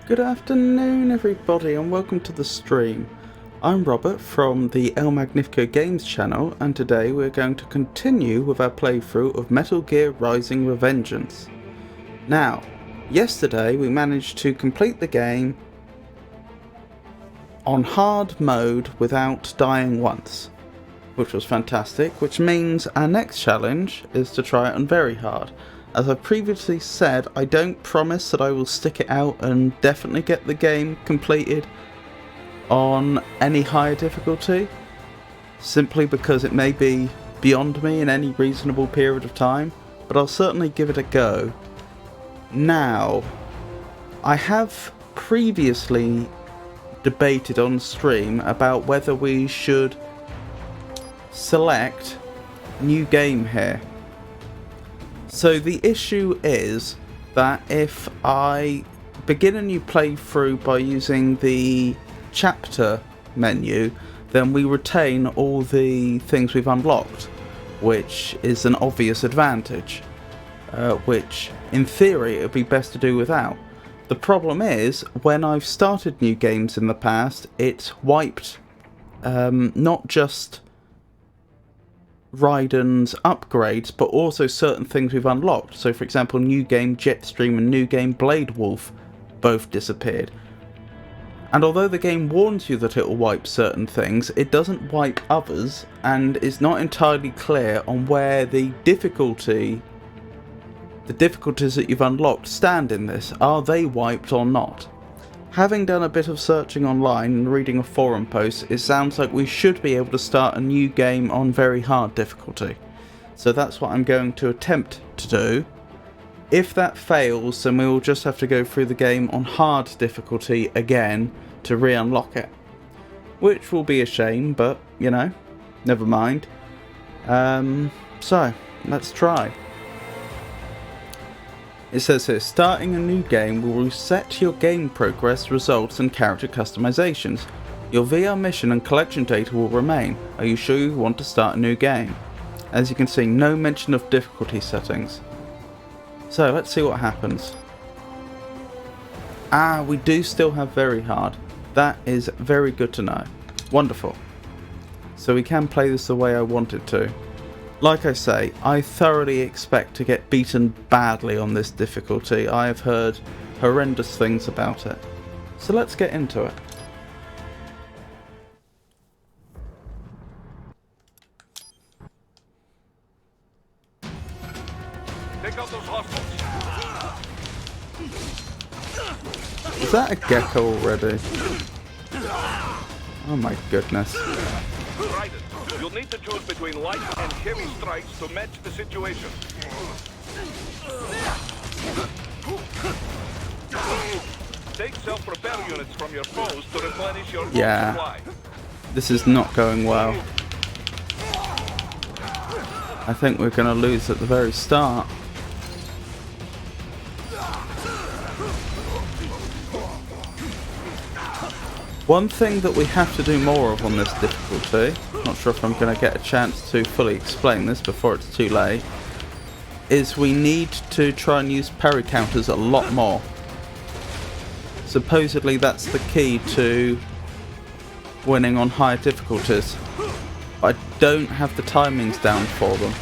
Good afternoon everybody and welcome to the stream. I'm Robert from the El Magnifico Games channel, and today we're going to continue with our playthrough of Metal Gear Rising: Revengeance. Now, yesterday we managed to complete the game on hard mode without dying once, which was fantastic, which means our next challenge is to try it on very hard. As I previously said, I don't promise that I will stick it out and definitely get the game completed on any higher difficulty, simply because it may be beyond me in any reasonable period of time, but I'll certainly give it a go. Now, I have previously debated on stream about whether we should select new game here. So the issue is that if I begin a new playthrough by using the chapter menu, then we retain all the things we've unlocked, which is an obvious advantage, which in theory it would be best to do without. The problem is, when I've started new games in the past, it's wiped not just Raiden's upgrades, but also certain things we've unlocked. So for example, new game Jetstream and new game Blade Wolf both disappeared. And although the game warns you that it will wipe certain things, it doesn't wipe others, and it's not entirely clear on where the difficulties that you've unlocked stand in this. Are they wiped or not? Having done a bit of searching online and reading a forum post, it sounds like we should be able to start a new game on very hard difficulty. So that's what I'm going to attempt to do. If that fails, then we will just have to go through the game on hard difficulty again to re-unlock it. Which will be a shame, but, you know, never mind. So, let's try. It says here, starting a new game will reset your game progress, results and character customizations. Your VR mission and collection data will remain. Are you sure you want to start a new game? As you can see, no mention of difficulty settings. So let's see what happens. We do still have very hard. That is very good to know. Wonderful. So we can play this the way I want it to. Like I say, I thoroughly expect to get beaten badly on this difficulty. I have heard horrendous things about it. So let's get into it. Take out those hostiles. Is that a gecko already? Oh my goodness. Right. You'll need to choose between light and heavy strikes to match the situation. Take self-repair units from your foes to replenish your supply. This is not going well. I think we're going to lose at the very start. One thing that we have to do more of on this difficulty, not sure if I'm going to get a chance to fully explain this before it's too late, is we need to try and use parry counters a lot more. Supposedly that's the key to winning on higher difficulties. I don't have the timings down for them.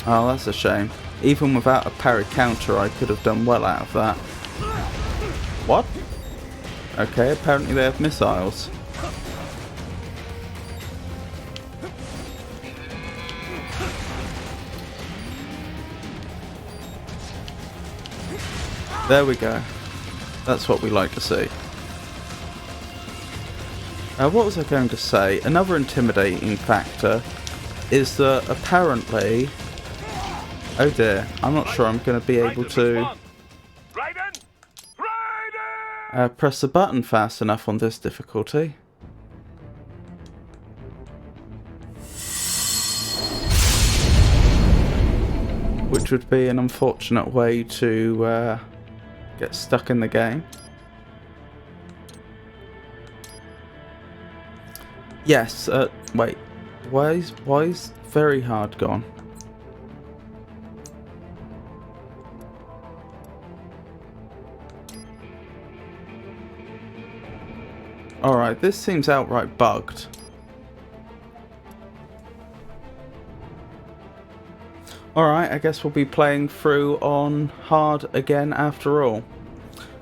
Oh, that's a shame. Even without a parry counter, I could have done well out of that. What? Okay, apparently they have missiles. There we go. That's what we like to see. What was I going to say? Another intimidating factor is that apparently... Oh dear, I'm not sure I'm going to be able to press the button fast enough on this difficulty. Which would be an unfortunate way to get stuck in the game. Yes, wait, why is very hard gone? Alright, this seems outright bugged. Alright, I guess we'll be playing through on hard again after all.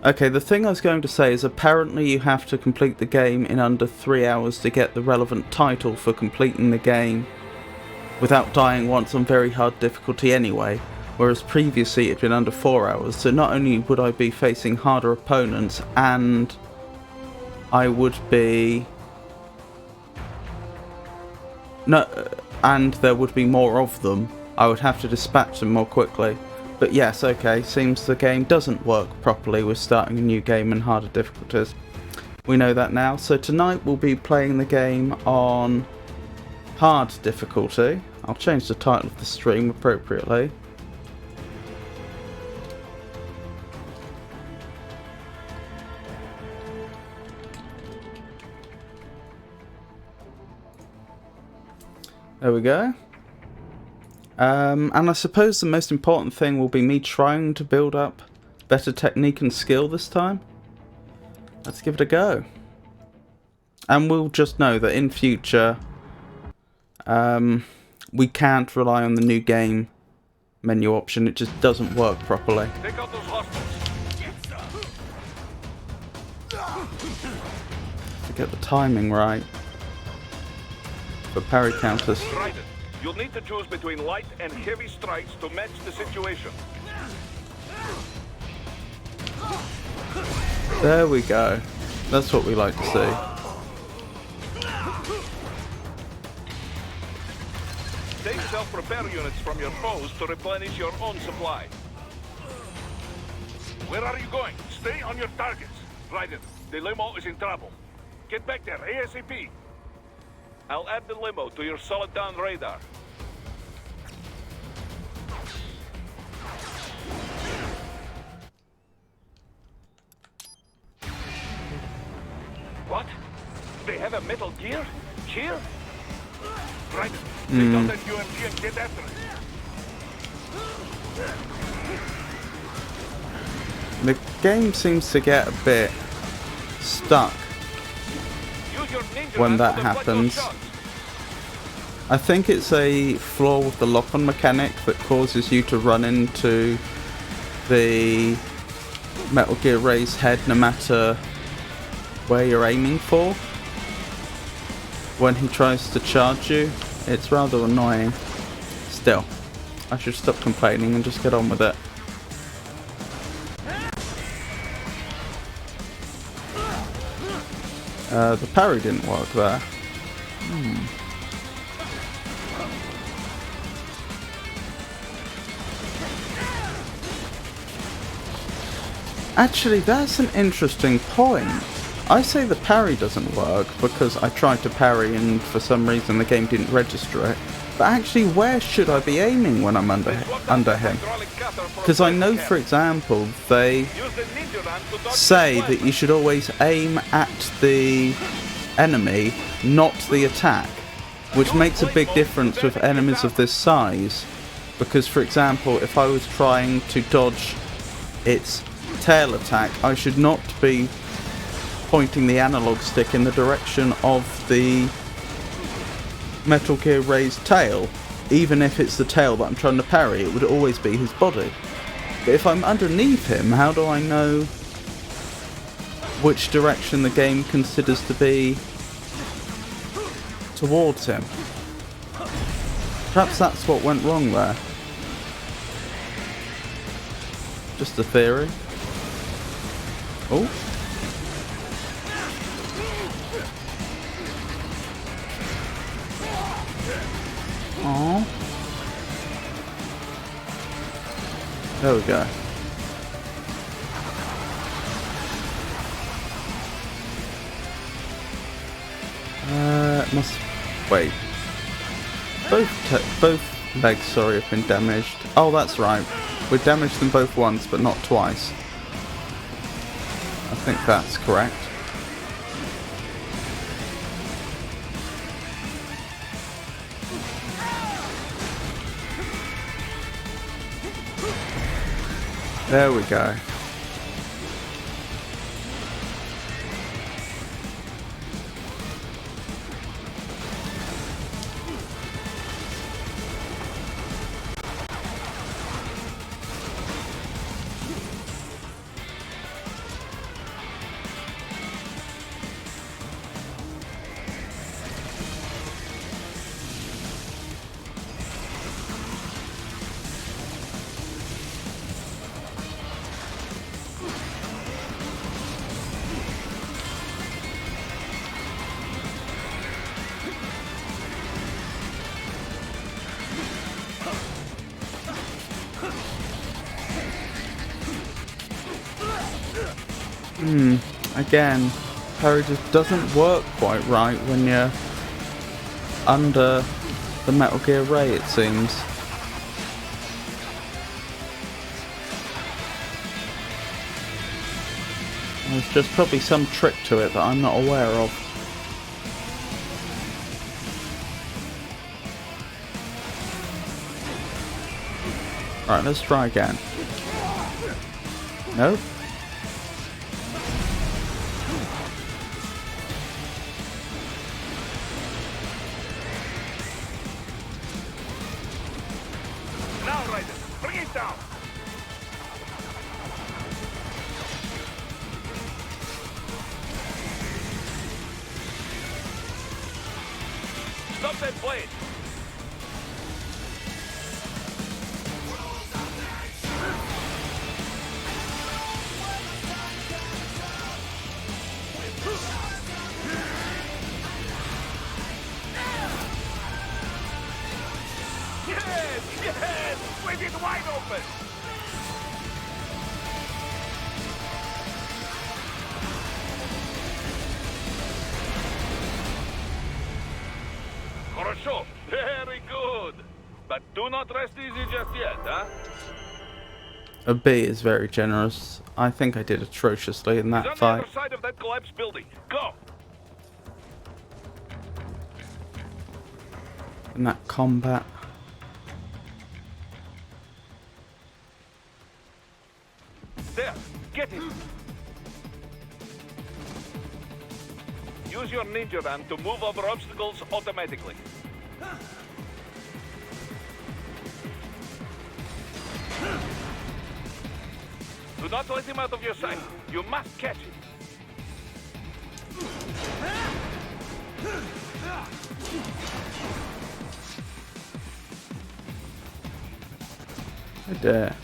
Okay, the thing I was going to say is apparently you have to complete the game in under 3 hours to get the relevant title for completing the game without dying once on very hard difficulty anyway, whereas previously it had been under 4 hours, so not only would I be facing harder opponents and I would be... No, and there would be more of them. I would have to dispatch them more quickly. But yes, okay, seems the game doesn't work properly with starting a new game in harder difficulties. We know that now. So tonight we'll be playing the game on hard difficulty. I'll change the title of the stream appropriately. There we go. And I suppose the most important thing will be me trying to build up better technique and skill this time. Let's give it a go. And we'll just know that in future, we can't rely on the new game menu option. It just doesn't work properly. Take out those hostiles. To get the timing right. For parry counters. Raiden, you'll need to choose between light and heavy strikes to match the situation. There we go. That's what we like to see. Take self-repair units from your foes to replenish your own supply. Where are you going? Stay on your targets. Raiden, the limo is in trouble. Get back there, ASAP. I'll add the limo to your solid down radar. What? They have a Metal Gear? Cheer? Right. Take out that UMG and get after it. The game seems to get a bit stuck when that happens. I think it's a flaw with the lock-on mechanic that causes you to run into the Metal Gear Ray's head no matter where you're aiming for. When he tries to charge you, it's rather annoying. Still, I should stop complaining and just get on with it. The parry didn't work there. Actually, that's an interesting point. I say the parry doesn't work because I tried to parry and for some reason the game didn't register it. But actually, where should I be aiming when I'm under him? Because I know, for example, they say that you should always aim at the enemy, not the attack, which makes a big difference with enemies of this size. Because, for example, if I was trying to dodge its tail attack, I should not be pointing the analog stick in the direction of the Metal Gear Ray's tail. Even if it's the tail that I'm trying to parry, it would always be his body. But if I'm underneath him, how do I know which direction the game considers to be towards him? Perhaps that's what went wrong there. Just a theory. Oh. Aww. There we go. Must wait. Both legs, sorry, have been damaged. Oh, that's right. We damaged them both once, but not twice. I think that's correct. There we go. Again, parry just doesn't work quite right when you're under the Metal Gear Ray, it seems. There's just probably some trick to it that I'm not aware of. Alright, let's try again. Nope. Stop that blade! Yes! Yes! With it wide open! Хорошо. Very good. But do not rest easy just yet, huh? A B is very generous. I think I did atrociously in that He's on fight. the other side of that collapsed building. Go! In that combat. There! Get him! Use your ninja ram to move over obstacles automatically. Do not let him out of your sight. You must catch him. I dare.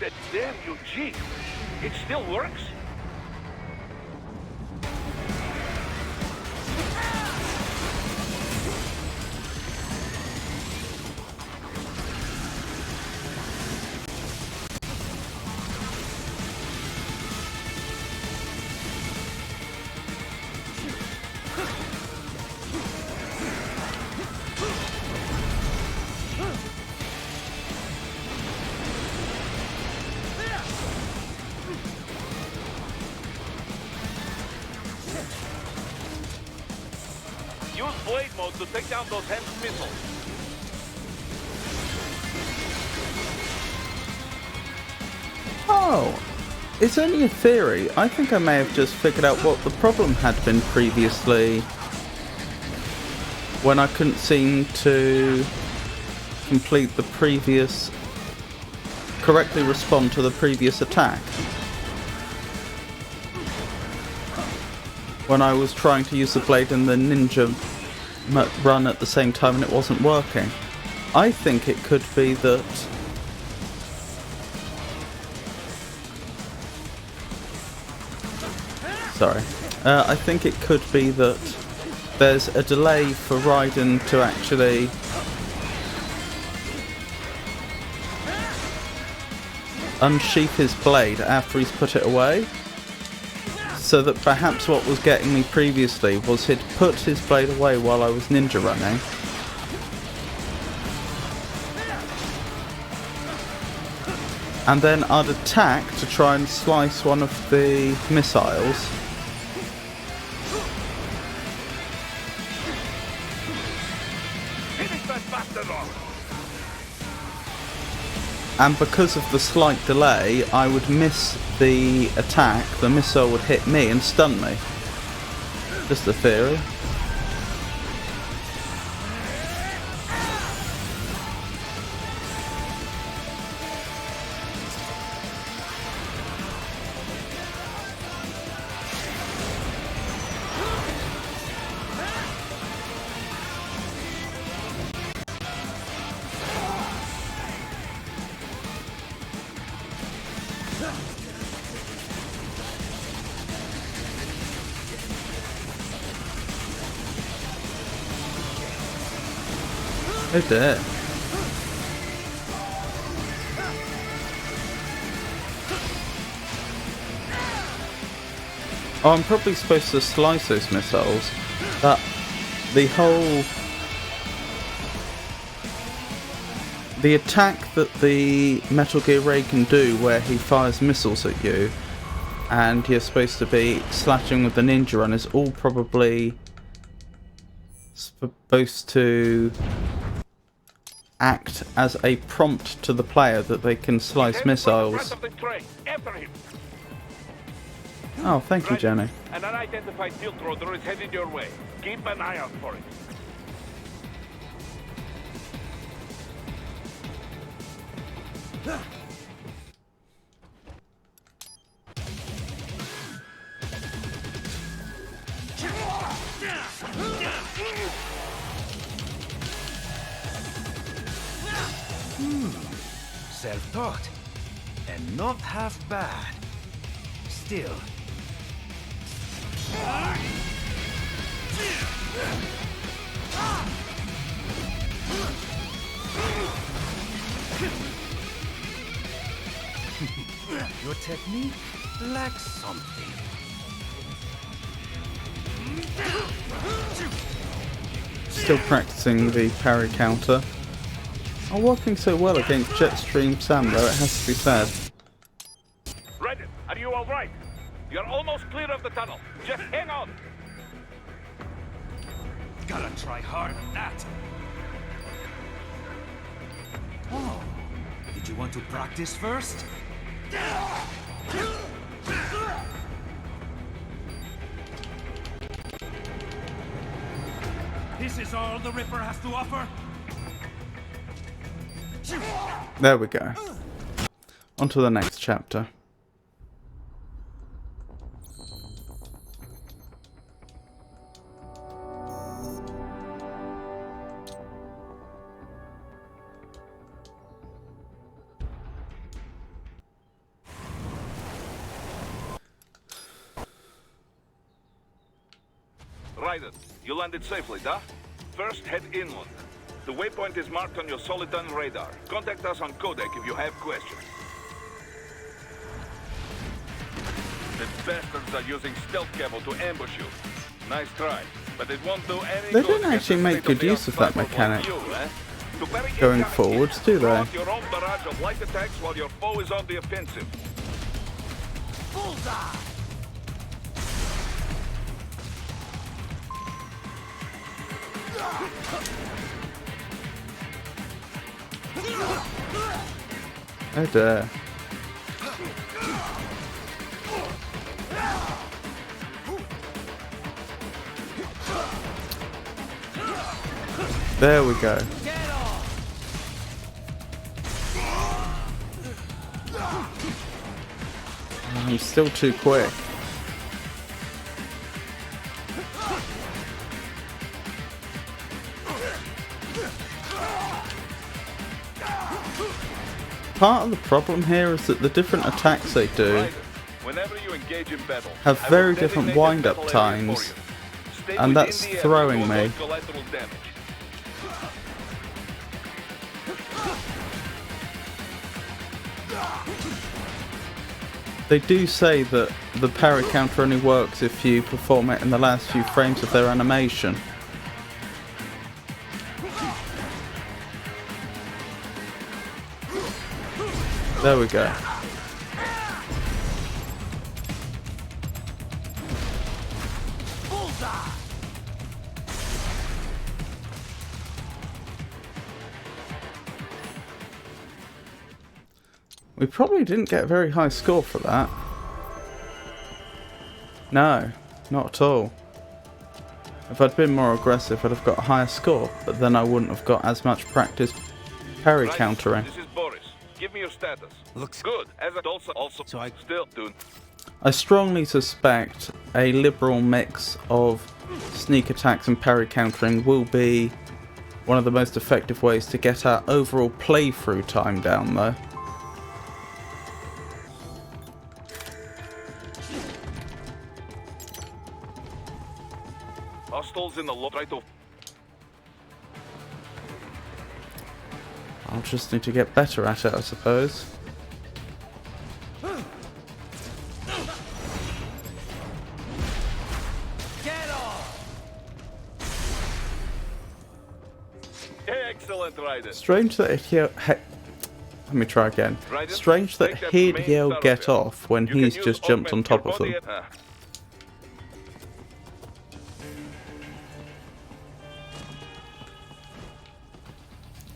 That damn Eugene! It still works? Use blade mode to take down those Hem's missiles. Oh, it's only a theory. I think I may have just figured out what the problem had been previously when I couldn't seem to complete the previous... correctly respond to the previous attack. When I was trying to use the blade and the ninja run at the same time and it wasn't working. I think it could be that... Sorry. I think it could be that there's a delay for Raiden to actually unsheath his blade after he's put it away. So that perhaps what was getting me previously was he'd put his blade away while I was ninja running. And then I'd attack to try and slice one of the missiles. And because of the slight delay, I would miss the attack, the missile would hit me and stun me. Just a theory. Oh dear. Oh, I'm probably supposed to slice those missiles, but the attack that the Metal Gear Ray can do where he fires missiles at you and you're supposed to be slashing with the ninja run is all probably supposed to act as a prompt to the player that they can slice missiles. Oh, thank you, Jenny. An unidentified field rotor is headed your way. Keep an eye out for it. Self-taught, and not half bad. Still. Your technique lacks something. Still practicing the parry counter. Oh, working so well against Jetstream Sam, though, it has to be said. Raiden, are you alright? You're almost clear of the tunnel. Just hang on. Gotta try harder than that. Oh, did you want to practice first? This is all the Ripper has to offer? There we go. On to the next chapter. Raiden, you landed safely, duh? First, head inland. The waypoint is marked on your Soliton radar. Contact us on Codec if you have questions. The bastards are using stealth cable to ambush you. Nice try, but it won't do any They good don't actually make good use of that mechanic going forwards, do they? Throw out your own barrage of light attacks while your foe is on the offensive. Oh dear. There we go. I'm still too quick. Part of the problem here is that the different attacks they do Whenever you engage in battle, have very different wind-up times, and that's throwing me. They do say that the parry counter only works if you perform it in the last few frames of their animation. There we go. We probably didn't get a very high score for that. No, not at all. If I'd been more aggressive, I'd have got a higher score, but then I wouldn't have got as much practice parry countering. This is Boris. Give me your status. Looks good. As I also so I still doing. I strongly suspect a liberal mix of sneak attacks and parry countering will be one of the most effective ways to get our overall playthrough time down though. Hostiles in the lot right off. I'll just need to get better at it, I suppose. Excellent, Ryder. Strange that let me try again. Strange that he'd yell "get off" when he's just jumped on top of them.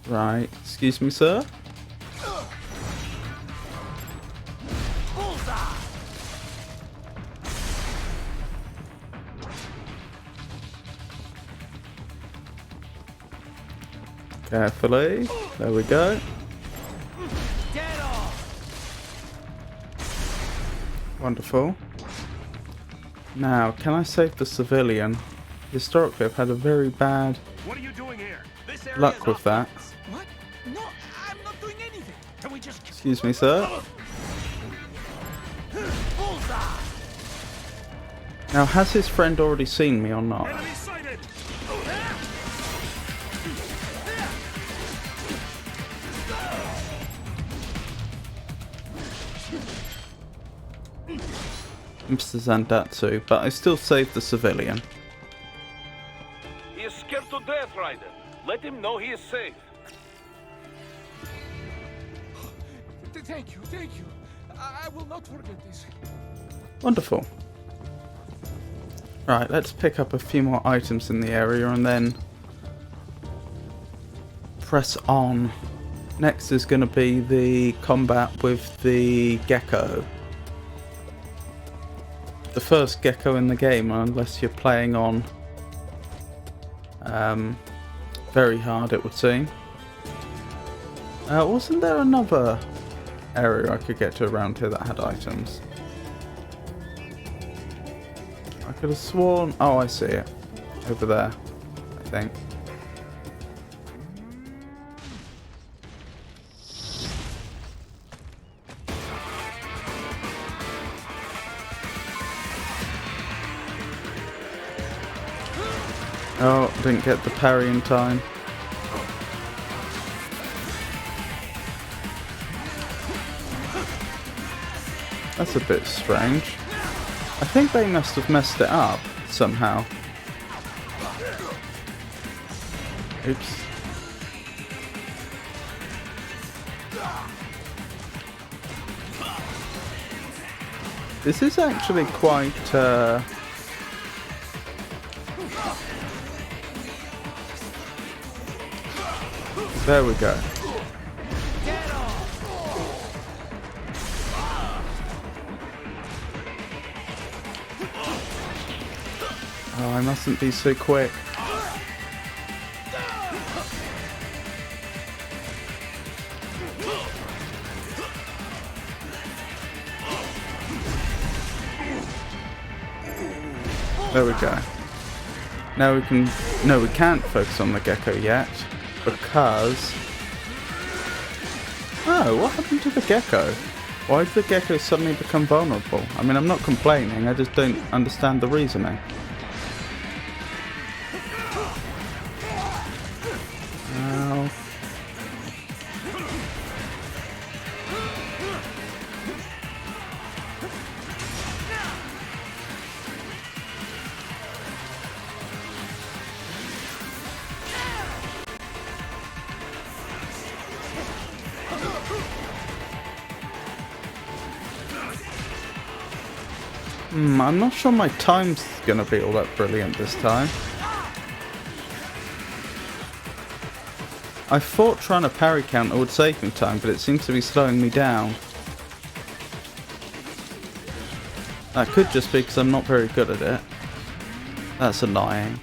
Right, excuse me, sir. Carefully. There we go. Wonderful. Now, can I save the civilian? Historically, I've had a very bad What are you doing here? This area luck is with off that. What? No, I'm not doing anything. Can we just Excuse me, sir. Bullseye! Now, has his friend already seen me or not? Enemy sighted! Mr. Zandatsu, but I still saved the civilian. He is scared to death, Ryder. Let him know he is safe. Thank you, thank you. I will not forget this. Wonderful. Right, let's pick up a few more items in the area and then press on. Next is going to be the combat with the gecko. The first gecko in the game, unless you're playing on very hard, it would seem. Wasn't there another area I could get to around here that had items? I could have sworn... Oh, I see it. Over there, I think. Oh, didn't get the parry in time. That's a bit strange. I think they must have messed it up somehow. Oops. This is actually quite There we go. Oh, I mustn't be so quick. There we go. Now we can... No, we can't focus on the gecko yet, because... Oh, what happened to the gecko? Why did the gecko suddenly become vulnerable? I mean, I'm not complaining, I just don't understand the reasoning. Ow. I'm not sure my time's gonna be all that brilliant this time. I thought trying to parry counter would save me time, but it seems to be slowing me down. That could just be because I'm not very good at it. That's annoying.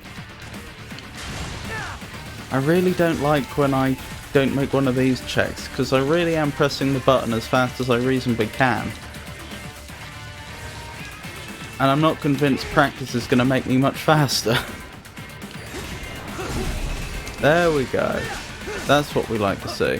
I really don't like when I don't make one of these checks, because I really am pressing the button as fast as I reasonably can. And I'm not convinced practice is going to make me much faster. There we go. That's what we like to see.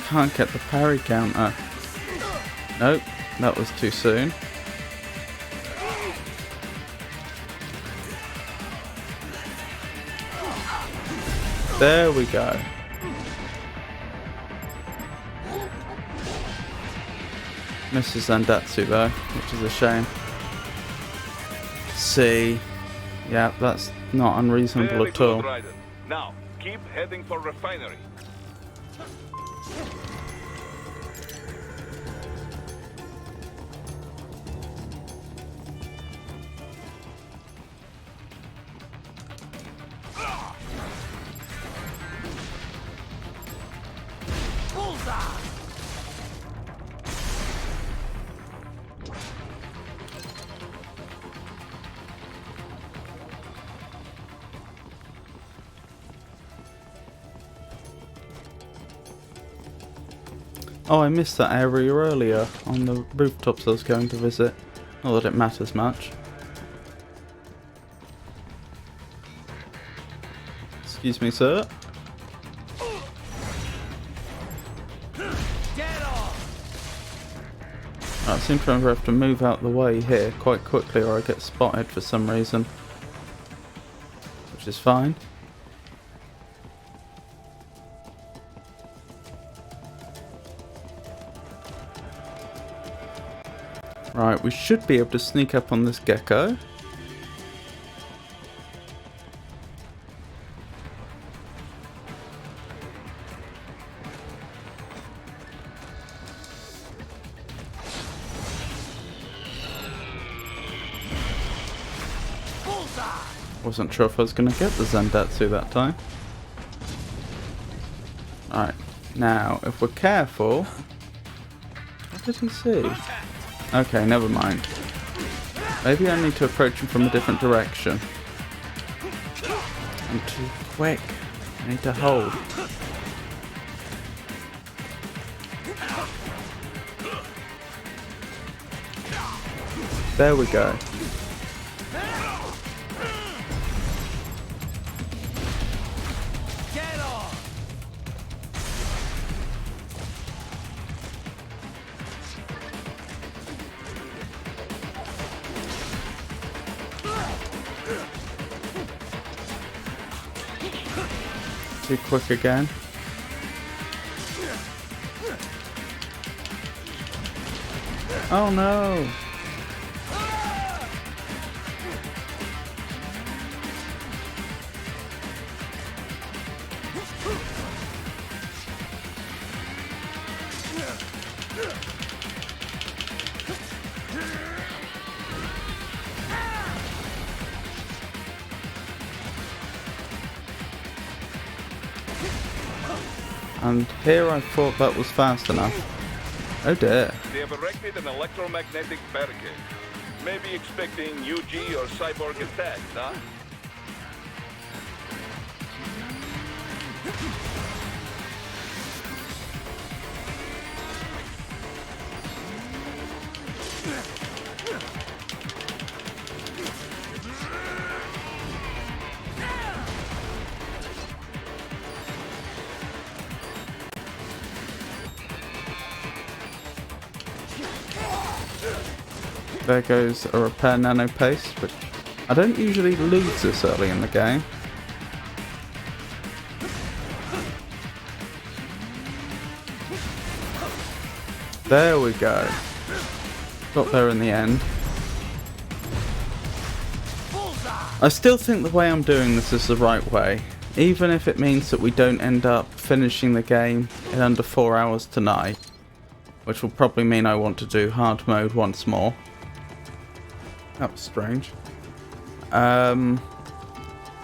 Can't get the parry counter. Nope, that was too soon. There we go. Misses Zandatsu though, which is a shame. C. Yeah, that's not unreasonable Very at all. good, Raiden. Now, keep heading for refinery. Oh, I missed that area earlier on the rooftops I was going to visit. Not that it matters much. Excuse me, sir. I seem to have to move out the way here quite quickly or I get spotted for some reason. Which is fine. Right, we should be able to sneak up on this gecko. Wasn't sure if I was going to get the Zandatsu that time. Alright, now if we're careful... What did he see? Okay, never mind. Maybe I need to approach him from a different direction. I'm too quick. I need to hold. There we go. Too quick again. Oh no! And here I thought that was fast enough. Oh dear. They have erected an electromagnetic barricade. Maybe expecting UG or cyborg attacks, huh? There goes a repair nano paste, but I don't usually lose this early in the game. There we go. Got there in the end. I still think the way I'm doing this is the right way, even if it means that we don't end up finishing the game in under 4 hours tonight, which will probably mean I want to do hard mode once more. That was strange.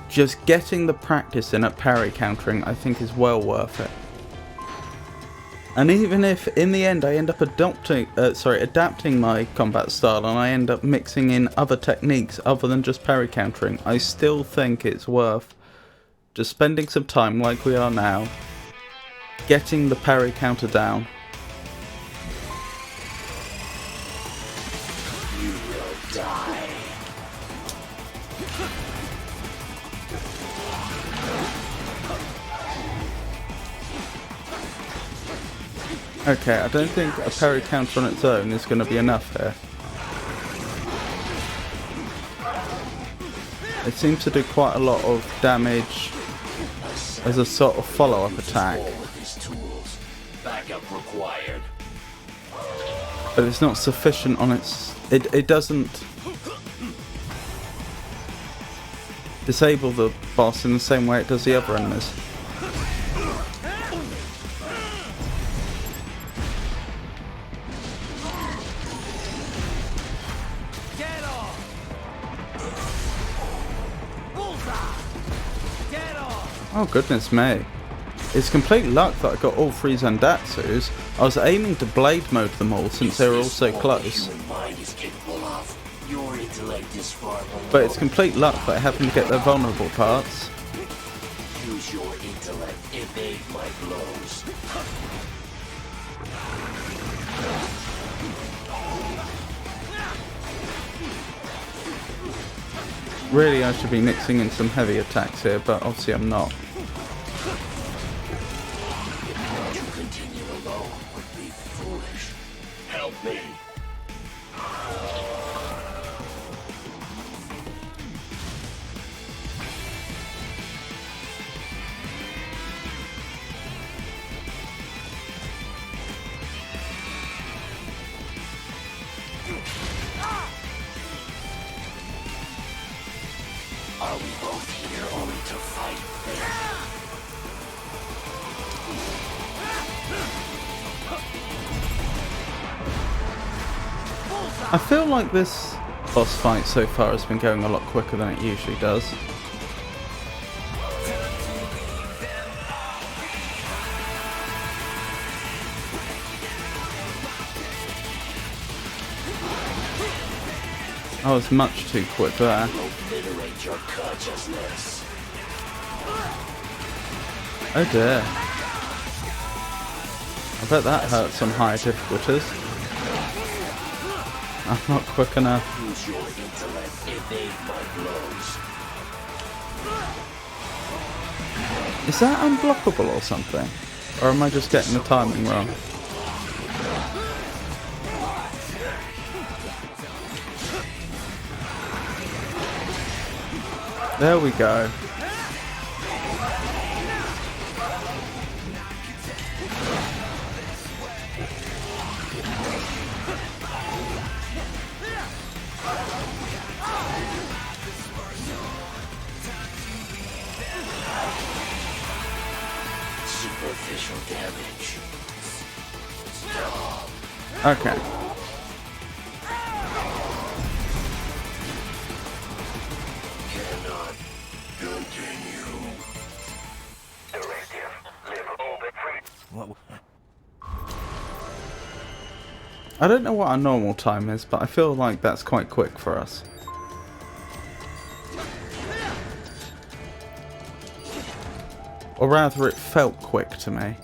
Just getting the practice in at parry countering I think is well worth it. And even if in the end I end up adapting my combat style and I end up mixing in other techniques other than just parry countering, I still think it's worth just spending some time like we are now, getting the parry counter down. Okay, I don't think a parry counter on its own is going to be enough here. It seems to do quite a lot of damage as a sort of follow-up attack. But it's not sufficient on its... It doesn't disable the boss in the same way it does the other enemies. Oh goodness me. It's complete luck that I got all 3 Zandatsus. I was aiming to blade mode them all since they were all so close. But it's complete luck that I happened to get their vulnerable parts. Use your intellect, evade my blows. Really, I should be mixing in some heavy attacks here, but obviously I'm not. To continue alone would be foolish. Help me. Are we both here only to fight? I feel like this boss fight so far has been going a lot quicker than it usually does. I was much too quick there. Oh dear. I bet that hurts on higher difficulties. I'm not quick enough. Use your intellect, evade my blows. Is that unblockable or something? Or am I just getting the timing wrong? There we go. Superficial damage. Okay. Cannot continue. Directive. Live orbit free. I don't know what our normal time is, but I feel like that's quite quick for us. Or rather, it felt quick to me.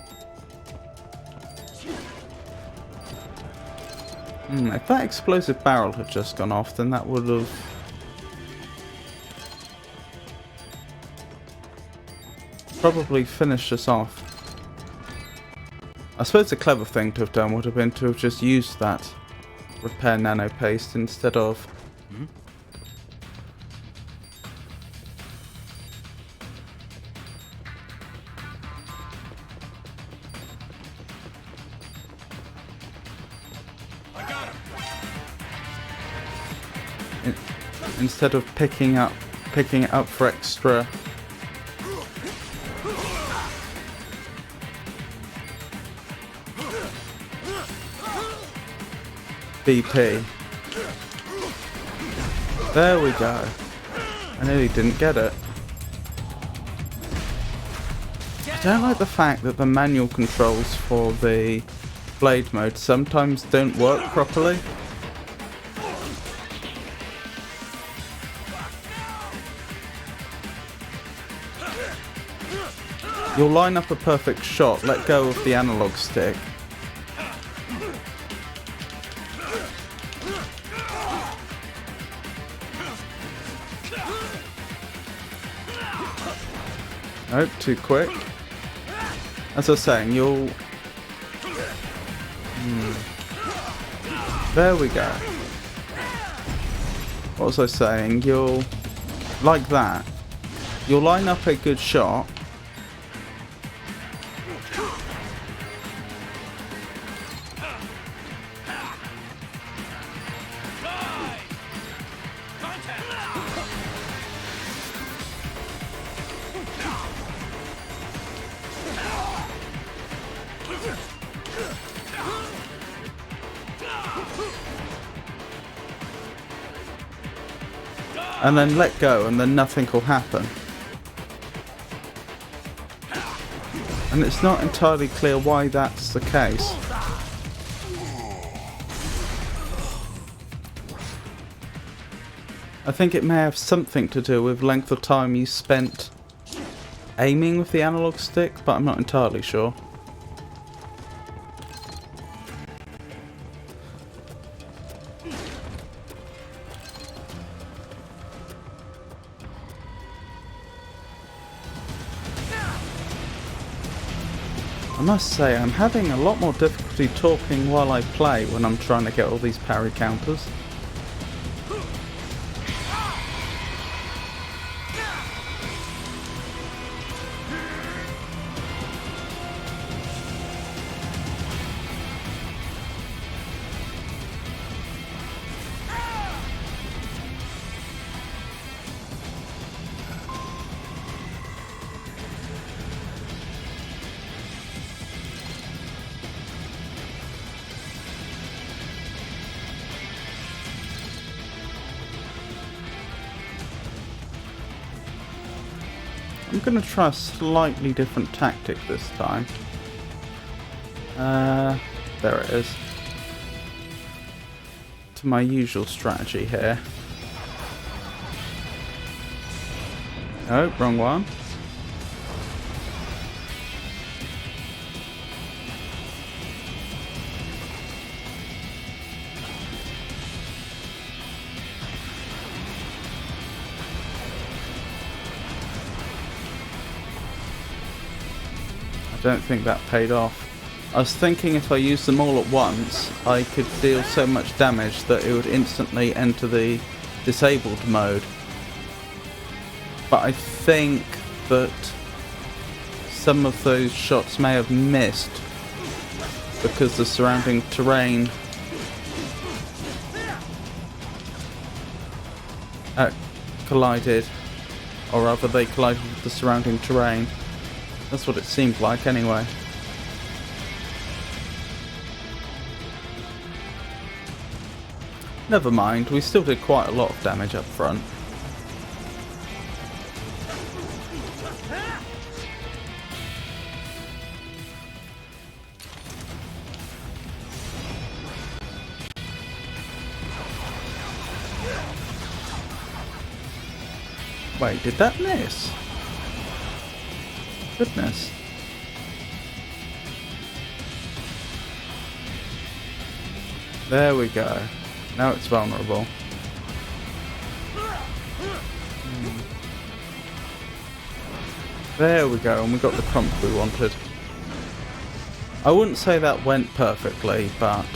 If that explosive barrel had just gone off, then that would have... probably finished us off. I suppose the clever thing to have done would have been to have just used that repair nano paste instead of... instead of picking it up for extra BP. There we go. I nearly didn't get it. I don't like the fact that the manual controls for the blade mode sometimes don't work properly. You'll line up a perfect shot, let go of the analog stick. Nope, too quick. As I was saying, you'll... There we go. What was I saying? You'll... Like that. You'll line up a good shot. And then let go, and then nothing will happen. And it's not entirely clear why that's the case. I think it may have something to do with length of time you spent aiming with the analog stick, but I'm not entirely sure. I must say, I'm having a lot more difficulty talking while I play when I'm trying to get all these parry counters. I'm going to try a slightly different tactic this time. There it is. To my usual strategy here. Oh, wrong one. I don't think that paid off. I was thinking if I used them all at once, I could deal so much damage that it would instantly enter the disabled mode. But I think that some of those shots may have missed because the surrounding terrain collided, or rather they collided with the surrounding terrain. That's what it seemed like anyway. Never mind, we still did quite a lot of damage up front. Wait, did that miss? Goodness. There we go. Now it's vulnerable. There we go, and we got the prompt we wanted. I wouldn't say that went perfectly, but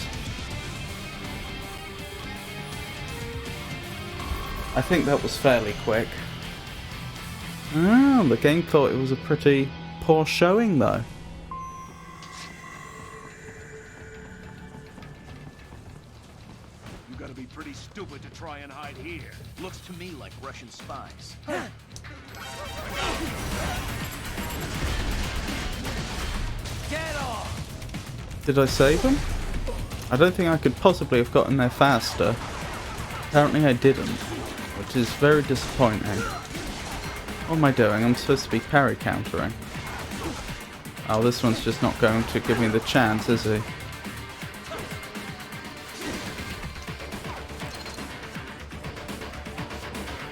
I think that was fairly quick. Ah, the game thought it was a pretty poor showing though. You gotta be pretty stupid to try and hide here. Looks to me like Russian spies. Get off! Did I save him? I don't think I could possibly have gotten there faster. Apparently I didn't, which is very disappointing. What am I doing? I'm supposed to be parry countering. Oh, this one's just not going to give me the chance, is he?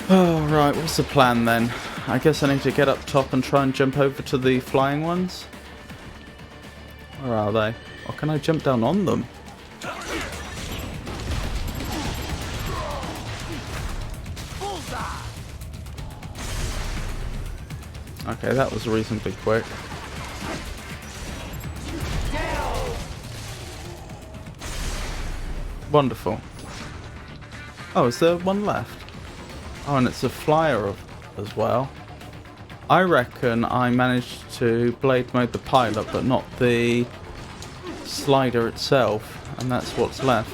Oh, right, what's the plan then? I guess I need to get up top and try and jump over to the flying ones? Where are they? Or can I jump down on them? Okay, that was reasonably quick. Wonderful. Oh, is there one left? Oh, and it's a flyer as well. I reckon I managed to blade mode the pilot, but not the slider itself, and that's what's left.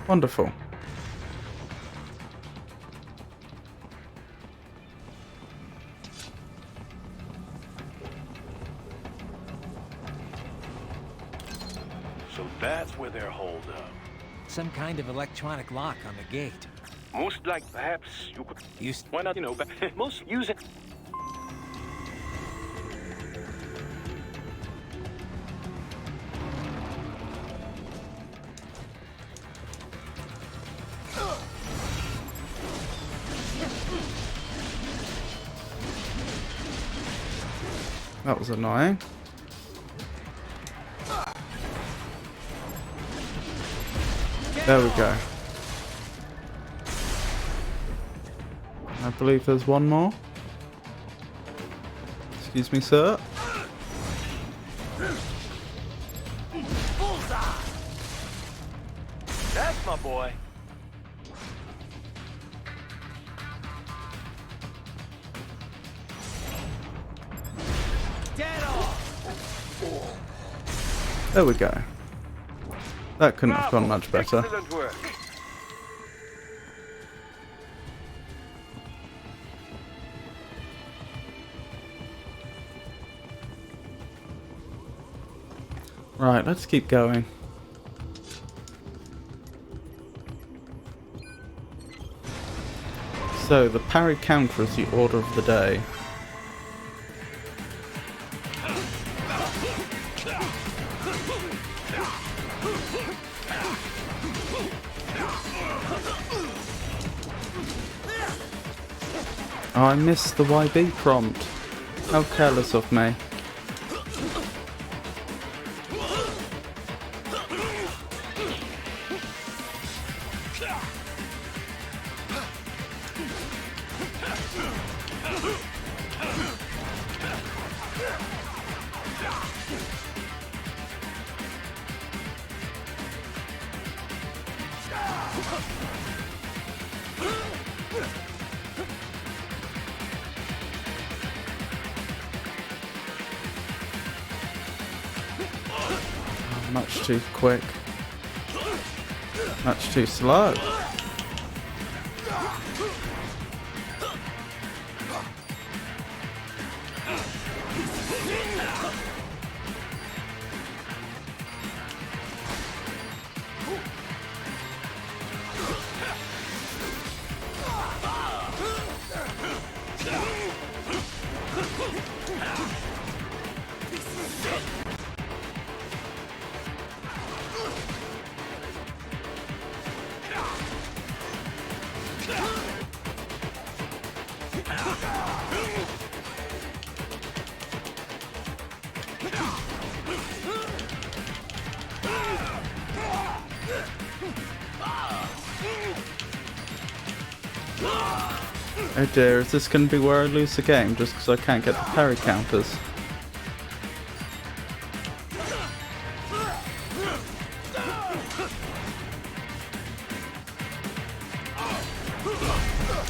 Wonderful. So that's where they're holed up. Some kind of electronic lock on the gate. Most like perhaps you could why not, but most use it. That was annoying. There we go. I believe there's one more. Excuse me, sir. That's my boy. There we go. That couldn't have gone much better. Excellent work. Right, let's keep going. So, the parry counter is the order of the day. Oh, I missed the YB prompt. How careless of me. Much too quick. Much too slow. Oh dear, is this going to be where I lose the game just because I can't get the parry counters?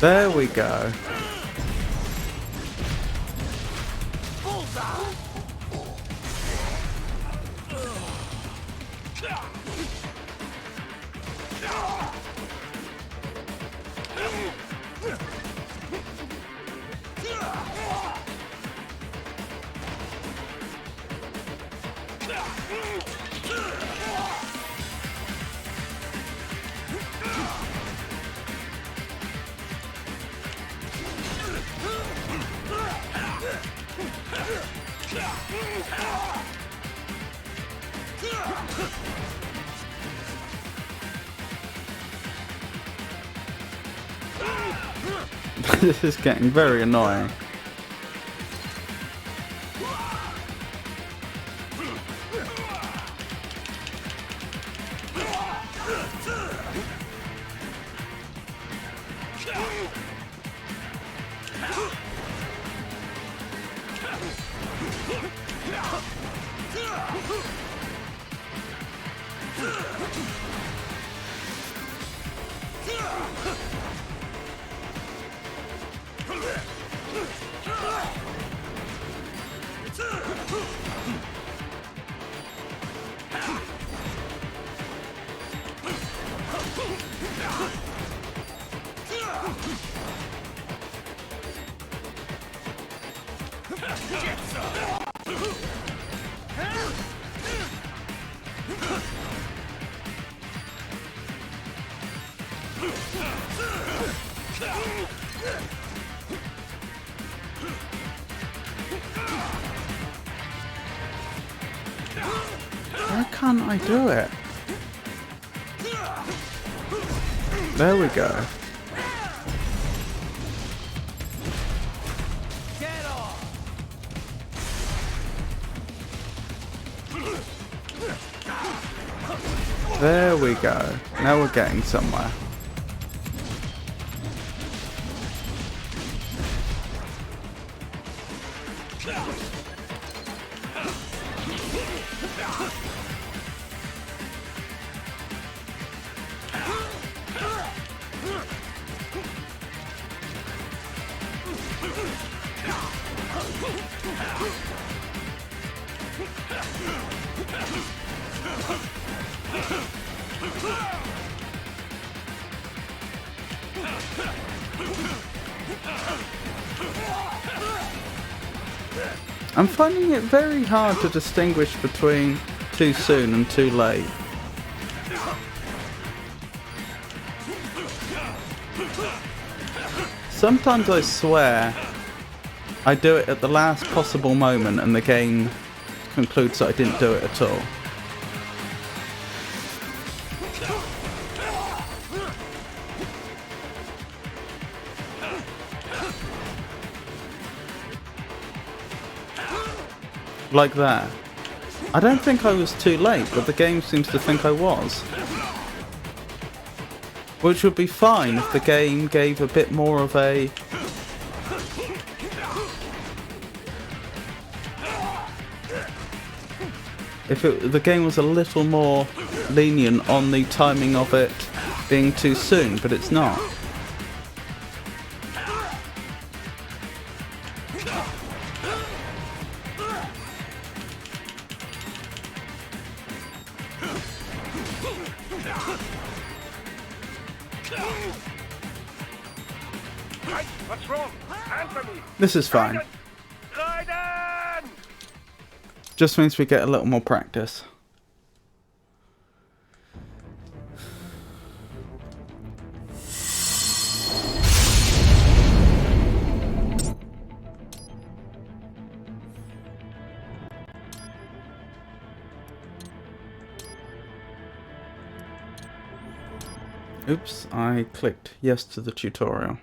There we go. This is getting very annoying. Why can't I do it? There we go. Get off! There we go. Now we're getting somewhere. I'm finding it very hard to distinguish between too soon and too late. Sometimes I swear I do it at the last possible moment and the game concludes that I didn't do it at all. Like that. I don't think I was too late, but the game seems to think I was. Which would be fine if the game gave a bit more of a... If the game was a little more lenient on the timing of it being too soon, but it's not. What's wrong? Answer me! This is fine. Raiden! Just means we get a little more practice. Oops, I clicked yes to the tutorial.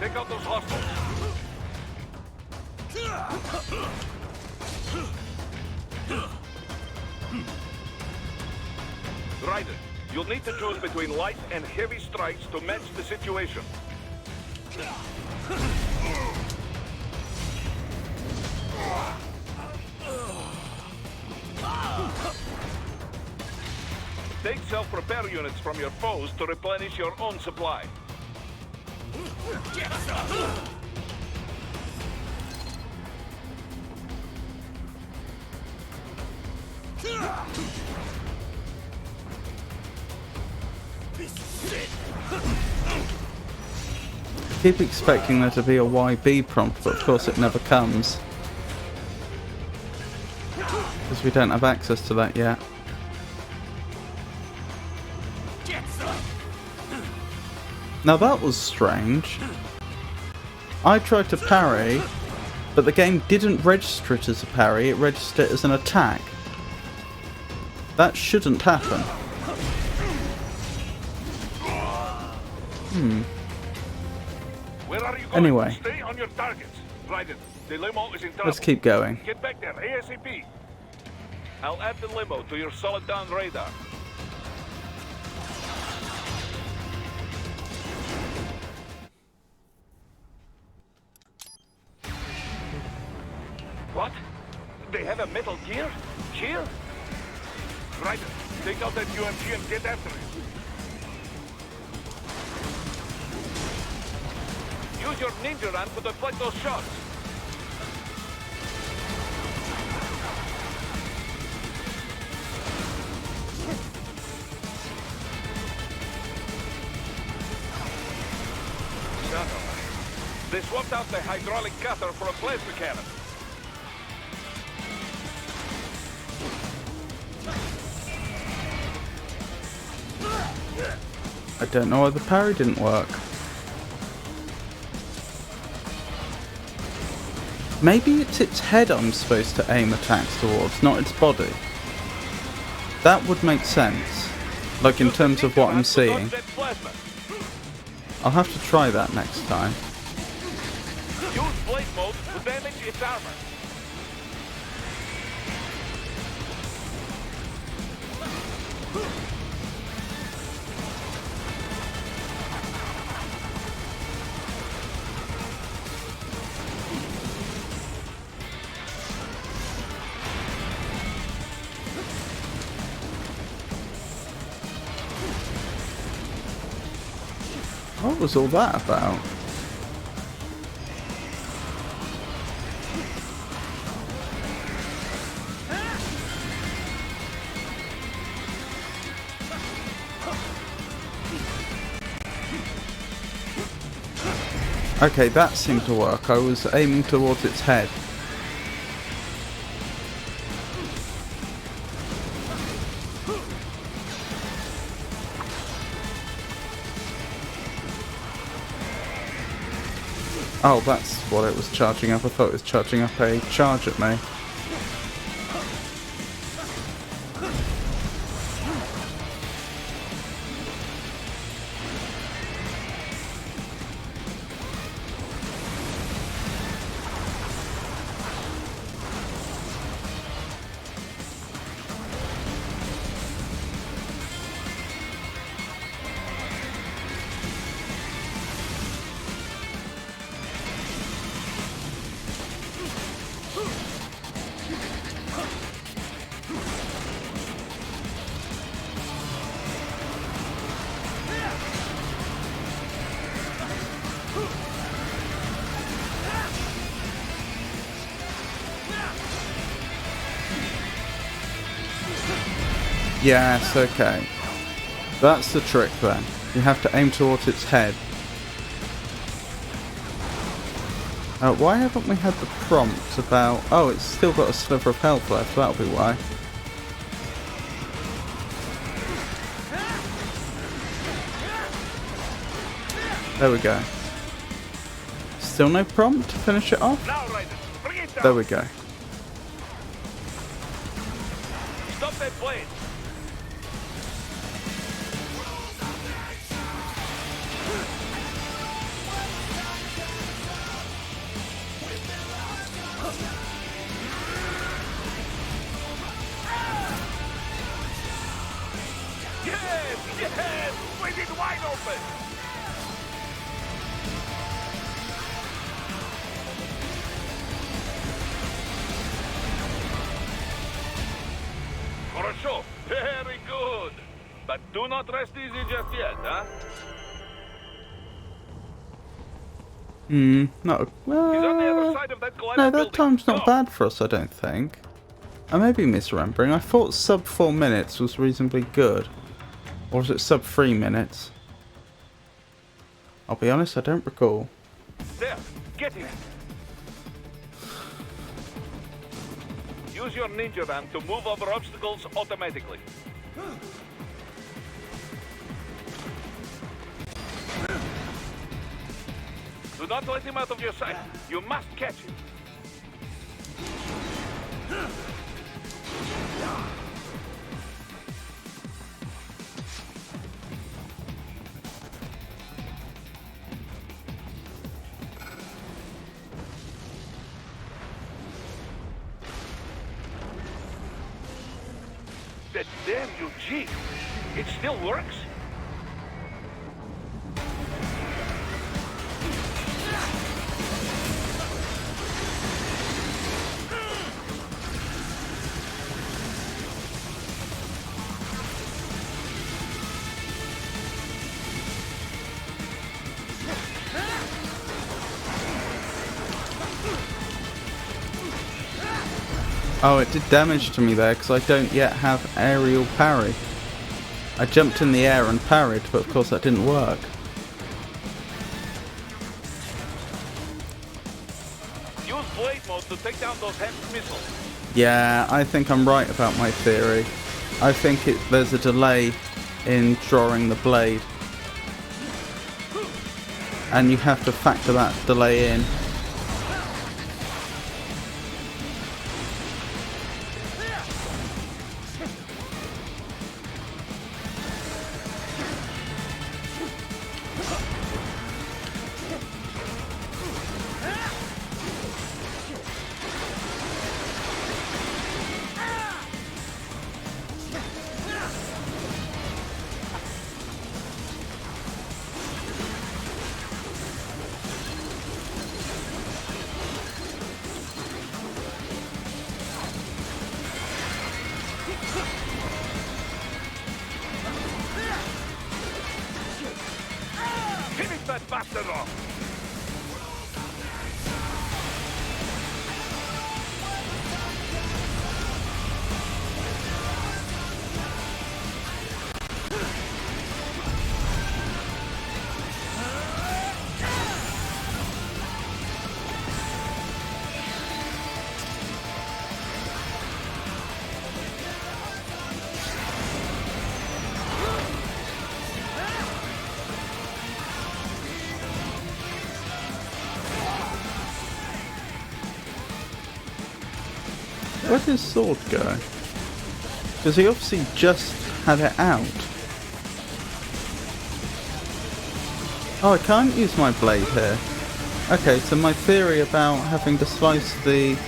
Take out those hostiles. Ryder, you'll need to choose between light and heavy strikes to match the situation. Take self-repair units from your foes to replenish your own supply. Keep expecting there to be a YB prompt, but of course it never comes. Because we don't have access to that yet. Now that was strange. I tried to parry, but the game didn't register it as a parry, it registered it as an attack. That shouldn't happen. Where are you going? Anyway. Stay on your targets. Ryder, the limo is in trouble. Let's keep going. Get back there, ASAP. I'll add the limo to your solid down radar. What? They have a metal gear? Here? Ryder, take out that UMG and get after it. Use your ninja run to deflect those shots. They swapped out the hydraulic cutter for a plasma cannon. I don't know why the parry didn't work. Maybe it's its head I'm supposed to aim attacks towards, not its body. That would make sense. Like in terms of what I'm seeing. I'll have to try that next time. Use blade mode to damage its armor. What was all that about? Okay, that seemed to work. I was aiming towards its head. Oh, that's what it was charging up. I thought it was charging up a charge at me. Yes, okay. That's the trick then. You have to aim towards its head. Why haven't we had the prompt about... Oh, it's still got a sliver of health left, that'll be why. There we go. Still no prompt to finish it off? Now, Ryder, bring it down. There we go. Stop that blade. Split it wide open! Хорошо. Very good. But do not rest easy just yet, huh? No. He's on the other side of that collapsed No, that building. time's not Go. bad for us, I don't think. I may be misremembering. I thought sub 4 minutes was reasonably good. Or was it sub 3 minutes? I'll be honest, I don't recall. There. Get him. Use your ninja van to move over obstacles automatically. Do not let him out of your sight. You must catch him. That damn UG. It still works? Oh, it did damage to me there because I don't yet have aerial parry. I jumped in the air and parried, but of course that didn't work. Use blade mode to take down those heavy missiles. Yeah, I think I'm right about my theory. I think there's a delay in drawing the blade. And you have to factor that delay in. Finish that bastard off. Where'd his sword go? Because he obviously just had it out. Oh, I can't use my blade here. Okay, so my theory about having to slice the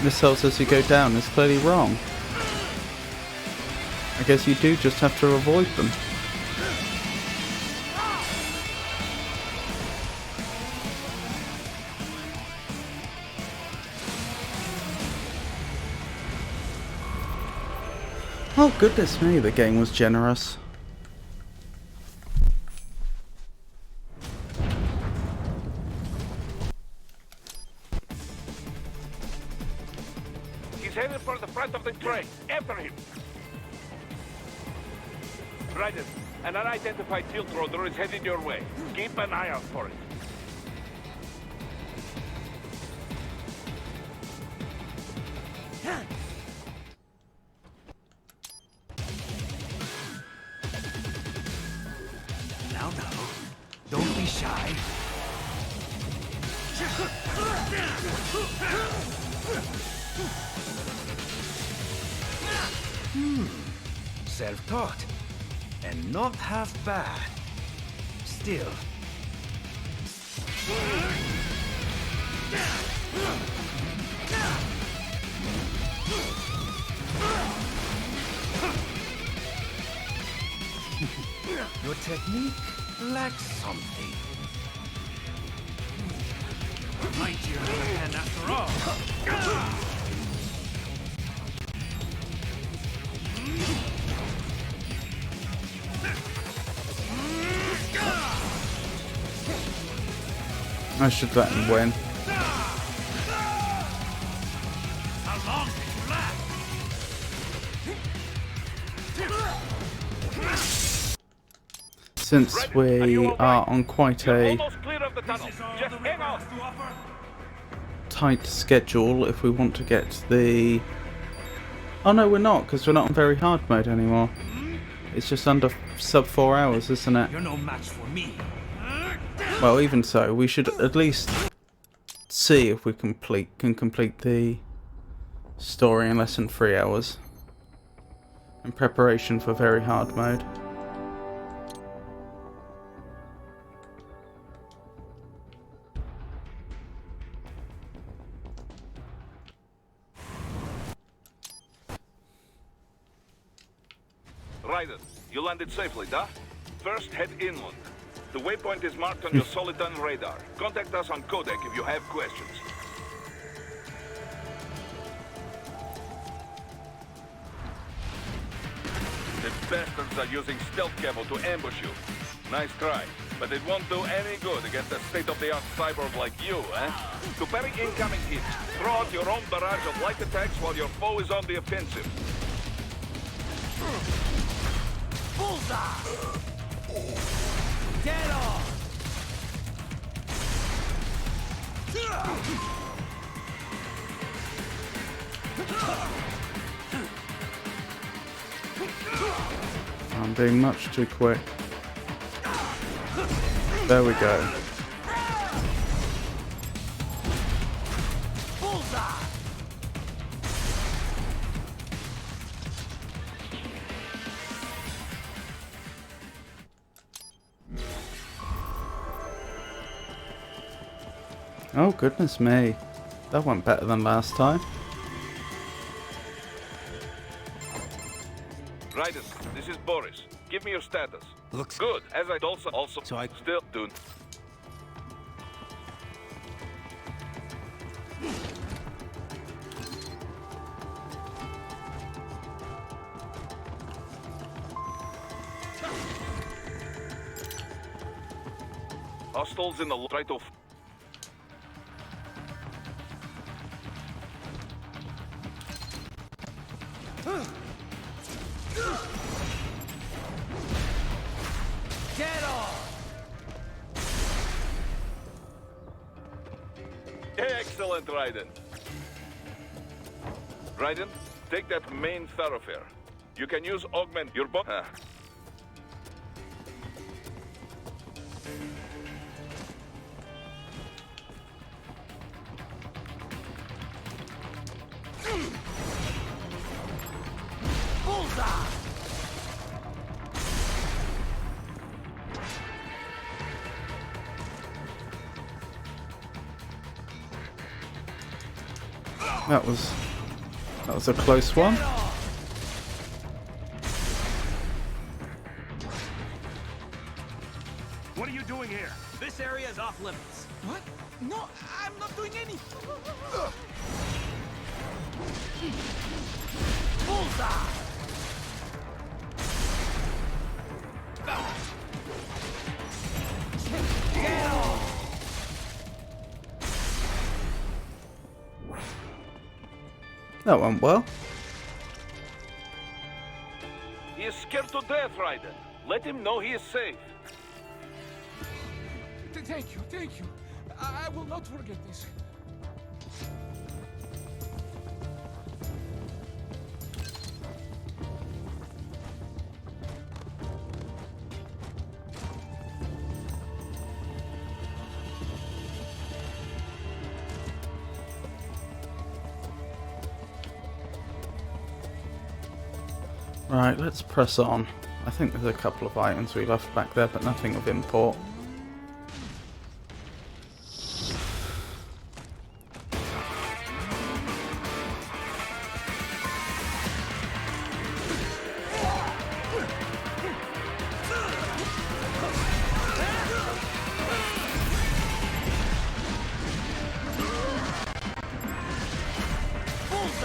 missiles as you go down is clearly wrong. I guess you do just have to avoid them. Oh goodness me, the game was generous. He's headed for the front of the train. After him. Raiden, an unidentified field roader is headed your way. Keep an eye out for it. Now, don't be shy. Self-taught. And not half bad. Still. technique lacks something. Mightier than a hand after all. I should let him win. How long can you last? Since we are on quite a Almost clear of the tunnel. Just hang on. tight schedule, if we want to get the... Oh no, we're not, because we're not on very hard mode anymore. It's just under sub 4 hours, isn't it? You're no match for me. Well, even so, we should at least see if we can complete the story in less than 3 hours. In preparation for very hard mode. Raiden, you landed safely, da? First, head inland. The waypoint is marked on your Soliton radar. Contact us on Codec if you have questions. The bastards are using stealth camo to ambush you. Nice try, but it won't do any good against a state-of-the-art cyborg like you, eh? To parry incoming hits, throw out your own barrage of light attacks while your foe is on the offensive. Bullseye! Dead on! I'm being much too quick. There we go. Bullseye! Oh goodness me. That went better than last time. Raiden, this is Boris. Give me your status. Looks Good, as I also So I- still do. Hostiles in the right of. Dead on! Excellent, Raiden. Raiden, take that main thoroughfare. You can use augment your bo- Bullseye! That was a close one. Dead on! What are you doing here? This area is off limits. What? No, I'm not doing anything. Bullseye! Dead on! That went well. He is scared to death, Raiden. Let him know he is safe. Thank you, thank you. I will not forget this. Right, let's press on. I think there's a couple of items we left back there, but nothing of import.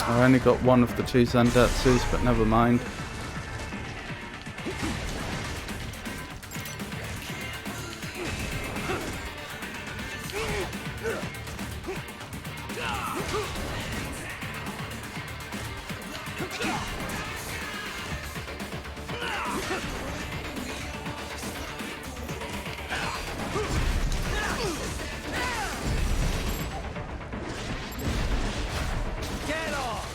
I only got one of the two Zandetsus, but never mind. Get off!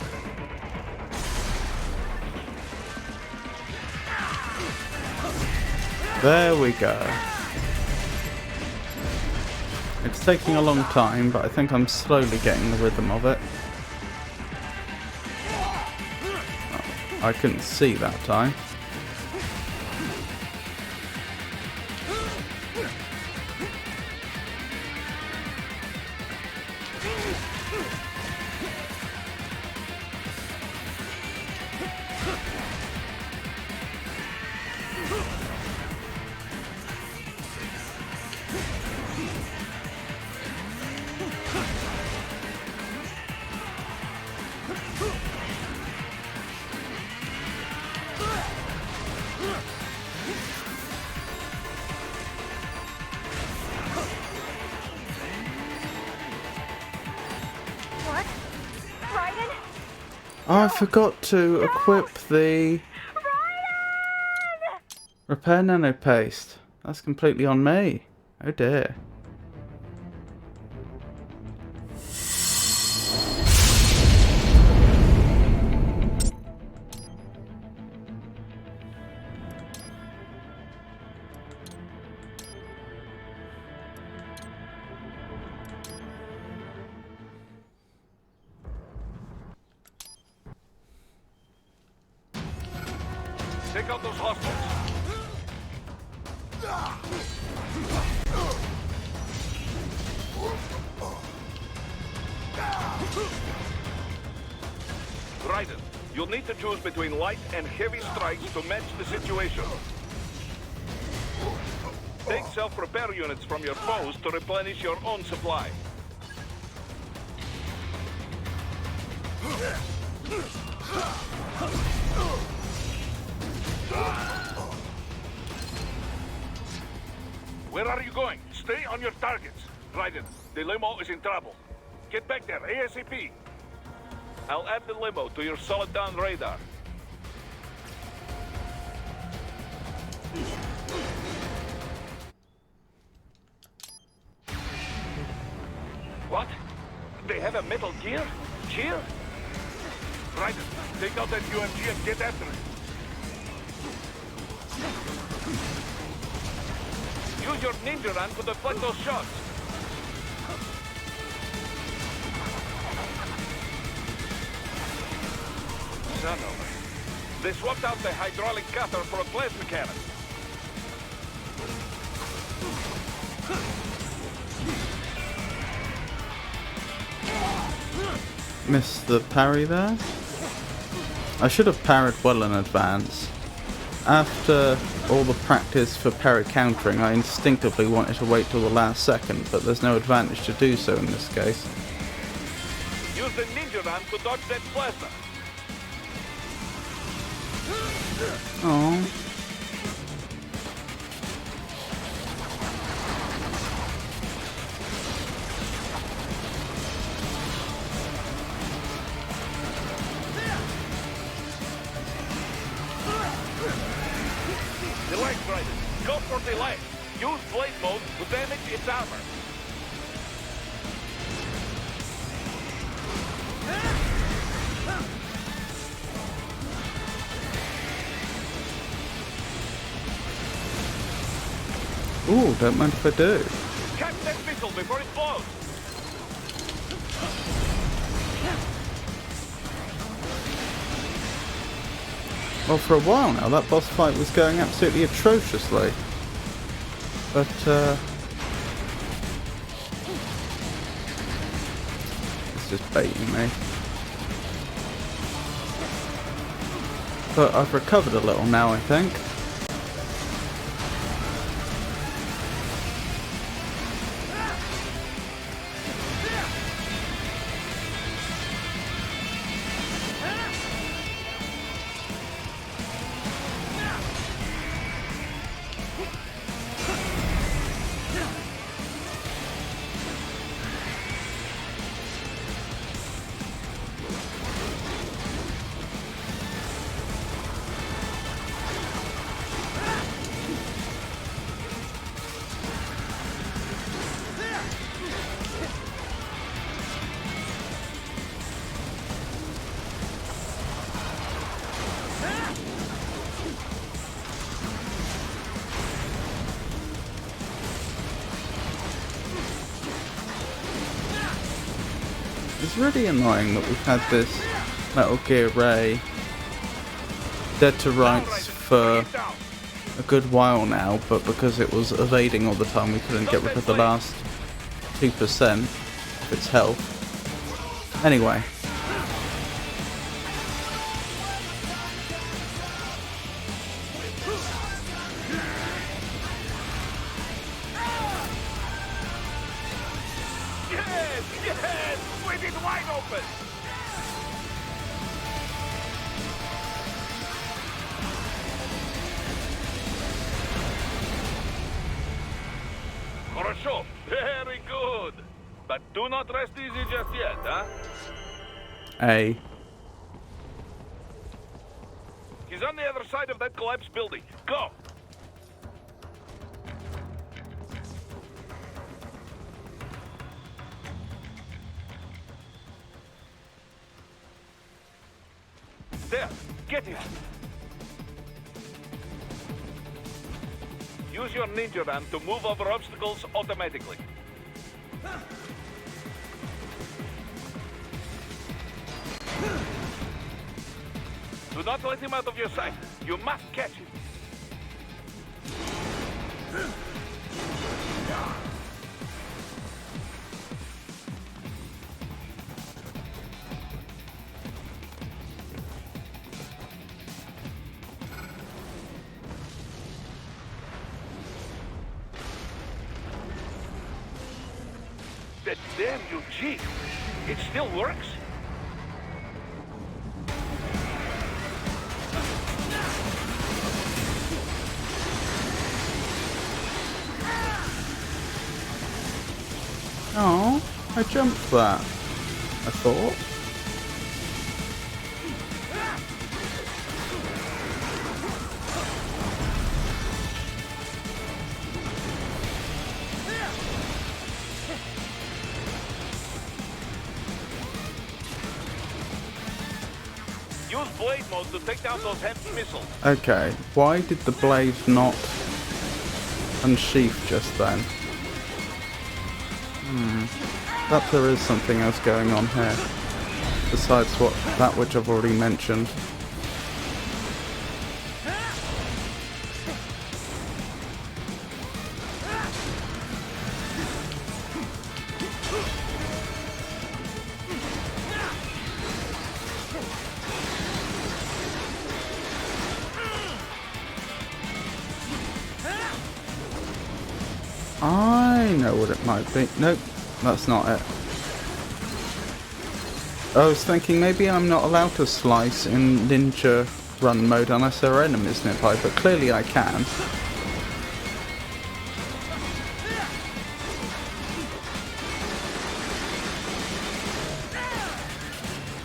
There we go. It's taking a long time, but I think I'm slowly getting the rhythm of it. Oh, I couldn't see that time. What? Raiden? Oh, I forgot to equip the repair nano paste. That's completely on me. Oh dear. Take out those hostiles. Raiden, you'll need to choose between light and heavy strikes to match the situation. Take self-repair units from your foes to replenish your own supply. Where are you going? Stay on your targets. Raiden, the limo is in trouble. Get back there, ASAP. I'll add the limo to your solid down radar. What? They have a metal gear? Cheer? Raiden, take out that UMG and get after it. Use your ninja run to deflect those shots. Son of a... They swapped out the hydraulic cutter for a plasma cannon. Missed the parry there. I should have parried well in advance. After all the practice for parry countering, I instinctively wanted to wait till the last second, but there's no advantage to do so in this case. Use the ninja run to dodge that plasma. Oh. Delay, Raiden. Go for delay. Use blade mode to damage its armor. Ooh, don't mind if I do. Catch that missile before it blows. Well, for a while now, that boss fight was going absolutely atrociously. But, it's just baiting me. But I've recovered a little now, I think. It's really annoying that we've had this Metal Gear Ray Dead to Rights for a good while now, but because it was evading all the time, we couldn't get rid of the last 2% of its health. Anyway. Yes! With it wide open! Хорошо. Very good. But do not rest easy just yet, huh? A. He's on the other side of that collapsed building. Go! There! Get him! Use your ninja ram to move over obstacles automatically. Do not let him out of your sight. You must catch him. That damn UG! It still works? Oh, I jumped that, I thought. Use blade mode to take down those heavy missiles. Okay, why did the blade not unsheath just then? Perhaps there is something else going on here, besides that which I've already mentioned. I know what it might be. Nope, that's not it. I was thinking maybe I'm not allowed to slice in ninja run mode unless there are enemies nearby, but clearly I can.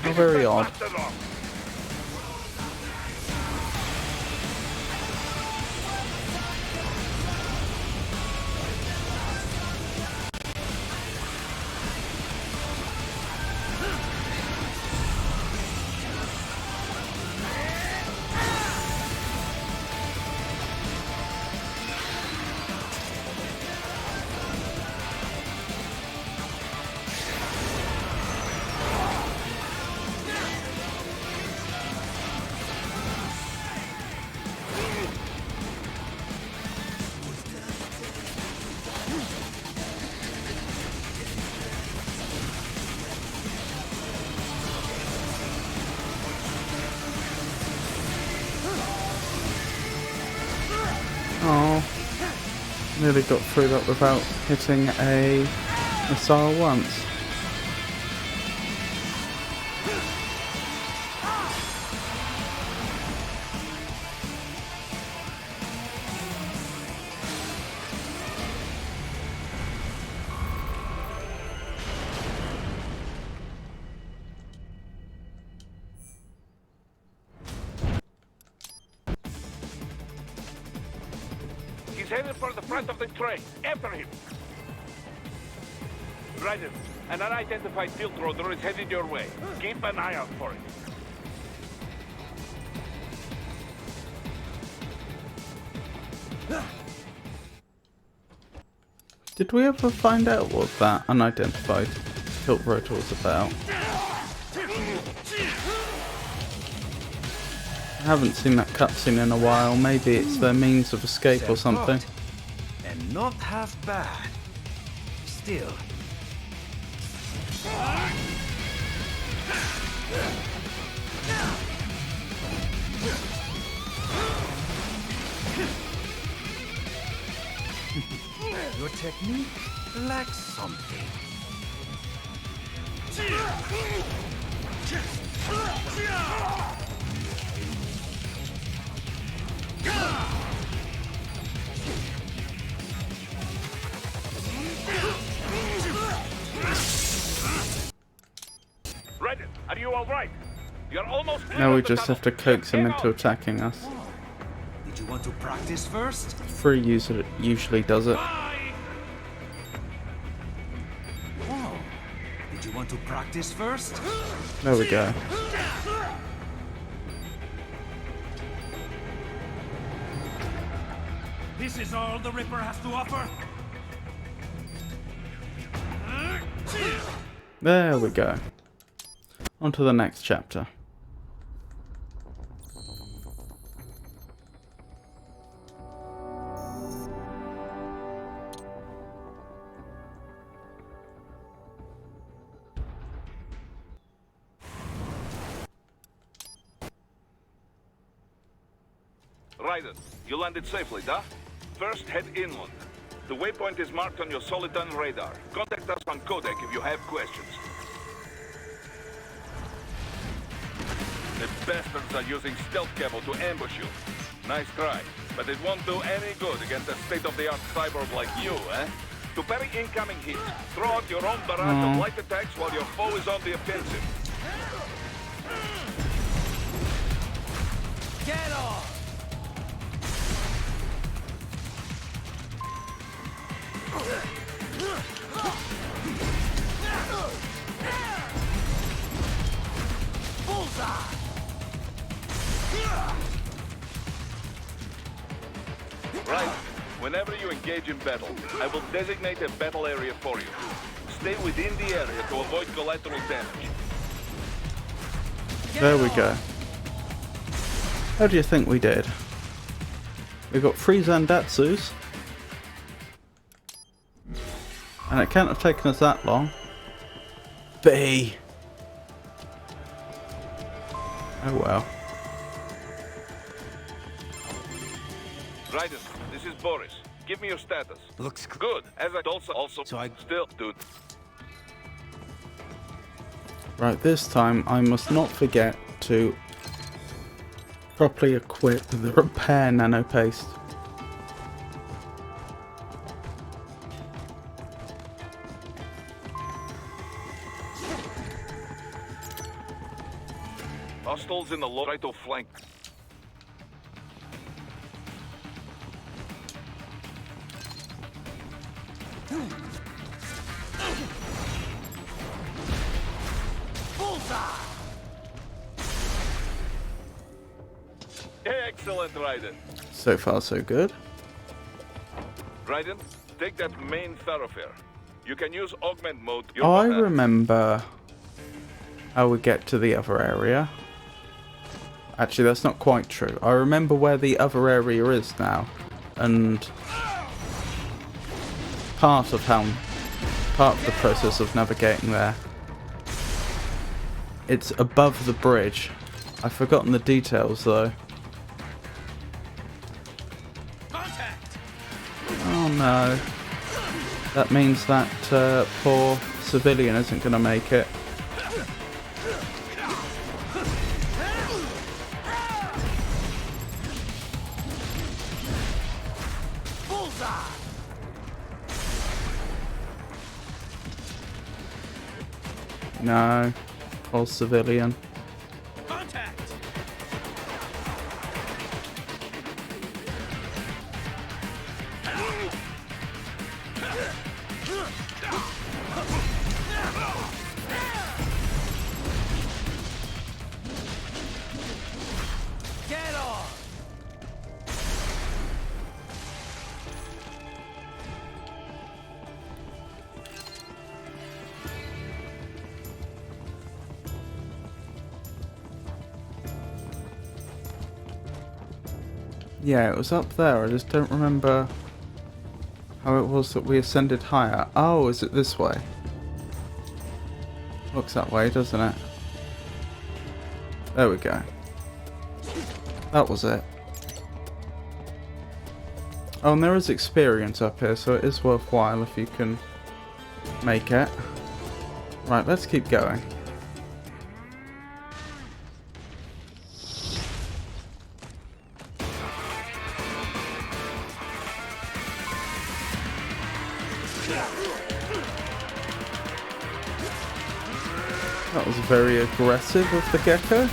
How very odd. Oh, nearly got through that without hitting a missile once. He's headed for the front of the train. After him. Ryder, an unidentified field roader is headed your way. Keep an eye out for it. Did we ever find out what that unidentified tilt rotor was about. I haven't seen that cutscene in a while. Maybe it's their means of escape or something. And not half bad. Still. Your technique lacks something. Raiden, are you alright? You're almost clear Now we of the just have to tunnel. coax him Get into out. attacking us. Did you want to practice first? Free user usually does it. Whoa. Did you want to practice first? There we go. This is all the Ripper has to offer? There we go. On to the next chapter. Raiden, you landed safely, duh? First, head inland. The waypoint is marked on your Soliton radar. Contact us on Codec if you have questions. The bastards are using stealth camo to ambush you. Nice try, but it won't do any good against a state-of-the-art cyborg like you, eh? To parry incoming hits, throw out your own barrage of light attacks while your foe is on the offensive. Get off! Bullseye! Right. Whenever you engage in battle, I will designate a battle area for you. Stay within the area to avoid collateral damage. There we go. How do you think we did? We got 3 Zandatsus. And it can't have taken us that long. B. Oh well. Raiden, this is Boris. Give me your status. Looks Good. As I also So I- still, dude. Right, this time I must not forget to properly equip the repair nano paste. Hostiles in the right flank. Bullseye! Excellent, Raiden. So far so good. Raiden, take that main thoroughfare. You can use augment mode. I remember how we get to the other area. Actually, that's not quite true. I remember where the other area is now. And part of the process of navigating there. It's above the bridge. I've forgotten the details though. Contact! Oh no. That means that poor civilian isn't going to make it. Bullseye! No. Poor civilian. Contact! Get off! Yeah, it was up there. I just don't remember how it was that we ascended higher. Oh, is it this way? Looks that way, doesn't it? There we go. That was it. Oh, and there is experience up here, so it is worthwhile if you can make it. Right, let's keep going. That was very aggressive of the gecko.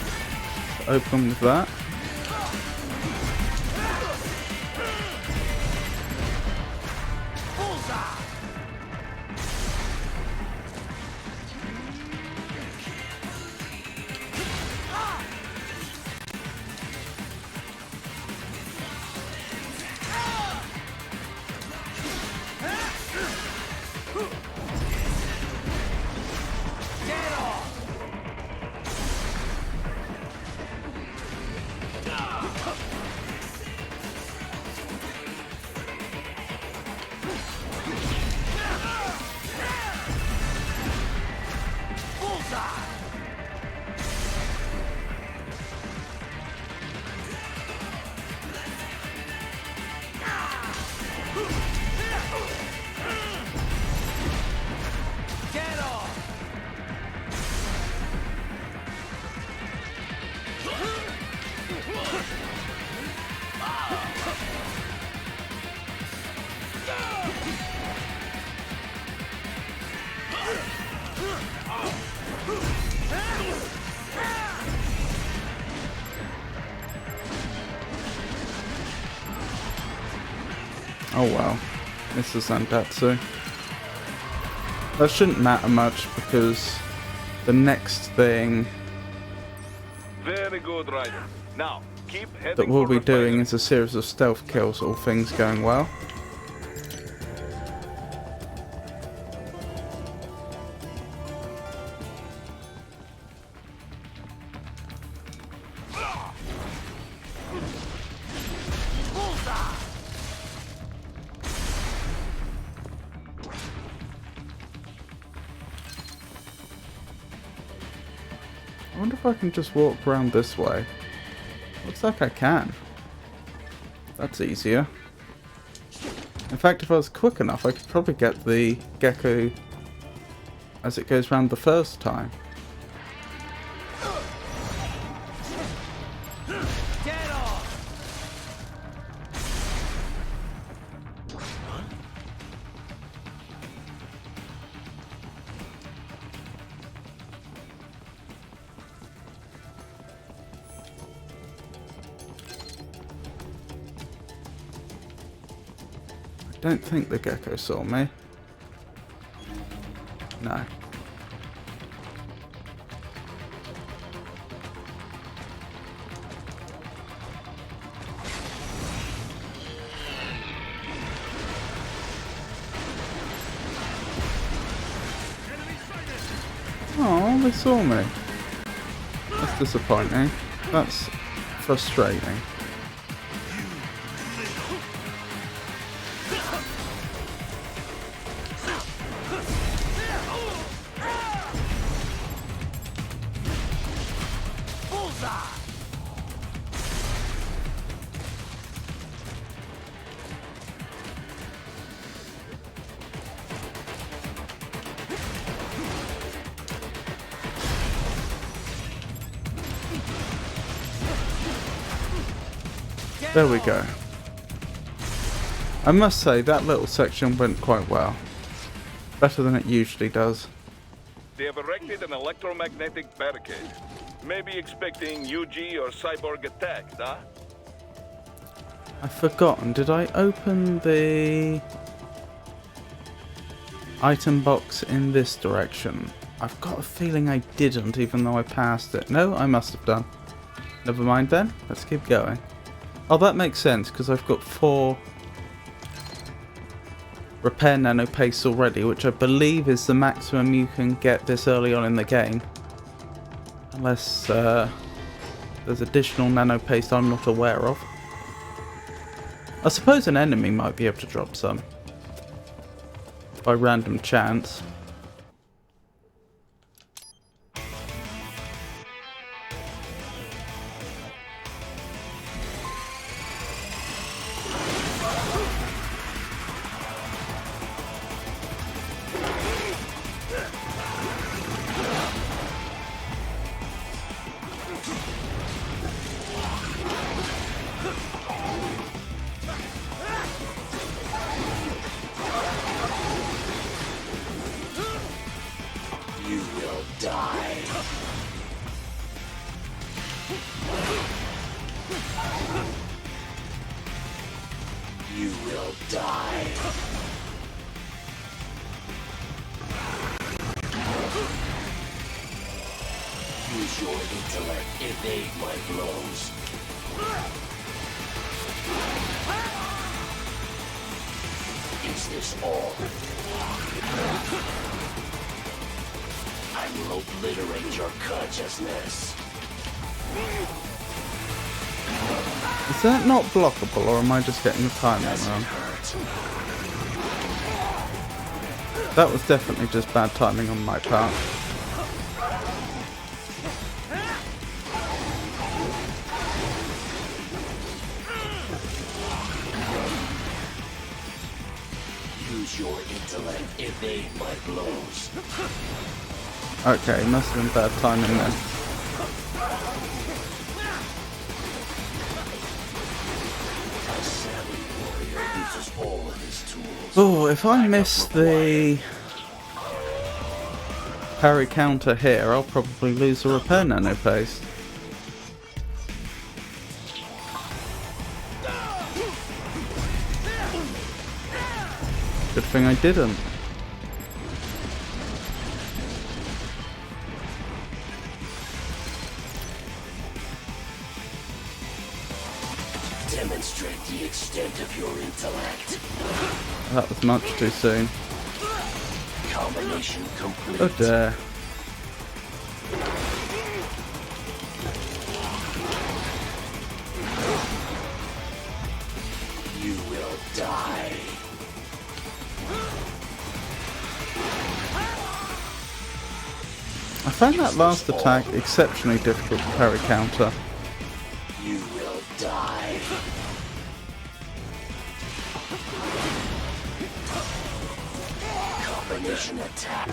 Open with that. Oh well, this is Zandatsu. That shouldn't matter much because the next thing Very good, Ryder. Now, keep heading that we'll for be the doing pilot. is a series of stealth kills, all things going well. I wonder if I can just walk around this way. Looks like I can. That's easier. In fact, if I was quick enough, I could probably get the gecko as it goes round the first time. Get off! I don't think the gecko saw me. No. Oh, they saw me. That's disappointing. That's frustrating. There we go. I must say that little section went quite well. Better than it usually does. They have erected an electromagnetic barricade. Maybe expecting UG or cyborg attacks, huh? I've forgotten, did I open the item box in this direction? I've got a feeling I didn't, even though I passed it. No, I must have done. Never mind then, let's keep going. Oh, that makes sense, because I've got 4 repair nano pastes already, which I believe is the maximum you can get this early on in the game. Unless there's additional nano paste I'm not aware of. I suppose an enemy might be able to drop some. By random chance. You will die. You will die. Use your intellect. Evade my blows. Is this all? I will obliterate your consciousness. Is that not blockable, or am I just getting the timing wrong? That was definitely just bad timing on my part. Use your intellect. Evade my blows. Okay, must have been bad timing then. A savvy warrior uses all of his tools. Oh, if I miss the parry counter here, I'll probably lose the repair nano paste. Good thing I didn't. Demonstrate the extent of your intellect. That was much too soon. Combination complete. Oh dear. You will die. I found that last attack exceptionally difficult to parry counter. You will die. Combination attack.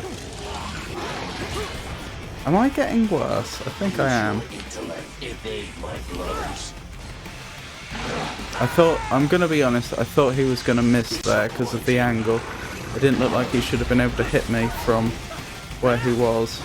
Am I getting worse? I think I am. Intellect. Evade my blows. I thought, I'm gonna be honest, I thought he was gonna miss there because of the angle. It didn't look like he should have been able to hit me from where he was.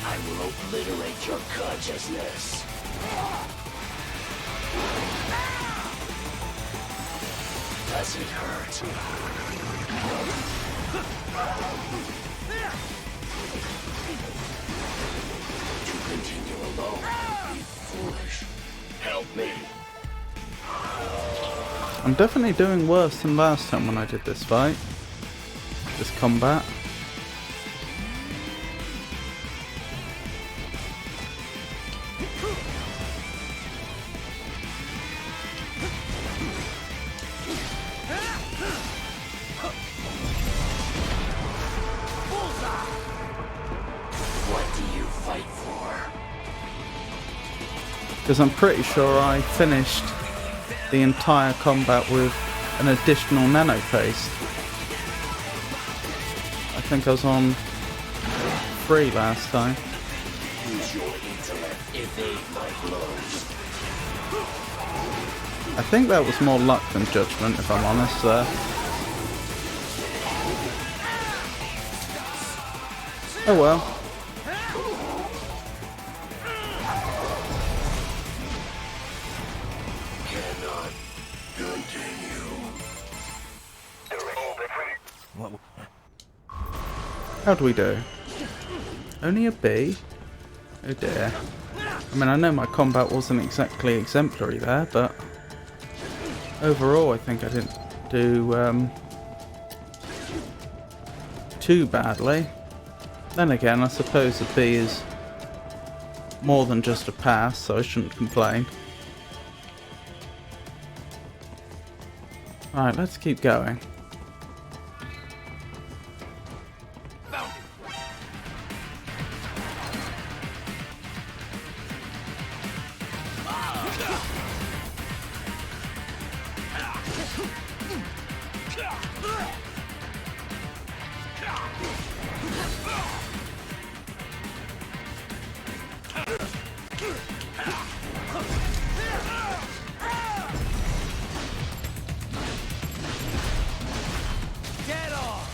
I will obliterate your consciousness. Does it hurt? To continue alone would be foolish. Help me. I'm definitely doing worse than last time when I did this fight. This combat. What do you fight for? Because I'm pretty sure I finished the entire combat with an additional nano paste. I think I was on 3 last time. Use your intellect. Evade my blows. I think that was more luck than judgment, if I'm honest there. Oh well. Cannot continue. How do we do? Only a B? Oh dear. I mean, I know my combat wasn't exactly exemplary there, but overall I think I didn't do too badly. Then again, I suppose a B is more than just a pass, so I shouldn't complain. Alright, let's keep going. Get off!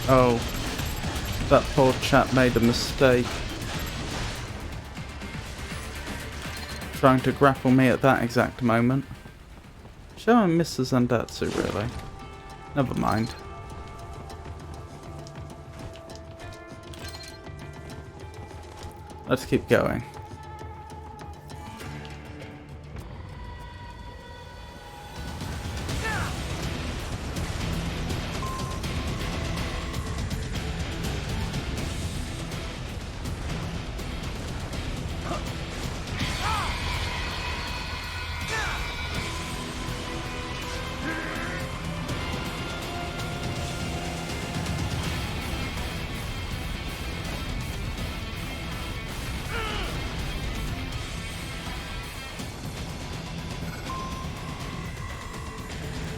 Oh, that poor chap made a mistake. Trying to grapple me at that exact moment. Shall I miss the Zandatsu, really? Never mind. Let's keep going.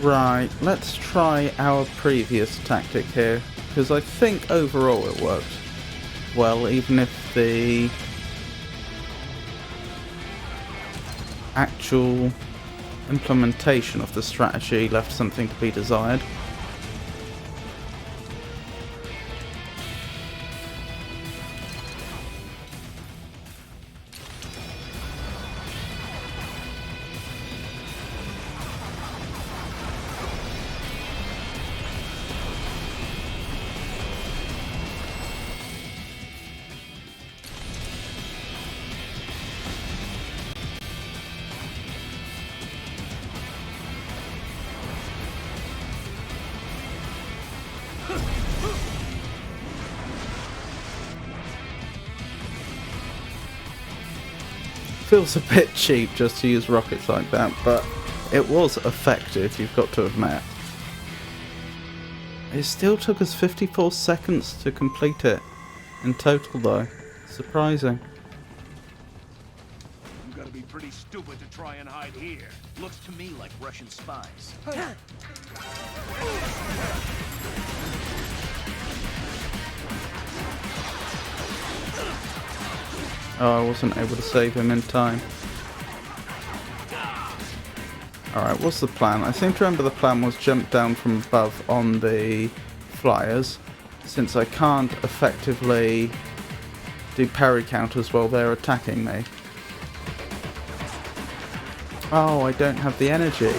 Right, let's try our previous tactic here, because I think overall it worked well, even if the actual implementation of the strategy left something to be desired. Feels a bit cheap just to use rockets like that, but it was effective, you've got to admit. It still took us 54 seconds to complete it in total though. Surprising. You gotta be pretty stupid to try and hide here. Looks to me like Russian spies. Oh, I wasn't able to save him in time. Alright, what's the plan? I seem to remember the plan was jump down from above on the flyers, since I can't effectively do parry counters while they're attacking me. Oh, I don't have the energy.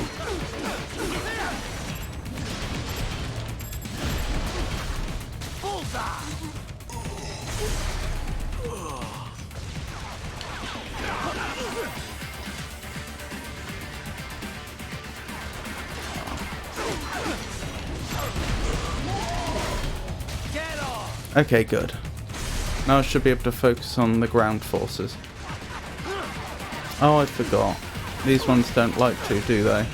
Okay, good. Now I should be able to focus on the ground forces. Oh, I forgot. These ones don't like to, do they?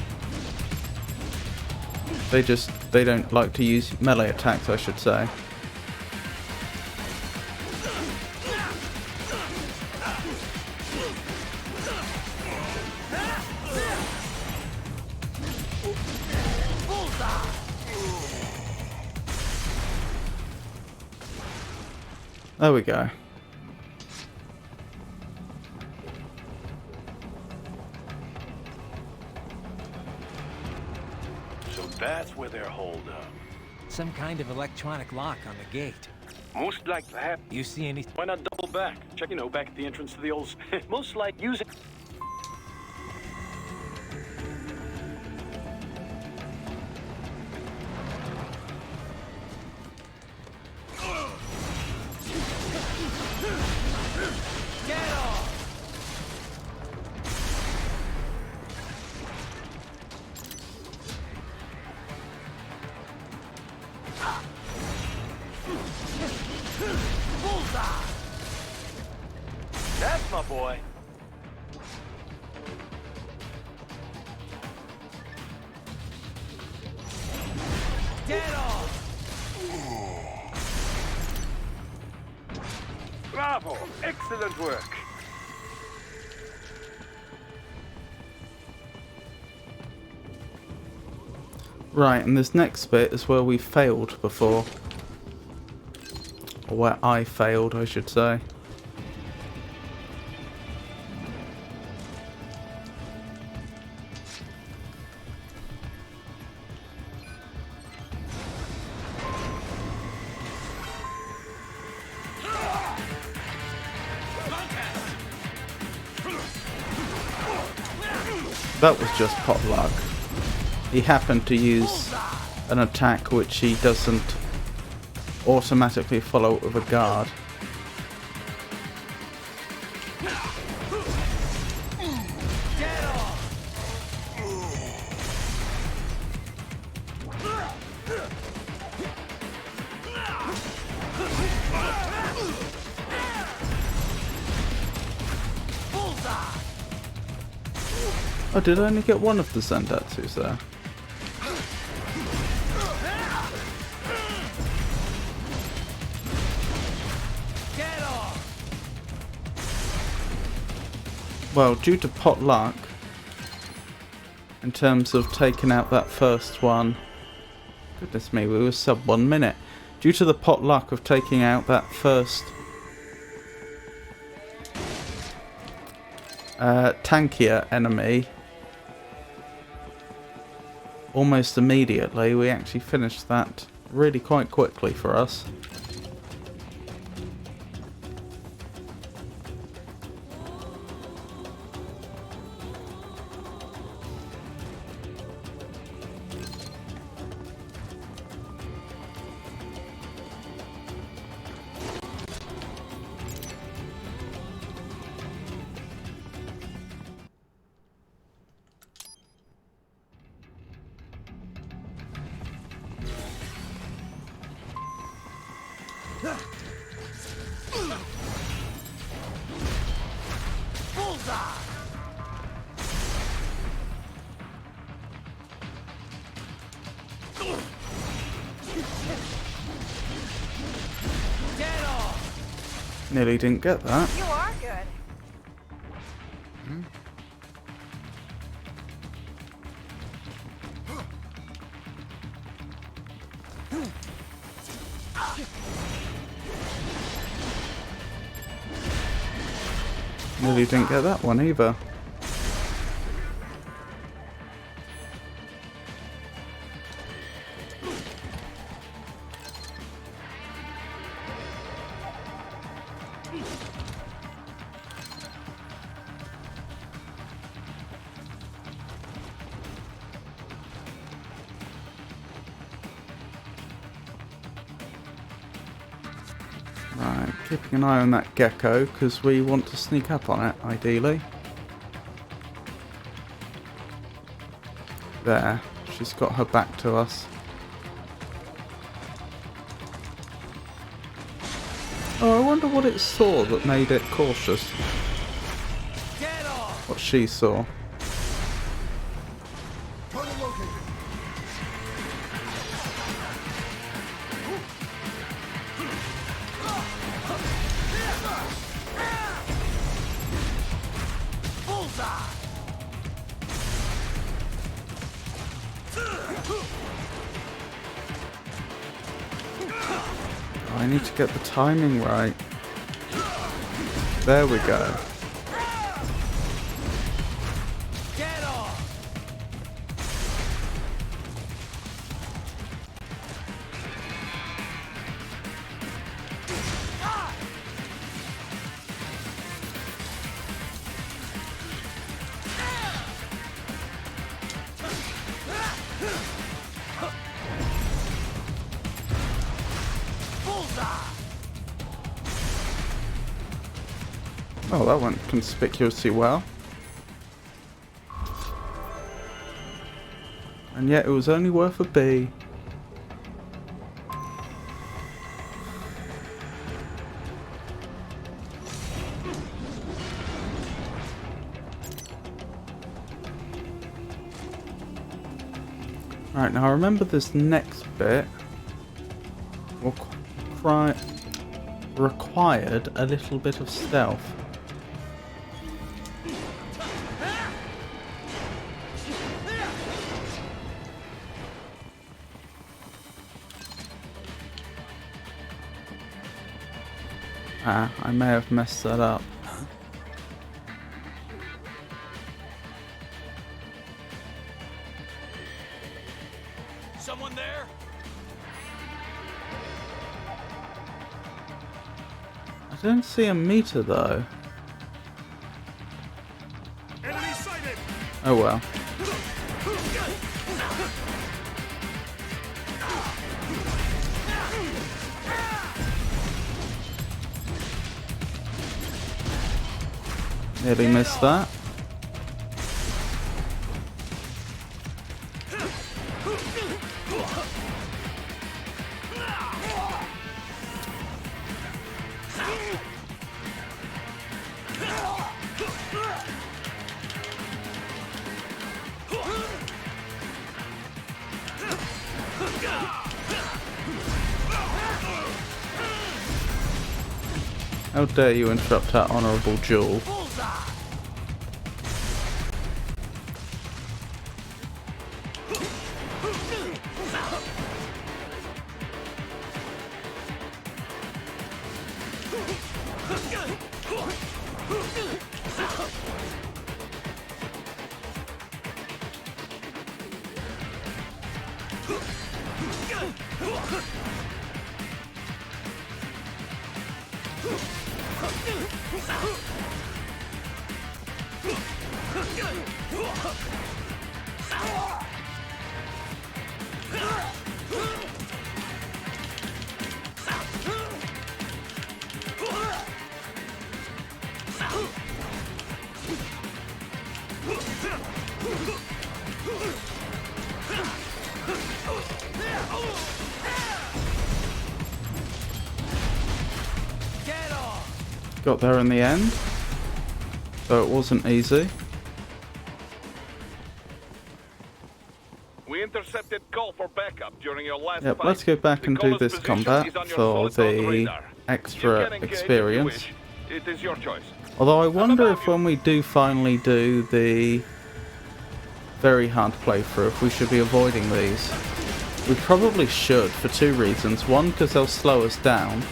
They don't like to use melee attacks, I should say. There we go. That's where they're holed up. Some kind of electronic lock on the gate. Most likely have. You see any... Why not double back? Check, back at the entrance to the old... Most like using... Get off! Bullseye! That's my boy. Get off! Bravo! Excellent work! Right, and this next bit is where we failed before. Or where I failed, I should say. That was just pot luck. He happened to use an attack which he doesn't automatically follow up with a guard. Get off! Bullseye! Oh, did I only get one of the Zendatsus there? Get off! Well, due to pot luck, in terms of taking out that first one, goodness me, we were sub 1 minute. Due to the pot luck of taking out that first tankier enemy, almost immediately, we actually finished that really quite quickly for us. Bullseye! Get off! Nearly didn't get that. You are good. Nearly didn't get that one either. Right, keeping an eye on that gecko because we want to sneak up on it, ideally. There, she's got her back to us. Oh, I wonder what it saw that made it cautious. Get off! What she saw. Target located. Bullseye! I need to get the timing right. There we go. Get off! Oh, that went conspicuously well. And yet it was only worth a B. Right, now remember this next bit required a little bit of stealth. Ah, I may have messed that up. Someone there? I don't see a meter though. Enemy sighted! Oh well. Nearly missed that. How dare you interrupt our honourable duel? Got there in the end, though it wasn't easy. We intercepted call for backup during your last Yep, fight. let's go back and do this combat for the extra experience. It is your choice. Although I wonder if when we do finally do the very hard playthrough, if we should be avoiding these. We probably should, for two reasons. One, because they'll slow us down,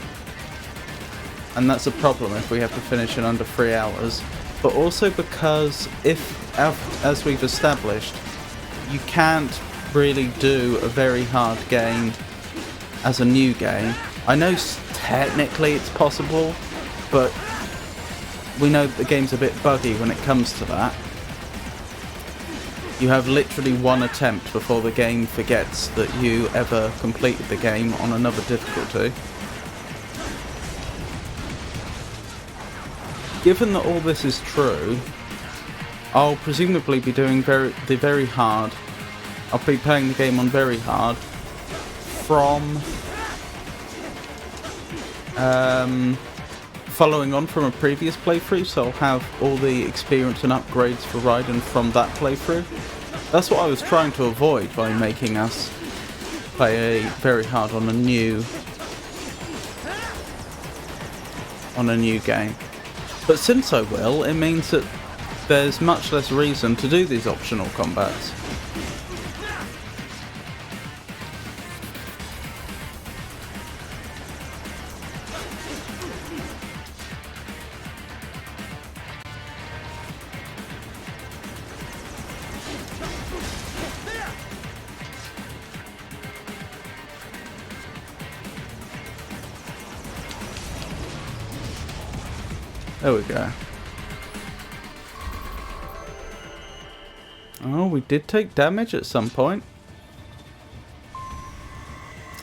and that's a problem if we have to finish in under 3 hours. But also because if, as we've established, you can't really do a very hard game as a new game. I know technically it's possible, but we know that the game's a bit buggy when it comes to that. You have literally one attempt before the game forgets that you ever completed the game on another difficulty. Given that all this is true, I'll presumably be doing the very hard. I'll be playing the game on very hard from following on from a previous playthrough, so I'll have all the experience and upgrades for Raiden from that playthrough. That's what I was trying to avoid by making us play very hard on a new game. But since I will, it means that there's much less reason to do these optional combats. There we go. Oh, we did take damage at some point.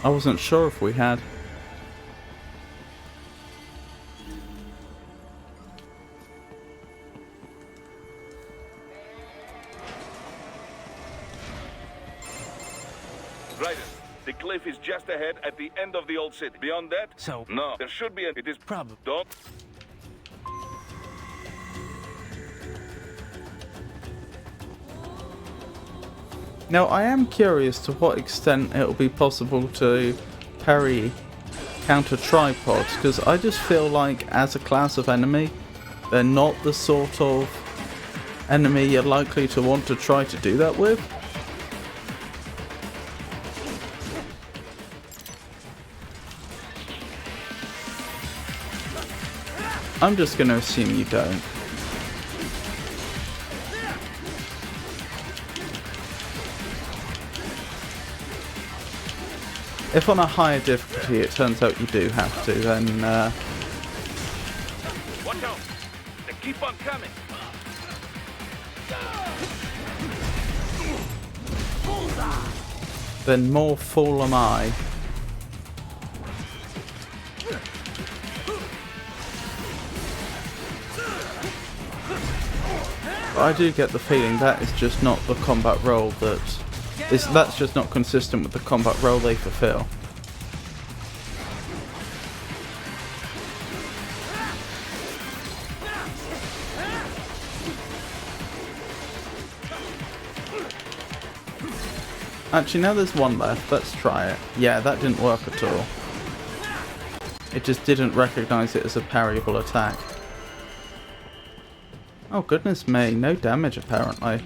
I wasn't sure if we had. Right. The cliff is just ahead at the end of the old city. Beyond that? So- No, there should be it is Probably. Don't. Now, I am curious to what extent it'll be possible to parry counter tripods, because I just feel like, as a class of enemy, they're not the sort of enemy you're likely to want to try to do that with. I'm just going to assume you don't. If on a higher difficulty it turns out you do have to, then Watch out! They keep on coming. then more fool am I. But I do get the feeling that is just not the combat role that's just not consistent with the combat role they fulfill. Actually, now there's one left. Let's try it. Yeah, that didn't work at all. It just didn't recognize it as a parryable attack. Oh, goodness me. No damage, apparently.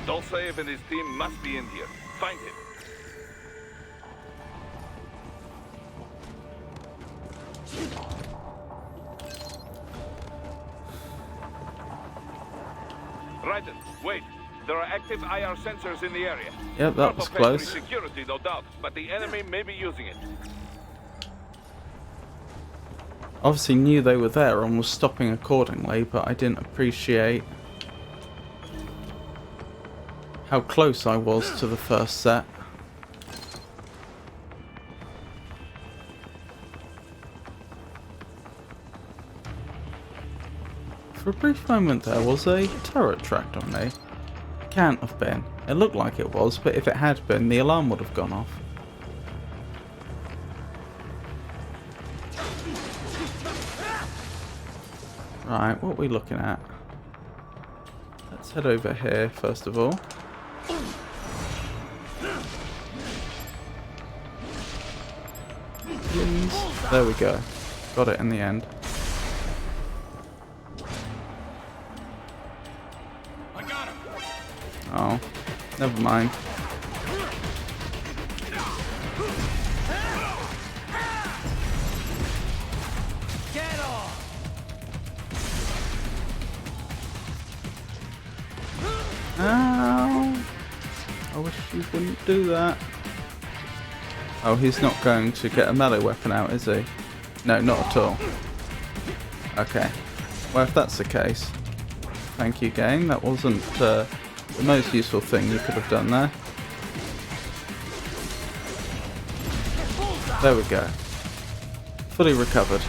Dolcev and his team must be in here. Find him. Raiden, wait. There are active IR sensors in the area. Yep, that was Part of factory close. security, no doubt, but the enemy may be using it. Obviously knew they were there and was stopping accordingly, but I didn't appreciate how close I was to the first set. For a brief moment there was a turret tracked on me. Can't have been. It looked like it was, but if it had been, the alarm would have gone off. Right, what are we looking at? Let's head over here first of all. There we go. Got it in the end. I got him. Oh, never mind. Get off! Ow! I wish you wouldn't do that. Oh, he's not going to get a melee weapon out, is he? No, not at all. Okay. Well, if that's the case, thank you, game. That wasn't the most useful thing you could have done there. There we go. Fully recovered.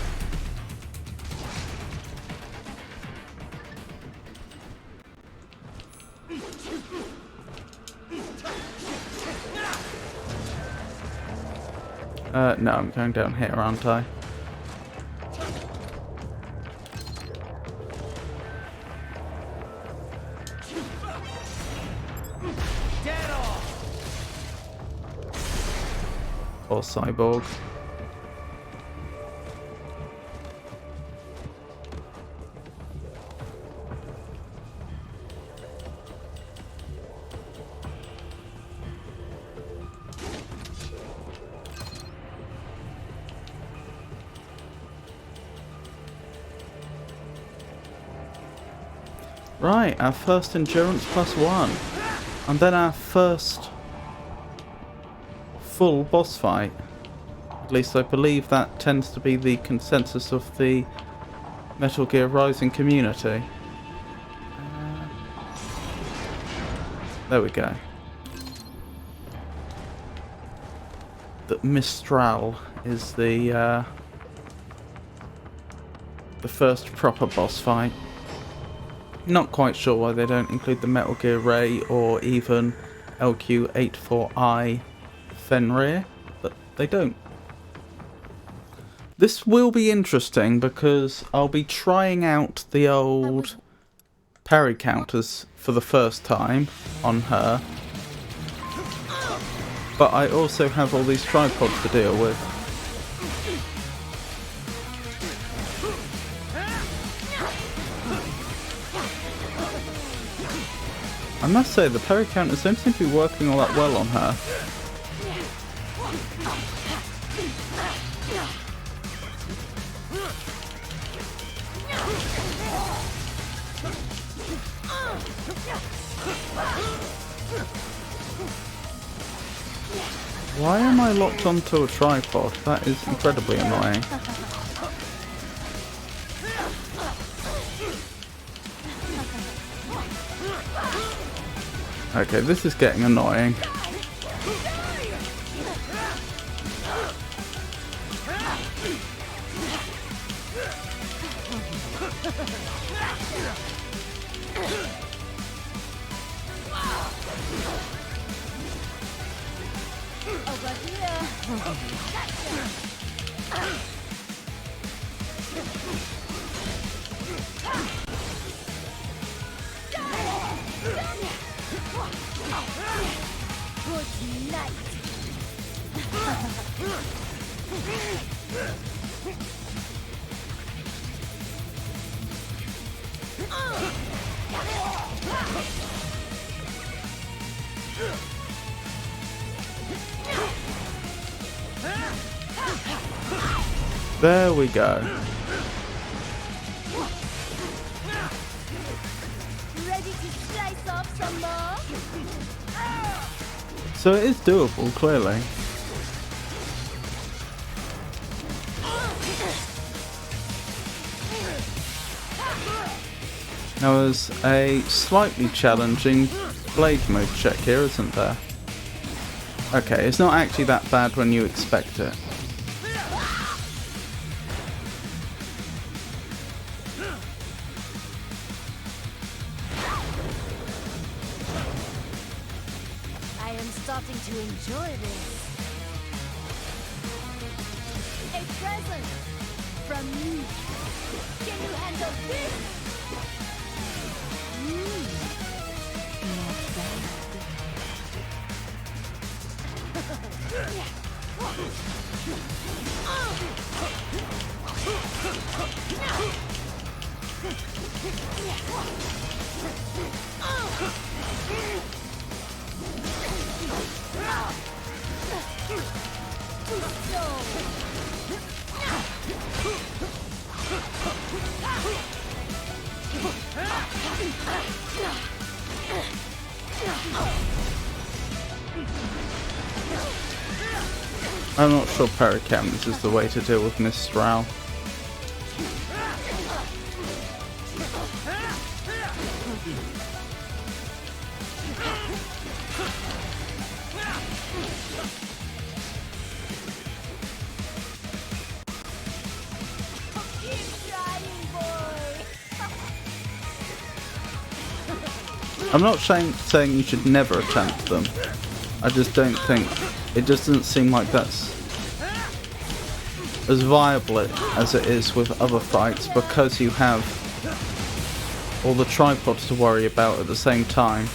No, I'm going down here, aren't I? Get off! Or cyborg. Right, our first endurance +1. And then our first full boss fight. At least I believe that tends to be the consensus of the Metal Gear Rising community. There we go. The Mistral is the first proper boss fight. Not quite sure why they don't include the Metal Gear Ray or even LQ-84I Fenrir, but they don't. This will be interesting because I'll be trying out the old parry counters for the first time on her, but I also have all these tripods to deal with. I must say, the parry counters don't seem to be working all that well on her. Why am I locked onto a tripod? That is incredibly annoying. Okay, this is getting annoying. Over here. Good night. There we go. Ready to slice off some more? So it is doable, clearly. Now there's a slightly challenging blade mode check here, isn't there? Okay, it's not actually that bad when you expect it. I am starting to enjoy this. A present from me. Can you handle this? Not bad. I'm not sure parry counters is the way to deal with Miss Strow. I'm not saying you should never attempt them. I just don't think, it just doesn't seem like that's as viable as it is with other fights because you have all the tripods to worry about at the same time.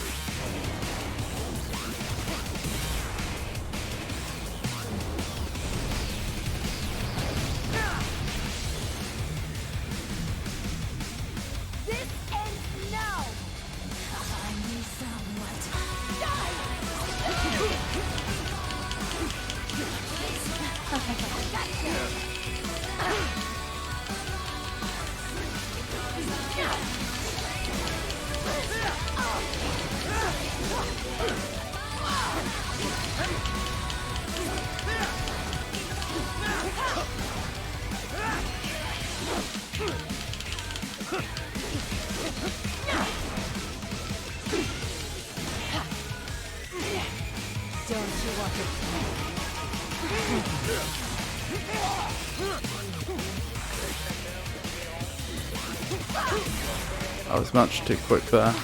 Don't you want to play? I was much too quick there.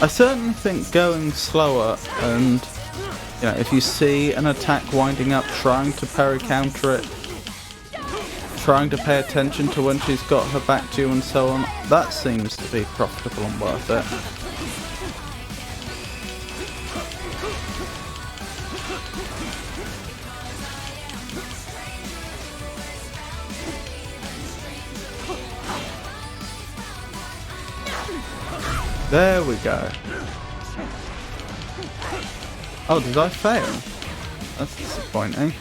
I certainly think going slower and, you know, if you see an attack winding up, trying to parry counter it, trying to pay attention to when she's got her back to you and so on, that seems to be profitable and worth it. There we go. Oh, did I fail? That's disappointing.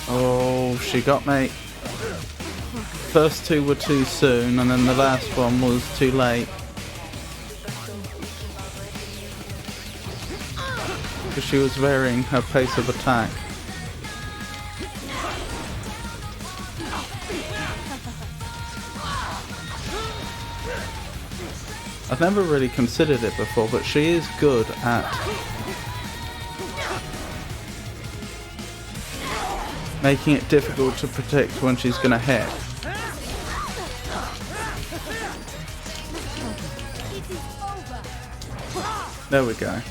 Oh, she got me. First two were too soon, and then the last one was too late. Because she was varying her pace of attack. I've never really considered it before, but she is good at making it difficult to predict when she's going to hit. There we go.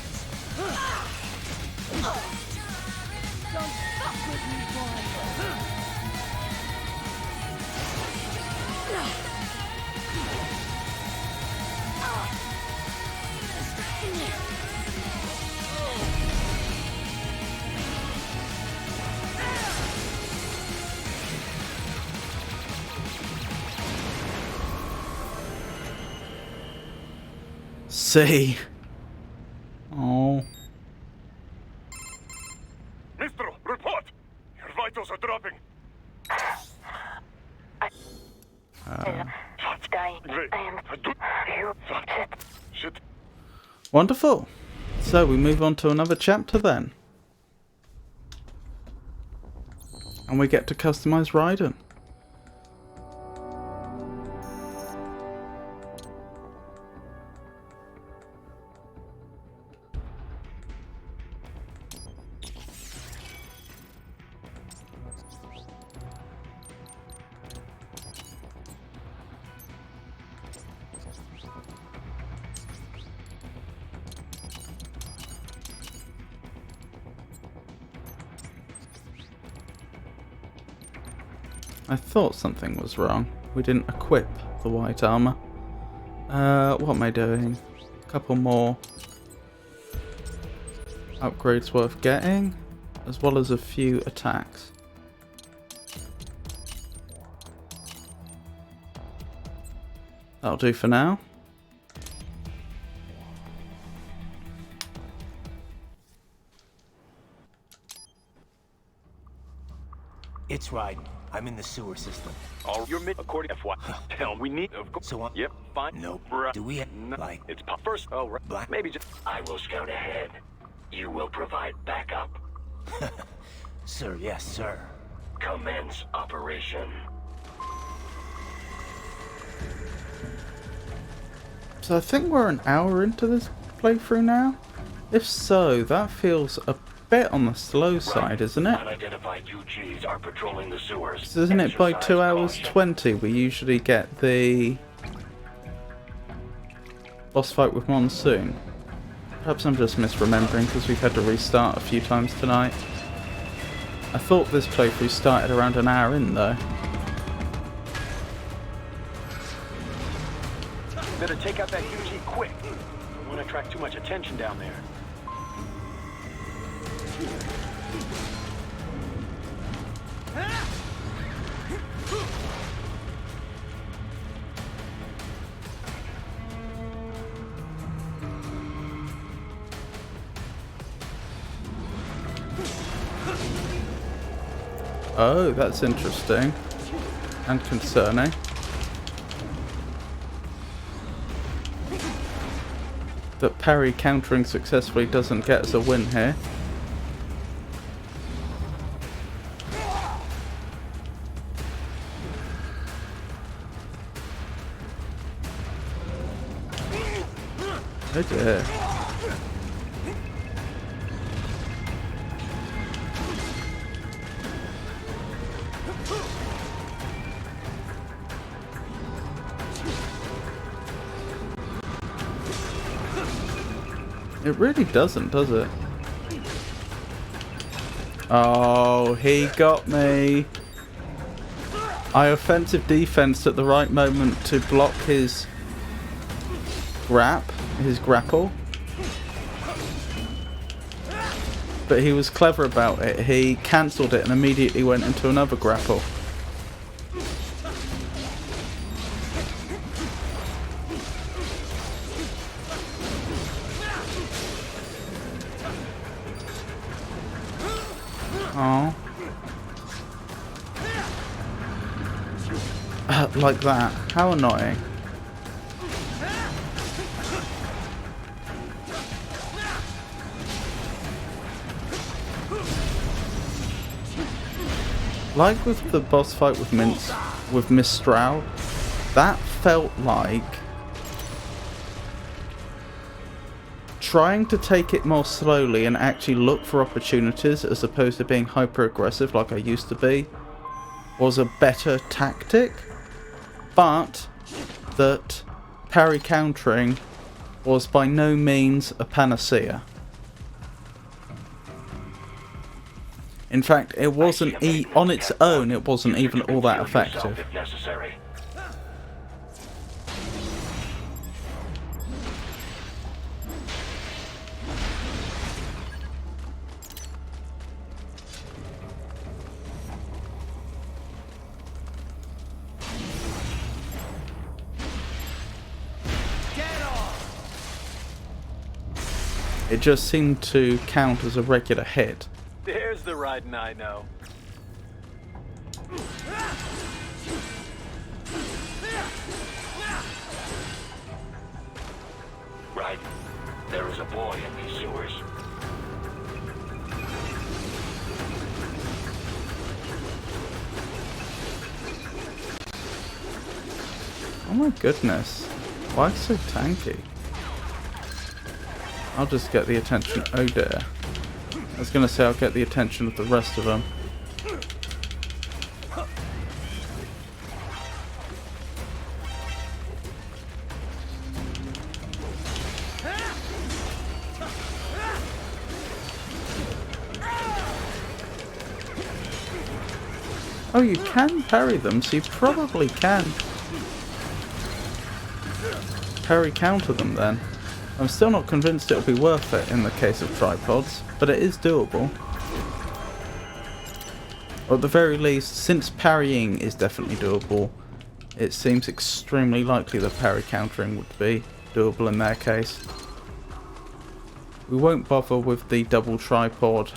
See. Oh. Mistro, report! Your vitals are dropping. She's dying. Shit. Wonderful. So we move on to another chapter then. And we get to customize Raiden. I thought something was wrong. We didn't equip the white armor. What am I doing? A couple more upgrades worth getting, as well as a few attacks. That'll do for now. It's Raiden. I'm in the sewer system. All your mid according to what? Tell we need of course. So Yep, fine. No. Bruh. Do we have, No. like, It's first. Oh, right. black? Maybe just. I will scout ahead. You will provide backup. Sir, yes, sir. Commence operation. So I think we're an hour into this playthrough now. If so, that feels a bit on the slow side, isn't it? Unidentified UGs are patrolling the sewers. So isn't it by Exercise 2 hours caution. 20 we usually get the boss fight with Monsoon? Perhaps I'm just misremembering because we've had to restart a few times tonight. I thought this playthrough started around an hour in though. Better take out that UG quick. Don't want to attract too much attention down there. Oh, that's interesting. And concerning. That parry countering successfully doesn't get us a win here. Oh dear. It really doesn't, does it? Oh, he got me. I offensive defensed at the right moment to block his grapple. But he was clever about it. He cancelled it and immediately went into another grapple. Oh. Like that. How annoying. Like with the boss fight with Mistral, that felt like trying to take it more slowly and actually look for opportunities as opposed to being hyper aggressive like I used to be was a better tactic, but that parry countering was by no means a panacea. In fact, it wasn't on its own, it wasn't even all that effective. If necessary. It just seemed to count as a regular hit. There's the riding I know. Right. There is a boy in these sewers. Oh my goodness. Why so tanky? I'll just get the attention. Oh dear. I was going to say I'll get the attention of the rest of them. Oh, you can parry them, so you probably can parry counter them then. I'm still not convinced it'll be worth it in the case of tripods, but it is doable. Or at the very least, since parrying is definitely doable, it seems extremely likely that parry countering would be doable in their case. We won't bother with the double tripod,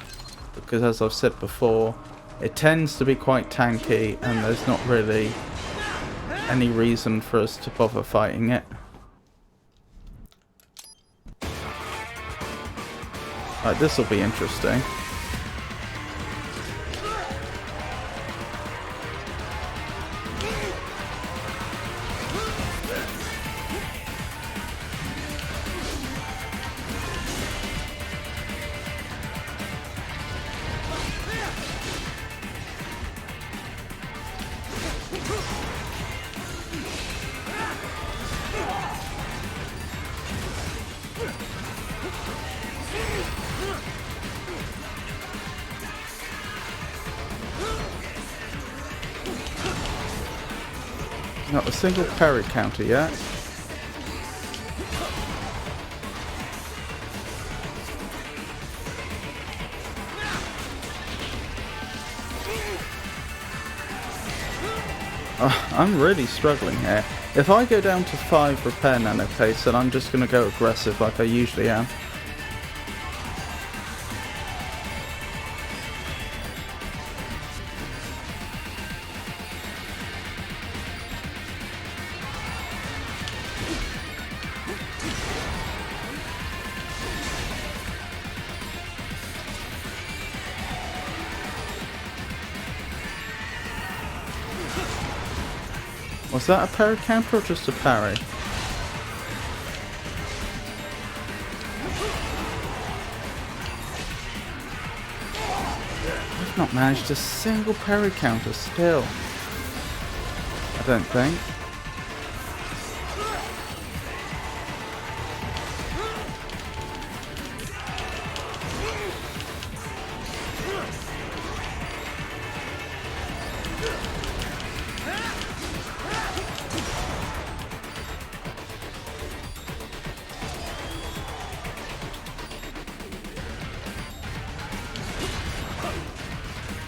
because as I've said before, it tends to be quite tanky and there's not really any reason for us to bother fighting it. Right, this will be interesting. Not a single parry counter yet. I'm really struggling here. If I go down to 5 repair nano pace, then I'm just going to go aggressive like I usually am. Was that a parry counter or just a parry? I've not managed a single parry counter still. I don't think.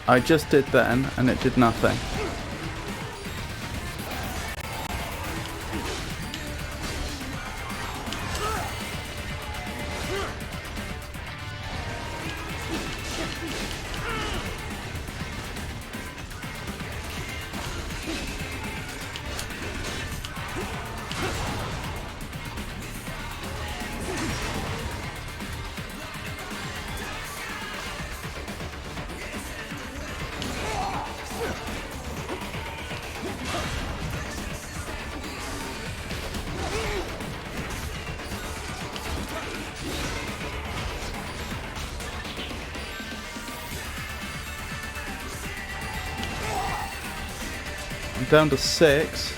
I just did then, and it did nothing. I'm down to 6.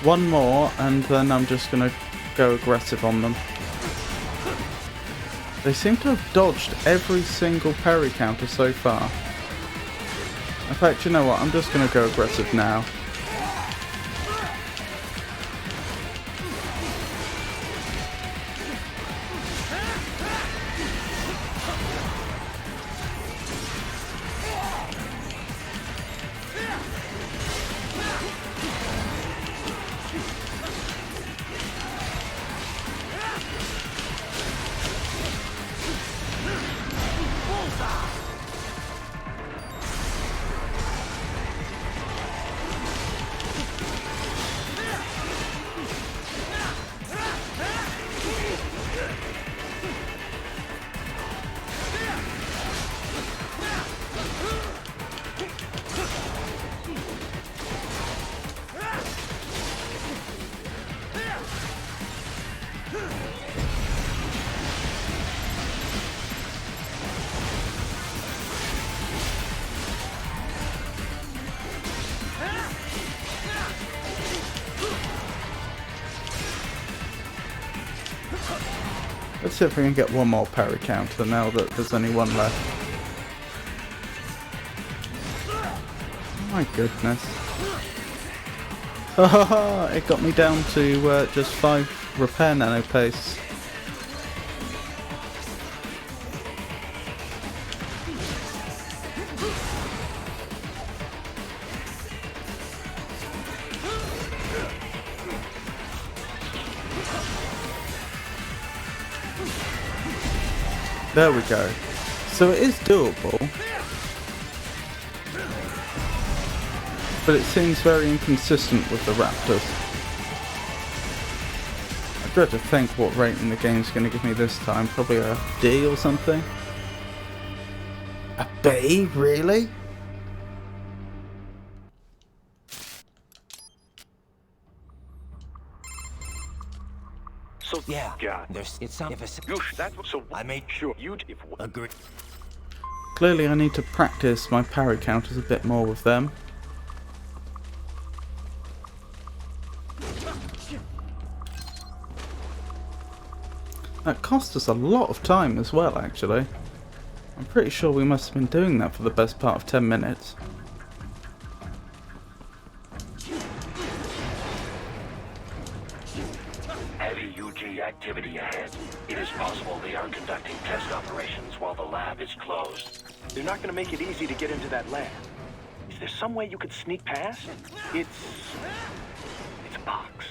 One more, and then I'm just going to go aggressive on them. They seem to have dodged every single parry counter so far. In fact, you know what? I'm just going to go aggressive now. Let's see if we can get one more parry counter now that there's only one left. Oh my goodness. Haha, it got me down to just 5 repair nano pace. There we go. So it is doable, but it seems very inconsistent with the Raptors. I dread to think what rating the game's going to give me this time. Probably a D or something. A B? Really? So Yeah, God. it's some of us. That so I made sure you'd if agree. Clearly I need to practice my parry counters a bit more with them. That cost us a lot of time as well, actually. I'm pretty sure we must have been doing that for the best part of 10 minutes. Heavy UG activity ahead. It is possible they are conducting test operations while the lab is closed. they're not going to make it easy to get into that lab. Is there some way you could sneak past? It's a box.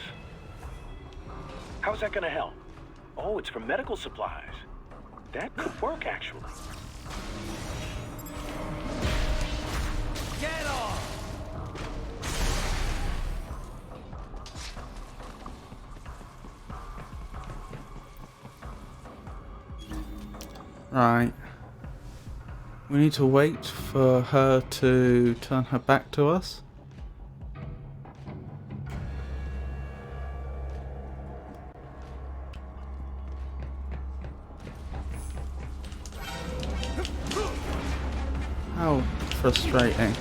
How's that going to help? Oh, it's for medical supplies. That could work, actually. Get off! Right. We need to wait for her to turn her back to us. How frustrating.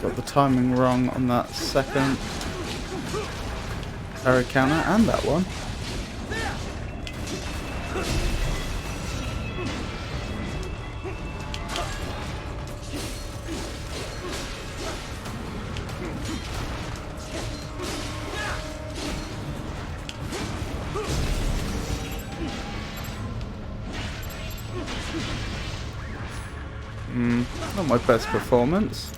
Got the timing wrong on that second parry counter and that one. Not my best performance.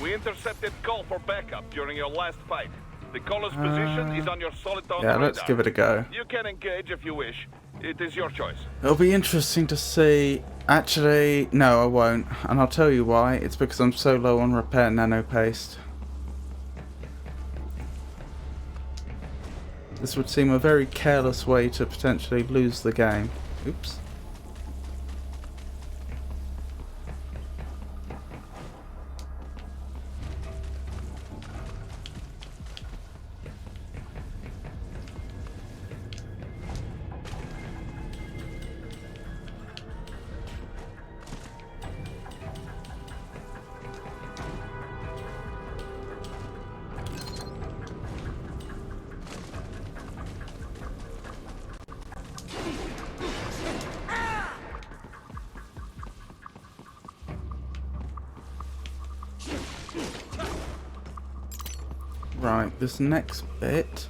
We intercepted call for backup during your last fight. The caller's position is on your Soliton Yeah, let's give it a go. You can engage if you wish. It is your choice. It'll be interesting to see. Actually, no, I won't. And I'll tell you why. It's because I'm so low on repair nano paste. This would seem a very careless way to potentially lose the game. Oops. Right, this next bit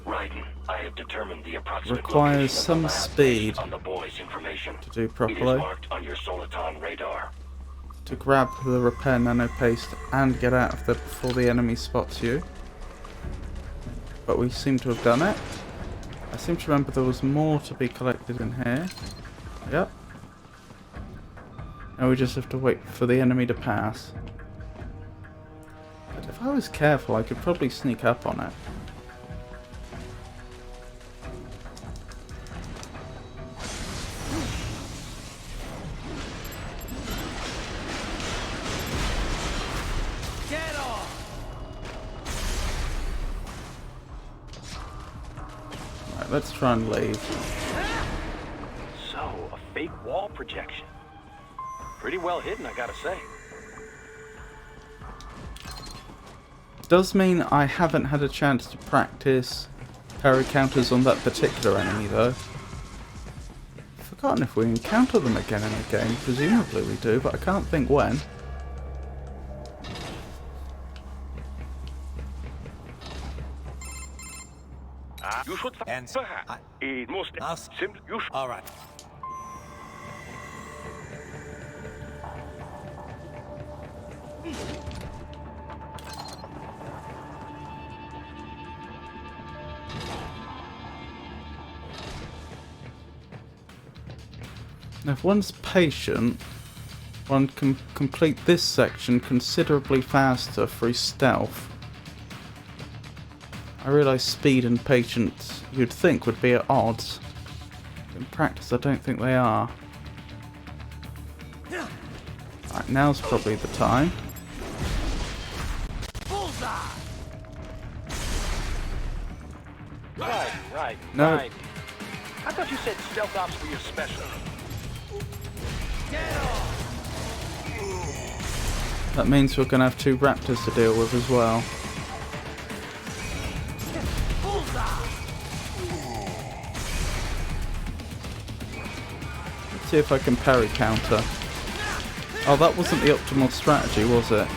Raiden, I have determined the approximate requires location some of the lab speed based on the boy's information. to do It is properly. marked on your Soliton radar. To grab the repair nano paste and get out of there before the enemy spots you. But we seem to have done it. I seem to remember there was more to be collected in here. Yep. Now we just have to wait for the enemy to pass. But if I was careful, I could probably sneak up on it. Get off! Right, let's try and leave. So, a fake wall projection. Pretty well hidden, I gotta say. Does mean I haven't had a chance to practice parry counters on that particular enemy though. Forgotten if we encounter them again in the game. Presumably we do, but I can't think when. You should And perhaps. It must simply. You should. all right. Now, if one's patient, one can complete this section considerably faster through stealth. I realise speed and patience you'd think would be at odds. In practice, I don't think they are. Right, now's probably the time. Right. No. Right. I thought you said stealth ops were your special. That means we're going to have 2 raptors to deal with as well. Let's see if I can parry counter. Oh, that wasn't the optimal strategy, was it?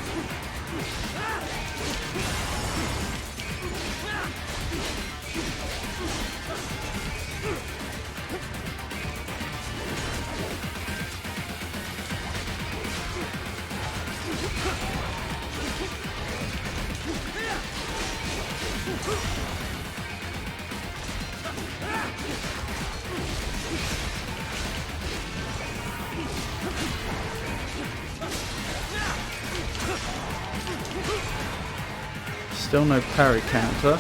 Still no parry counter.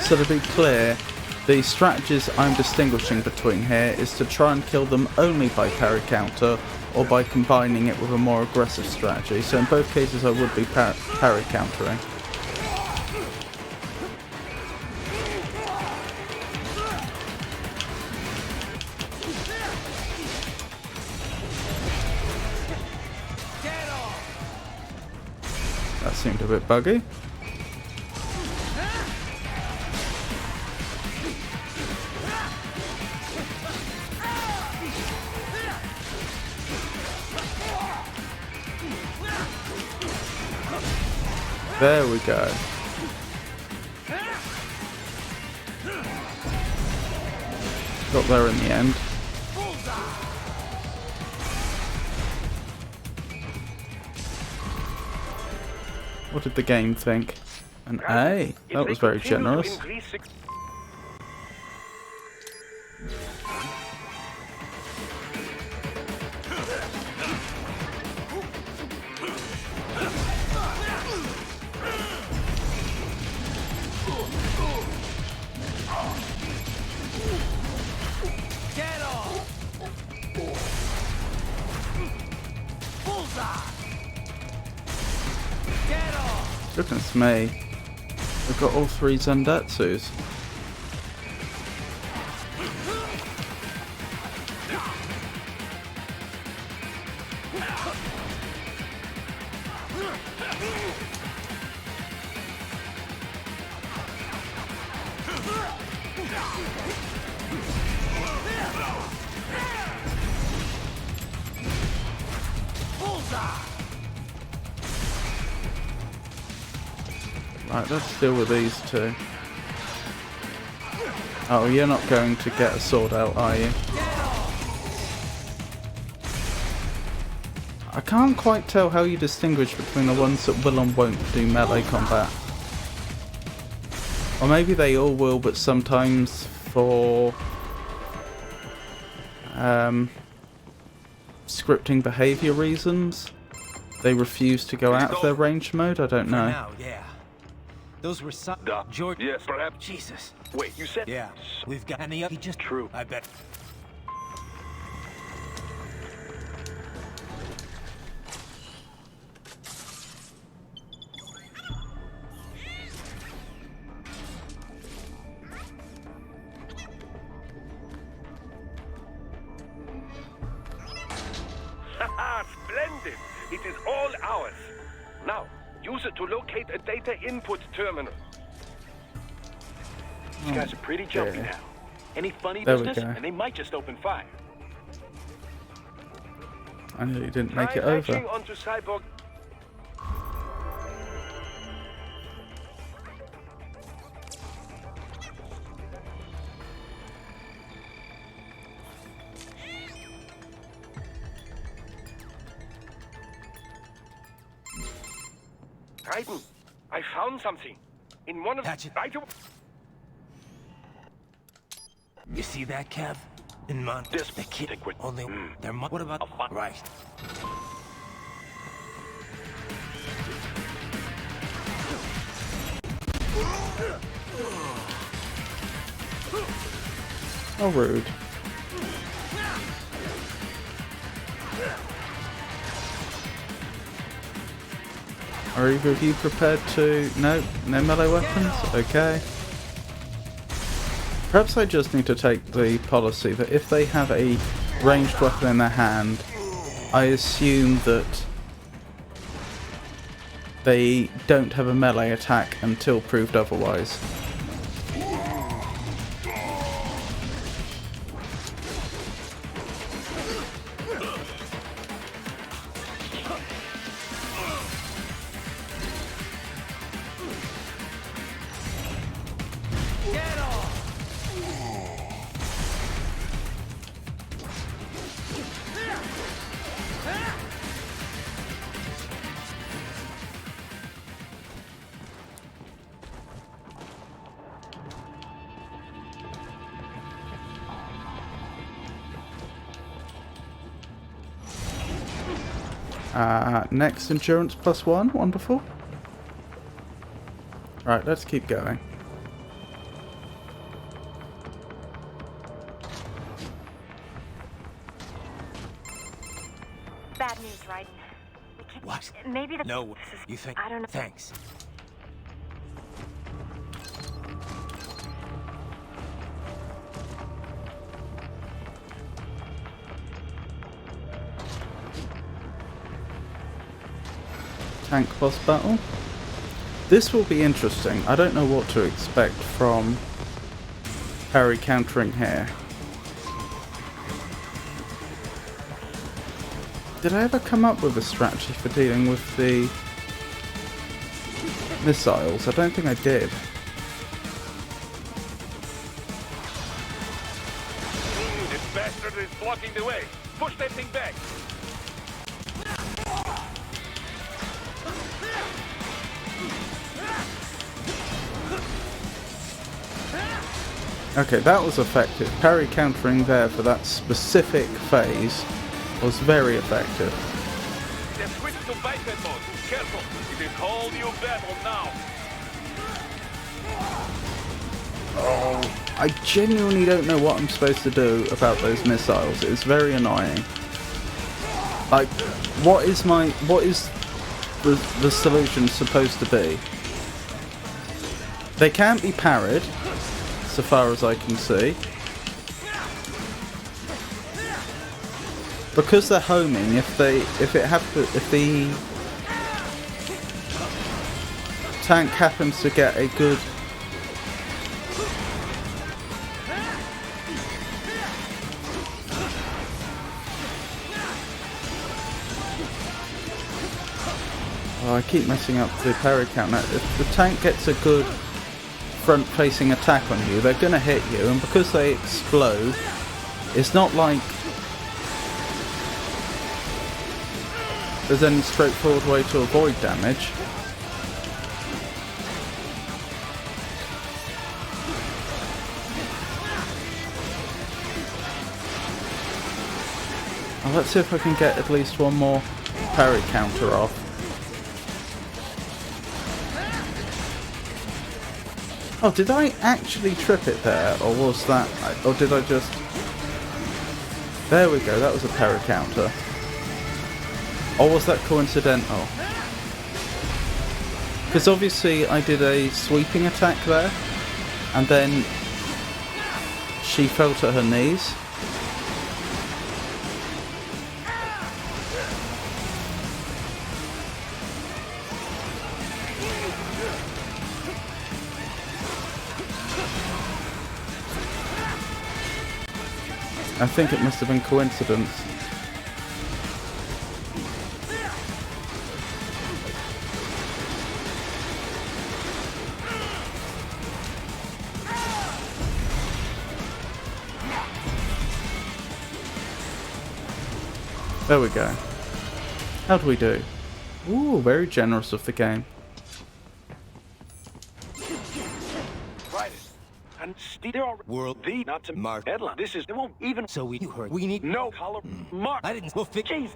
So to be clear, the strategies I'm distinguishing between here is to try and kill them only by parry counter or by combining it with a more aggressive strategy. So in both cases I would be parry countering. That seemed a bit buggy. There we go. Got there in the end. What did the game think? An A. That was very generous. Goodness me. We've got all 3 Zendatsus. Right, let's deal with these 2. Oh, you're not going to get a sword out, are you? I can't quite tell how you distinguish between the ones that will and won't do melee combat. Or maybe they all will, but sometimes for scripting behaviour reasons, they refuse to go out of their range mode. I don't know. Now, yeah. Those were some... George... Yes, perhaps. Jesus. Wait, you said... Yeah. We've got any... He just... True. I bet... Haha, splendid! It is all ours. Now, use it to locate a data input terminal. These guys are pretty jumpy now. Any funny There we business, go. and they might just open fire. I nearly didn't make Try it over. latching onto Cyborg. Raiden, I found something. In one of... Patch it. Right. You see that, Kev? In Mont... This the kid... liquid. Only... They're... What about... Right. How rude. Are either of you prepared to... No? No melee weapons? Okay. Perhaps I just need to take the policy that if they have a ranged weapon in their hand, I assume that they don't have a melee attack until proved otherwise. Next endurance +1, wonderful. Right, let's keep going. Bad news, Raiden. What? Maybe the... No. This is... You think? I don't know. Thanks. Tank boss battle. This will be interesting. I don't know what to expect from parry countering here. Did I ever come up with a strategy for dealing with the missiles? I don't think I did. This bastard is blocking the way. Push that thing back. Okay, that was effective. Parry countering there for that specific phase was very effective. They're switched to biped mode. Careful. It is whole new battle now. I genuinely don't know what I'm supposed to do about those missiles. It's very annoying. Like, what is the solution supposed to be? They can't be parried, so far as I can see. Because they're homing, if the tank happens to get a good I keep messing up the parry count. Now, if the tank gets a good front-facing attack on you, they're going to hit you, and because they explode, it's not like there's any straightforward way to avoid damage. Well, let's see if I can get at least one more parry counter off. Oh, did I actually trip it there, or was that... or did I just... There we go, that was a parry counter. Or was that coincidental? Because obviously I did a sweeping attack there, and then she fell to her knees. I think it must have been coincidence. There we go. How do we do? Ooh, very generous of the game. And there are World the not to mark headline. This is, it won't even. So you heard. We need No color mark. I didn't. We'll fix. Jeez.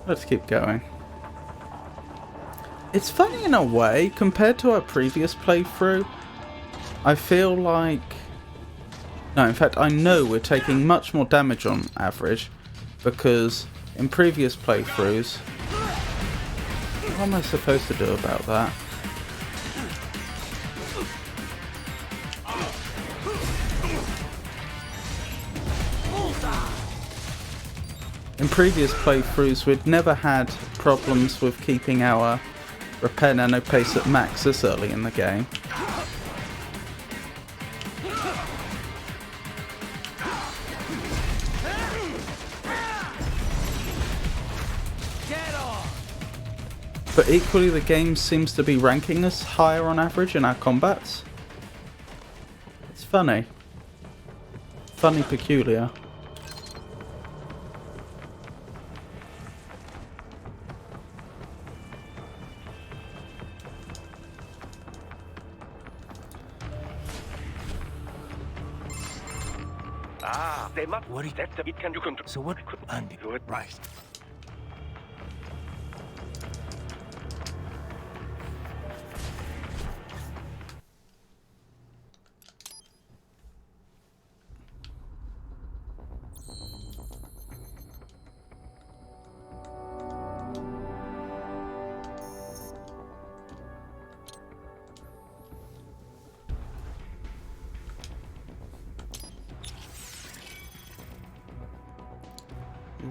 Let's keep going. It's funny in a way, compared to our previous playthrough, I feel like... No, in fact, I know we're taking much more damage on average, because in previous playthroughs, what am I supposed to do about that? In previous playthroughs, we'd never had problems with keeping our repair nano pace at max this early in the game. But equally, the game seems to be ranking us higher on average in our combats. It's funny. Funny peculiar. They must. What do you- It can you control. So what? Do it. Right.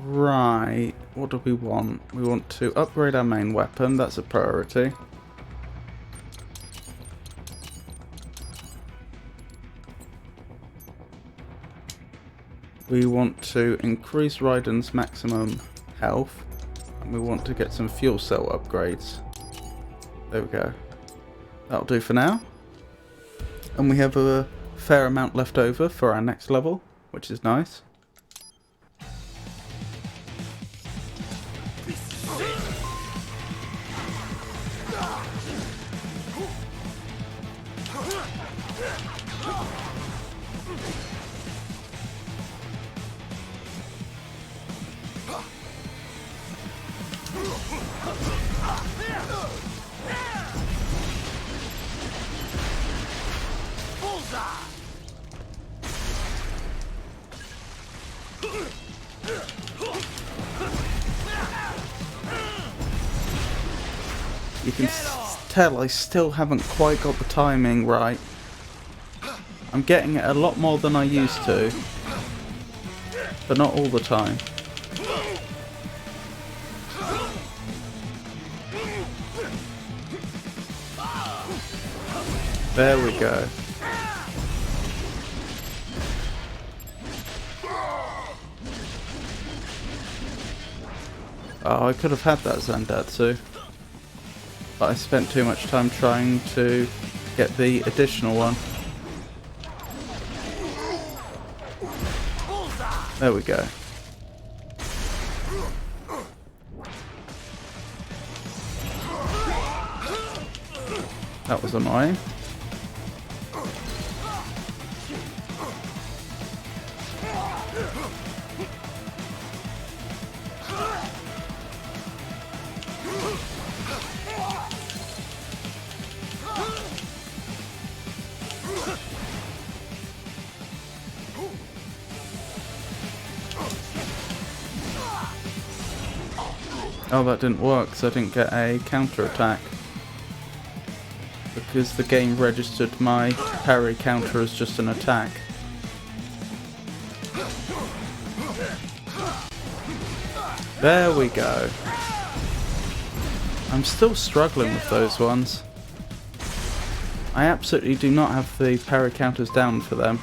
Right, what do we want? We want to upgrade our main weapon, that's a priority. We want to increase Raiden's maximum health, and we want to get some fuel cell upgrades. There we go. That'll do for now. And we have a fair amount left over for our next level, which is nice. You can tell I still haven't quite got the timing right. I'm getting it a lot more than I used to, but not all the time. There we go. Oh, I could have had that Zandatsu, but I spent too much time trying to get the additional one. There we go. That was annoying. Oh, that didn't work, so I didn't get a counter-attack. Because the game registered my parry counter as just an attack. There we go. I'm still struggling with those ones. I absolutely do not have the parry counters down for them.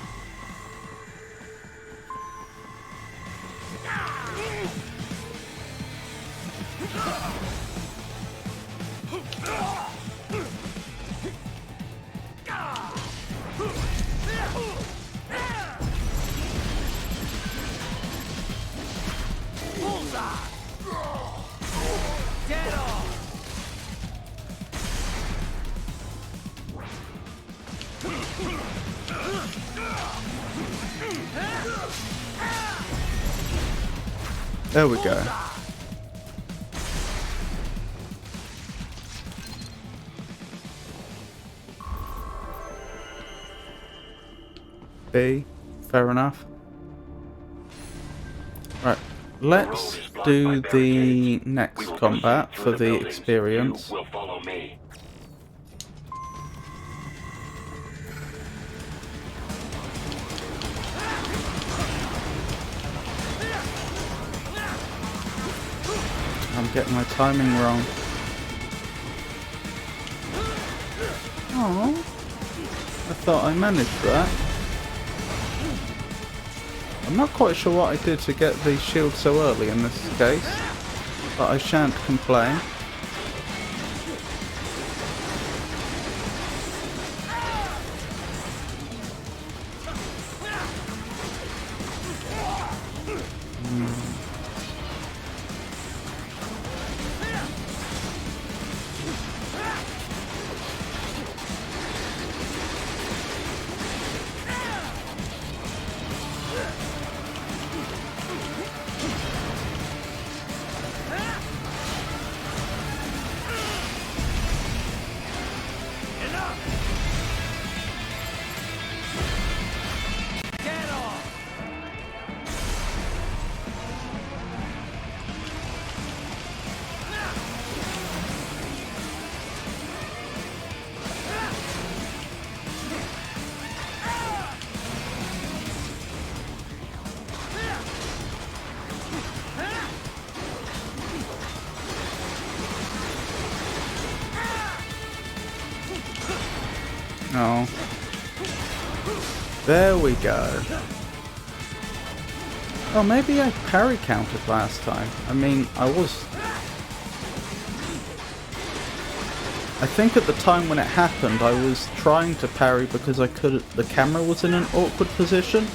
There we go. B, fair enough. Right, let's do the next combat for the experience. You will follow me. I'm getting my timing wrong. Oh, I thought I managed that. I'm not quite sure what I did to get the shield so early in this case, but I shan't complain. Oh. There we go. Oh, maybe I parry counted last time. I mean, I think at the time when it happened, I was trying to parry because the camera was in an awkward position,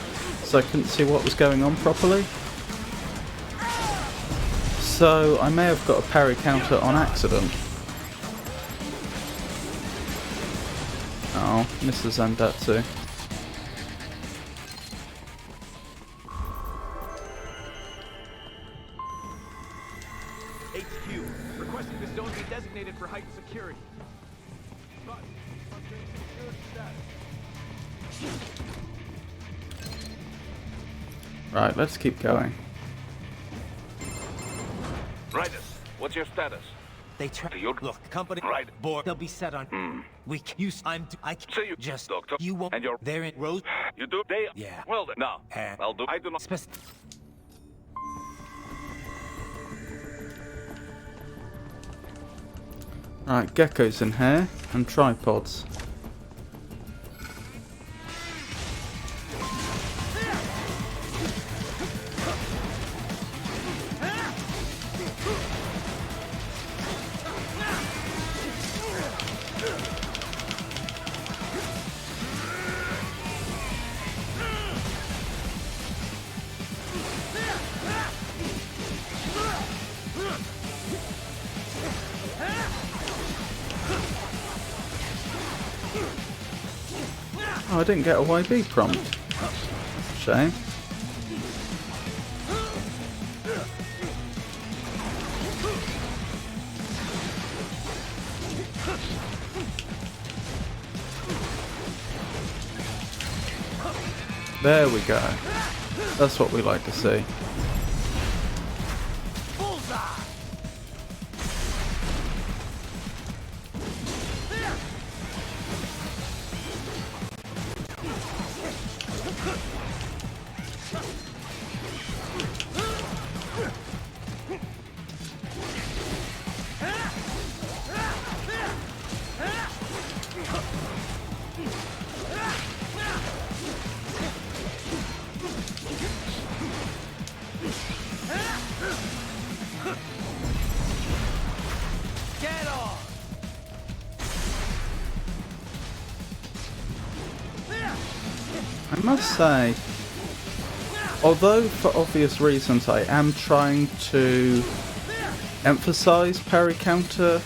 so I couldn't see what was going on properly. So I may have got a parry counter on accident. Oh, Mr. Zandatsu. HQ, requesting the zone be designated for heightened security. But, security status. Right, let's keep going. Raiders, what's your status? They try. So you're Look, company. right. Board. They'll be set on. We. I. So you Just. doctor. You won't. And you're. They're in rows. You do? They. Yeah. Well then. No. I'll do. I do not. Right, geckos in here and tripods. Oh, I didn't get a YB prompt. Shame. There we go. That's what we like to see. Get off! I must say, although for obvious reasons I am trying to emphasize parry counter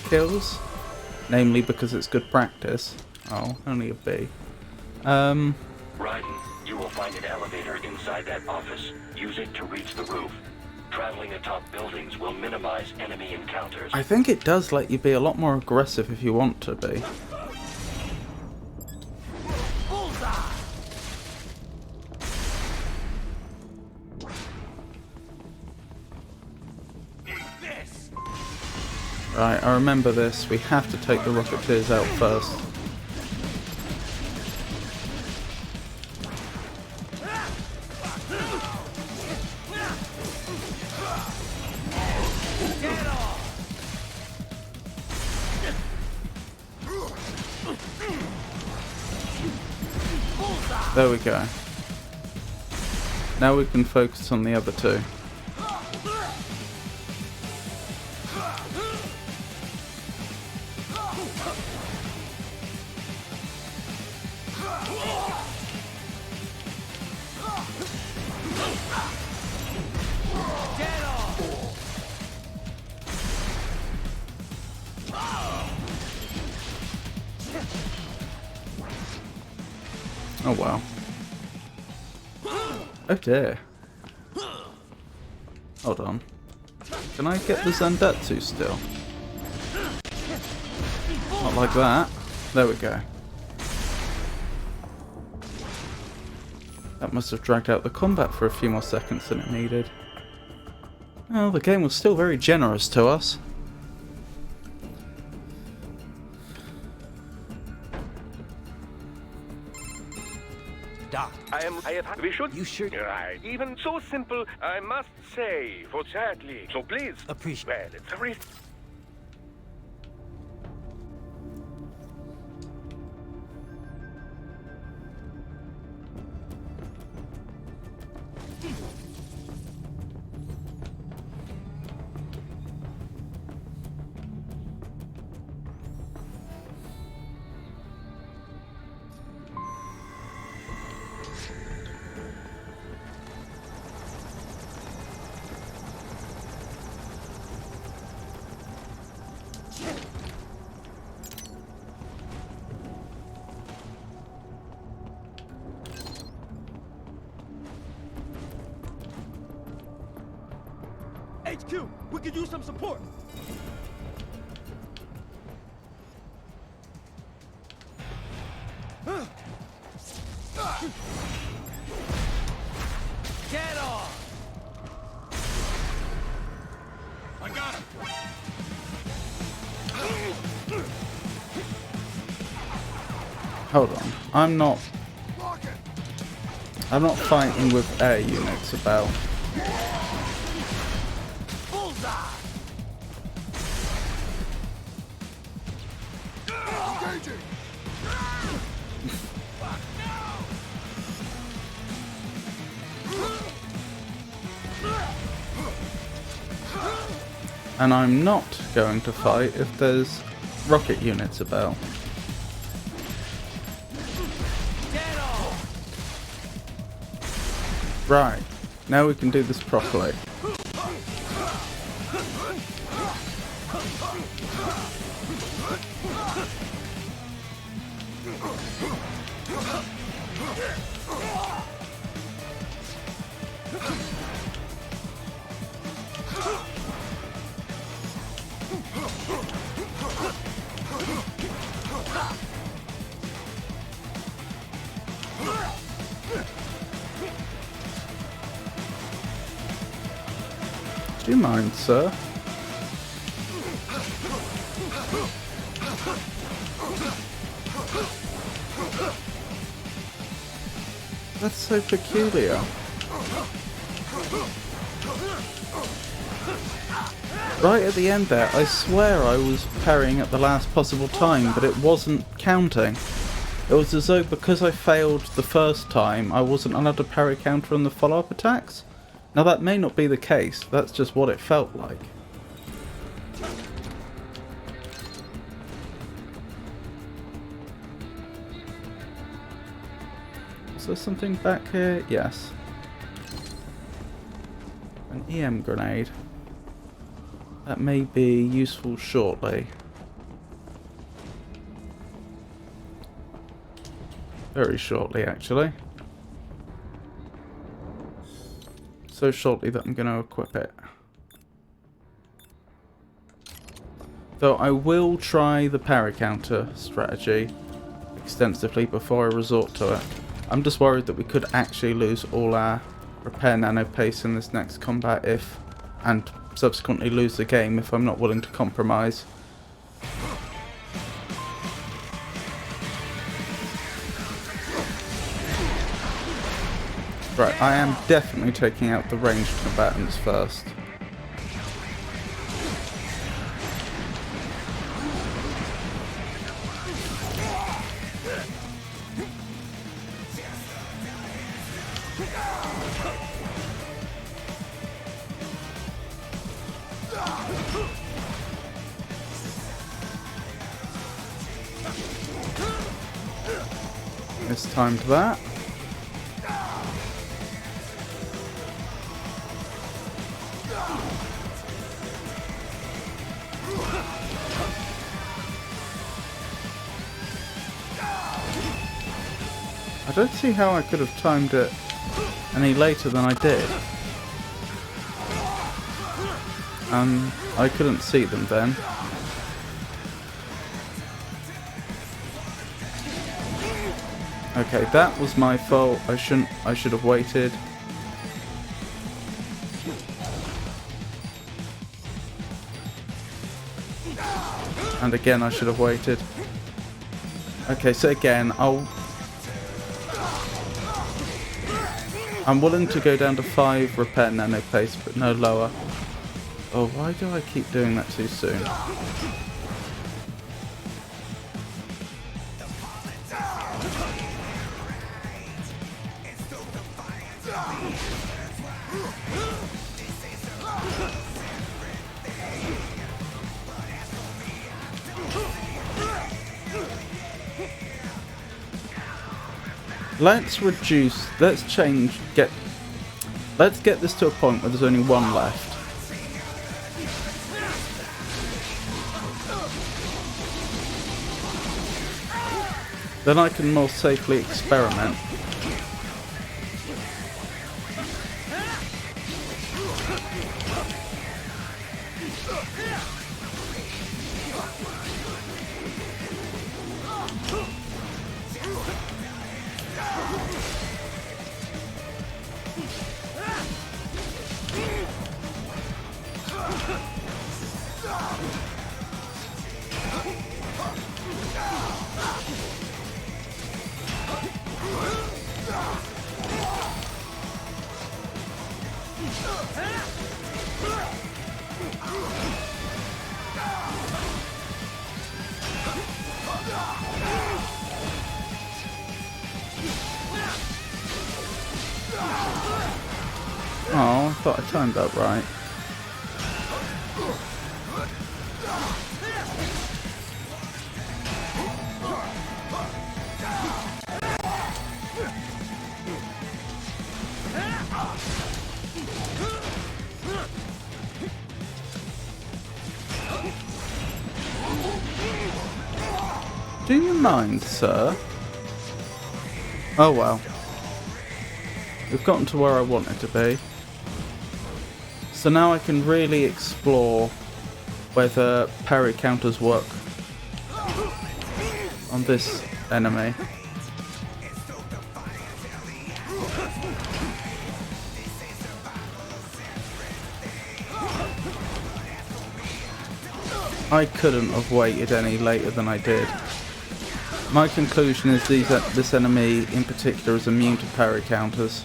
kills, namely because it's good practice. Oh, only a B. Raiden, you will find an elevator inside that office. Use it to reach the roof. Traveling atop buildings will minimize enemy encounters. I think it does let you be a lot more aggressive if you want to be. Right, I remember this. We have to take the Rocketeers out first. There we go. Now we can focus on the other two. Oh wow. Oh dear. Hold on. Can I get the Zandatsu still? Not like that. There we go. That must have dragged out the combat for a few more seconds than it needed. Well, the game was still very generous to us. Doc, We should. you sure? Right. Even so simple, I must say, for sadly. So please. Appreciate. Well, it's a risk. HQ, we could use some support. Get off! I got him. Hold on. I'm not fighting with air units about. And I'm not going to fight if there's rocket units about. Right, now we can do this properly. Do you mind, sir? That's so peculiar. Right at the end there, I swear I was parrying at the last possible time, but it wasn't counting. It was as though because I failed the first time, I wasn't allowed to parry counter on the follow-up attacks. Now that may not be the case, that's just what it felt like. Is there something back here? Yes. An EM grenade. That may be useful shortly. Very shortly, actually. So shortly that I'm going to equip it. Though I will try the parry counter strategy extensively before I resort to it. I'm just worried that we could actually lose all our repair nano pace in this next combat if, and subsequently lose the game if I'm not willing to compromise. Right, I am definitely taking out the ranged combatants first. It's timed that. I don't see how I could have timed it any later than I did. I couldn't see them then. Okay, that was my fault. I should have waited. And again, I should have waited. Okay, so again, I'm willing to go down to 5 repair nano pace, but no lower. Oh, why do I keep doing that too soon? Let's get this to a point where there's only one left. Then I can more safely experiment. Oh, I thought I timed that right. Do you mind, sir? Oh well. We've gotten to where I wanted to be. So now I can really explore whether parry counters work on this enemy. I couldn't have waited any later than I did. My conclusion is this enemy in particular is immune to parry counters.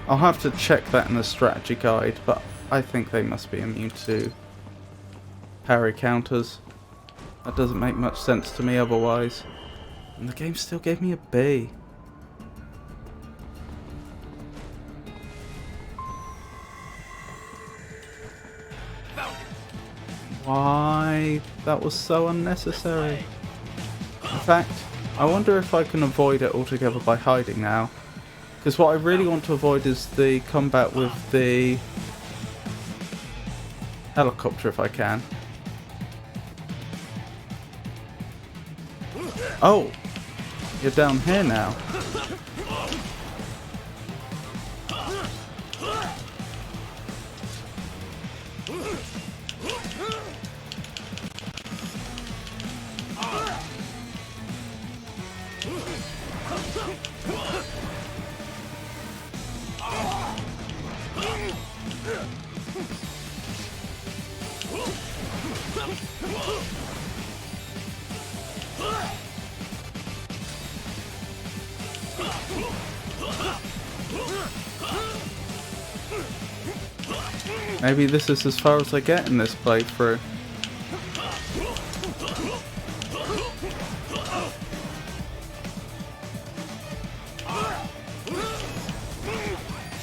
I'll have to check that in the strategy guide, but I think they must be immune to parry counters. That doesn't make much sense to me otherwise. And the game still gave me a B. Why? That was so unnecessary. In fact, I wonder if I can avoid it altogether by hiding now. Because what I really want to avoid is the combat with the helicopter if I can. Oh! You're down here now. Maybe this is as far as I get in this playthrough.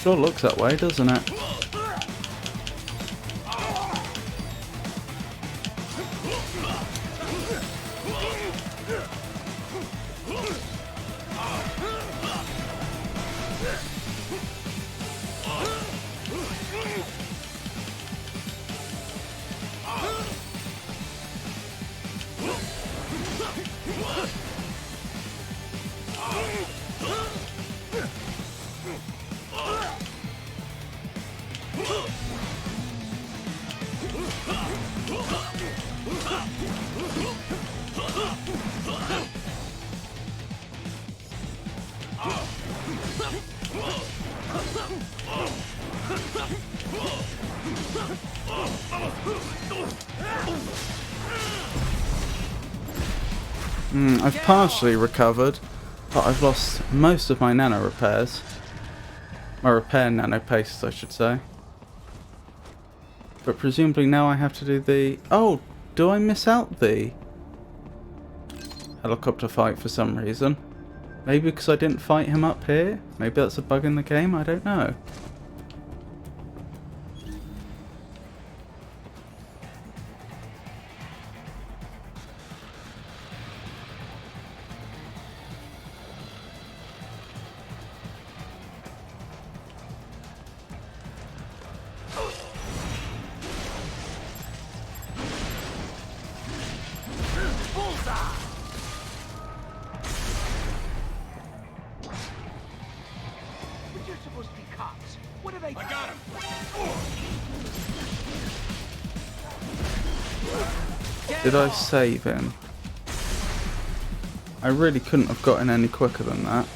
Sure looks that way, doesn't it? I've partially recovered, but I've lost most of my nano repairs. My repair nano pastes, I should say. But presumably now I have to do the... Oh, do I miss out the helicopter fight for some reason? Maybe because I didn't fight him up here? Maybe that's a bug in the game? I don't know. Did I save him? I really couldn't have gotten any quicker than that.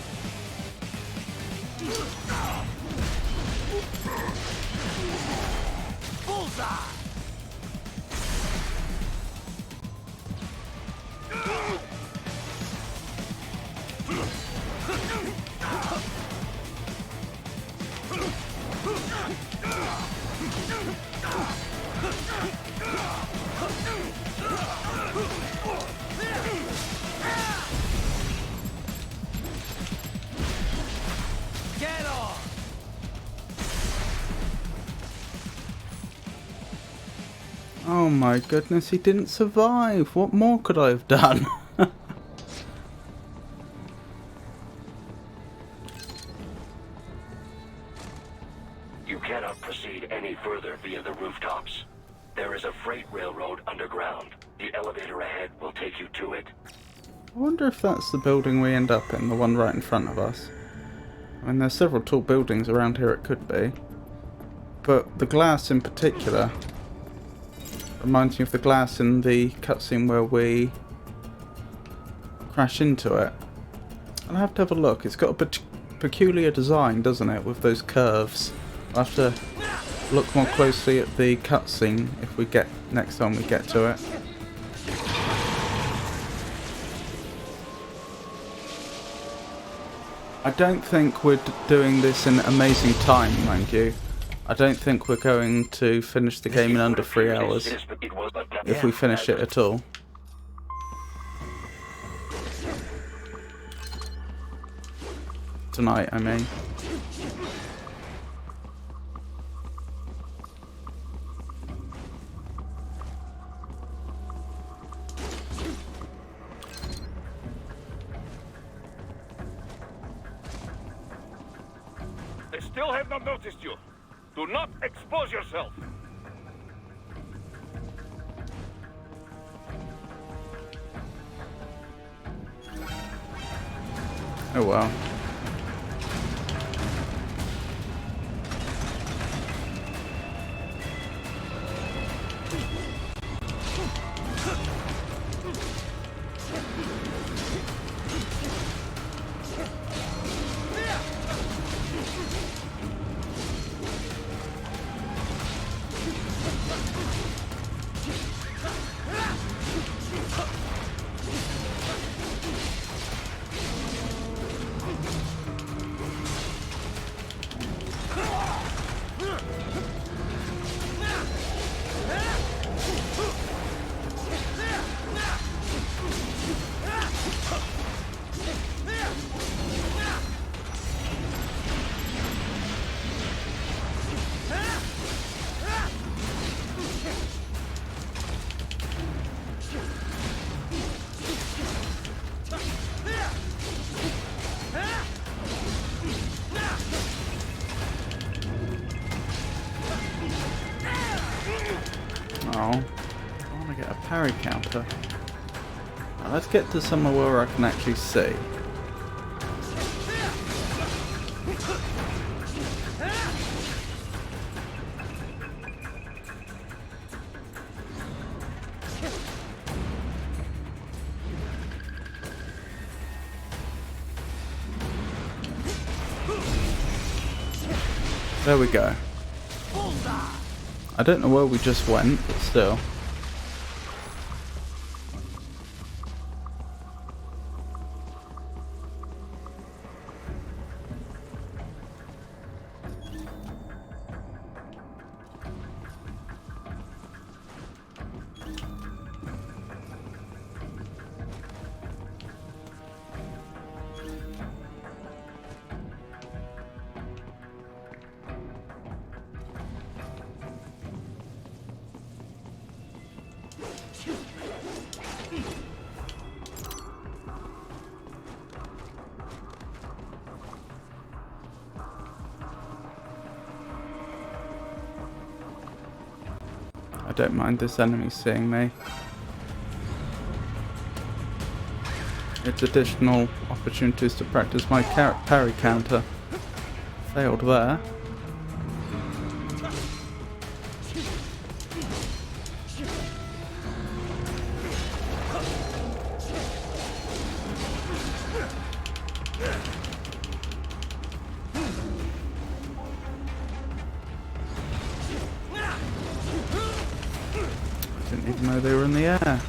Oh my goodness, he didn't survive. What more could I have done? You cannot proceed any further via the rooftops. There is a freight railroad underground. The elevator ahead will take you to it. I wonder if that's the building we end up in, the one right in front of us. I mean, there's several tall buildings around here, it could be. But the glass in particular reminds me of the glass in the cutscene where we crash into it. I'll have to have a look. It's got a peculiar design, doesn't it, with those curves. I'll have to look more closely at the cutscene if we get next time we get to it. I don't think we're doing this in amazing time, mind you. I don't think we're going to finish the game in under 3 hours, if we finish it at all. Tonight, I mean. They still have not noticed you. Do not expose yourself. Oh well. Oh, I want to get a parry counter. Now let's get to somewhere where I can actually see. There we go. I don't know where we just went, but still. I don't mind this enemy seeing me. It's additional opportunities to practice my parry counter. Failed there. Didn't even know they were in the air.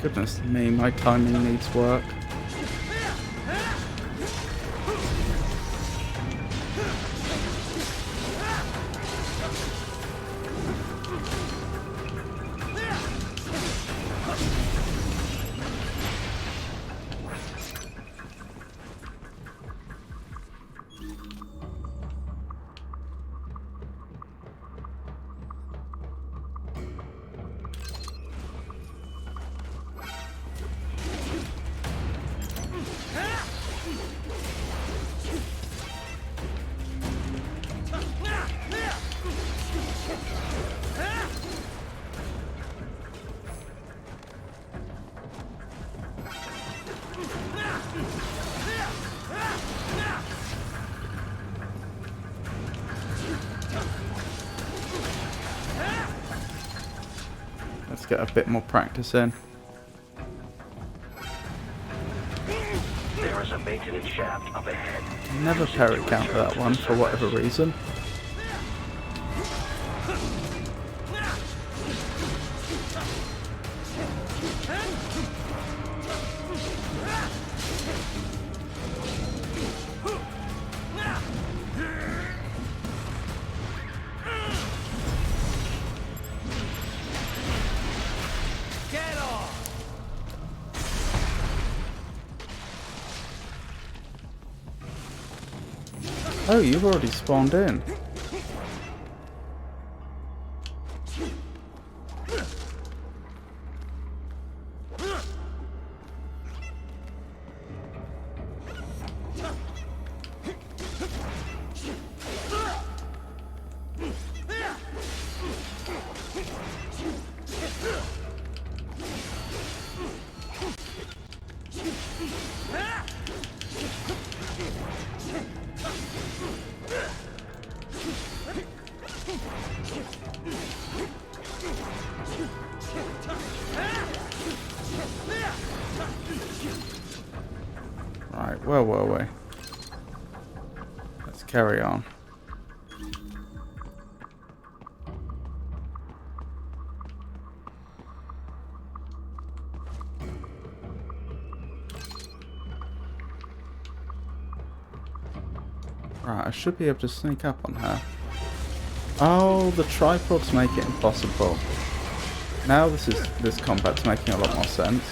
Goodness me, my timing needs work. Let's get a bit more practice in. There is a maintenance shaft up ahead. Never parry counter that one for whatever reason. Oh, you've already spawned in. where were we? Let's carry on. Right, I should be able to sneak up on her. Oh, the tripods make it impossible. Now this combat's making a lot more sense.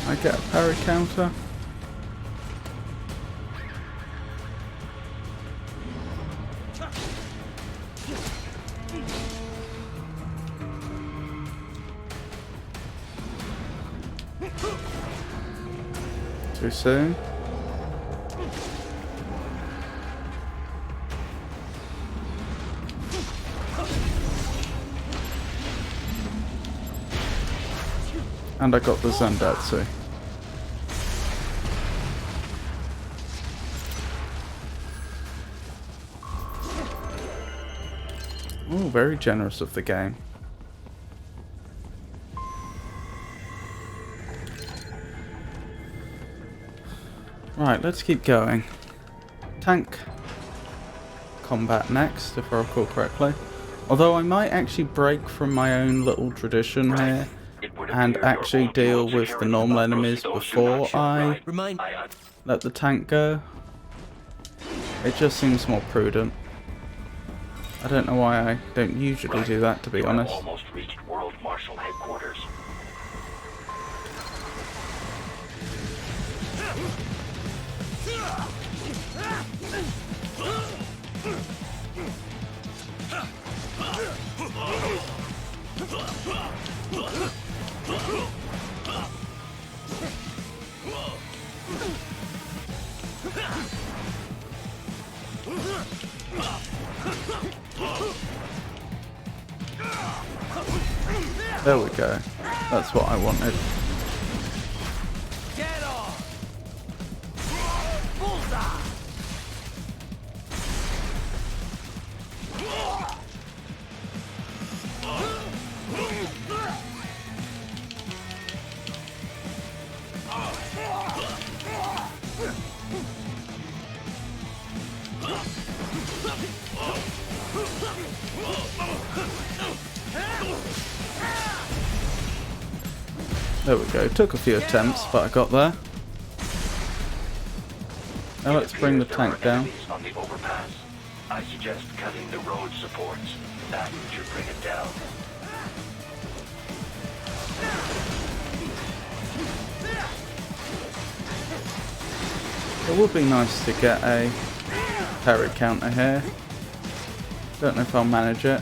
I get a parry counter. Too soon. And I got the Zandatsu. Oh, very generous of the game. Right, let's keep going. Tank combat next, if I recall correctly. Although I might actually break from my own little tradition here and actually deal with the normal enemies before I let the tank go. It just seems more prudent. I don't know why I don't usually do that, to be honest. Almost reached World Marshal headquarters. There we go. That's what I wanted. Get off! Bullseye! There we go. Took a few attempts, but I got there. Now let's bring the tank down. On the overpass. I suggest cutting the road supports. That should bring it down. It would be nice to get a parry counter here. Don't know if I'll manage it.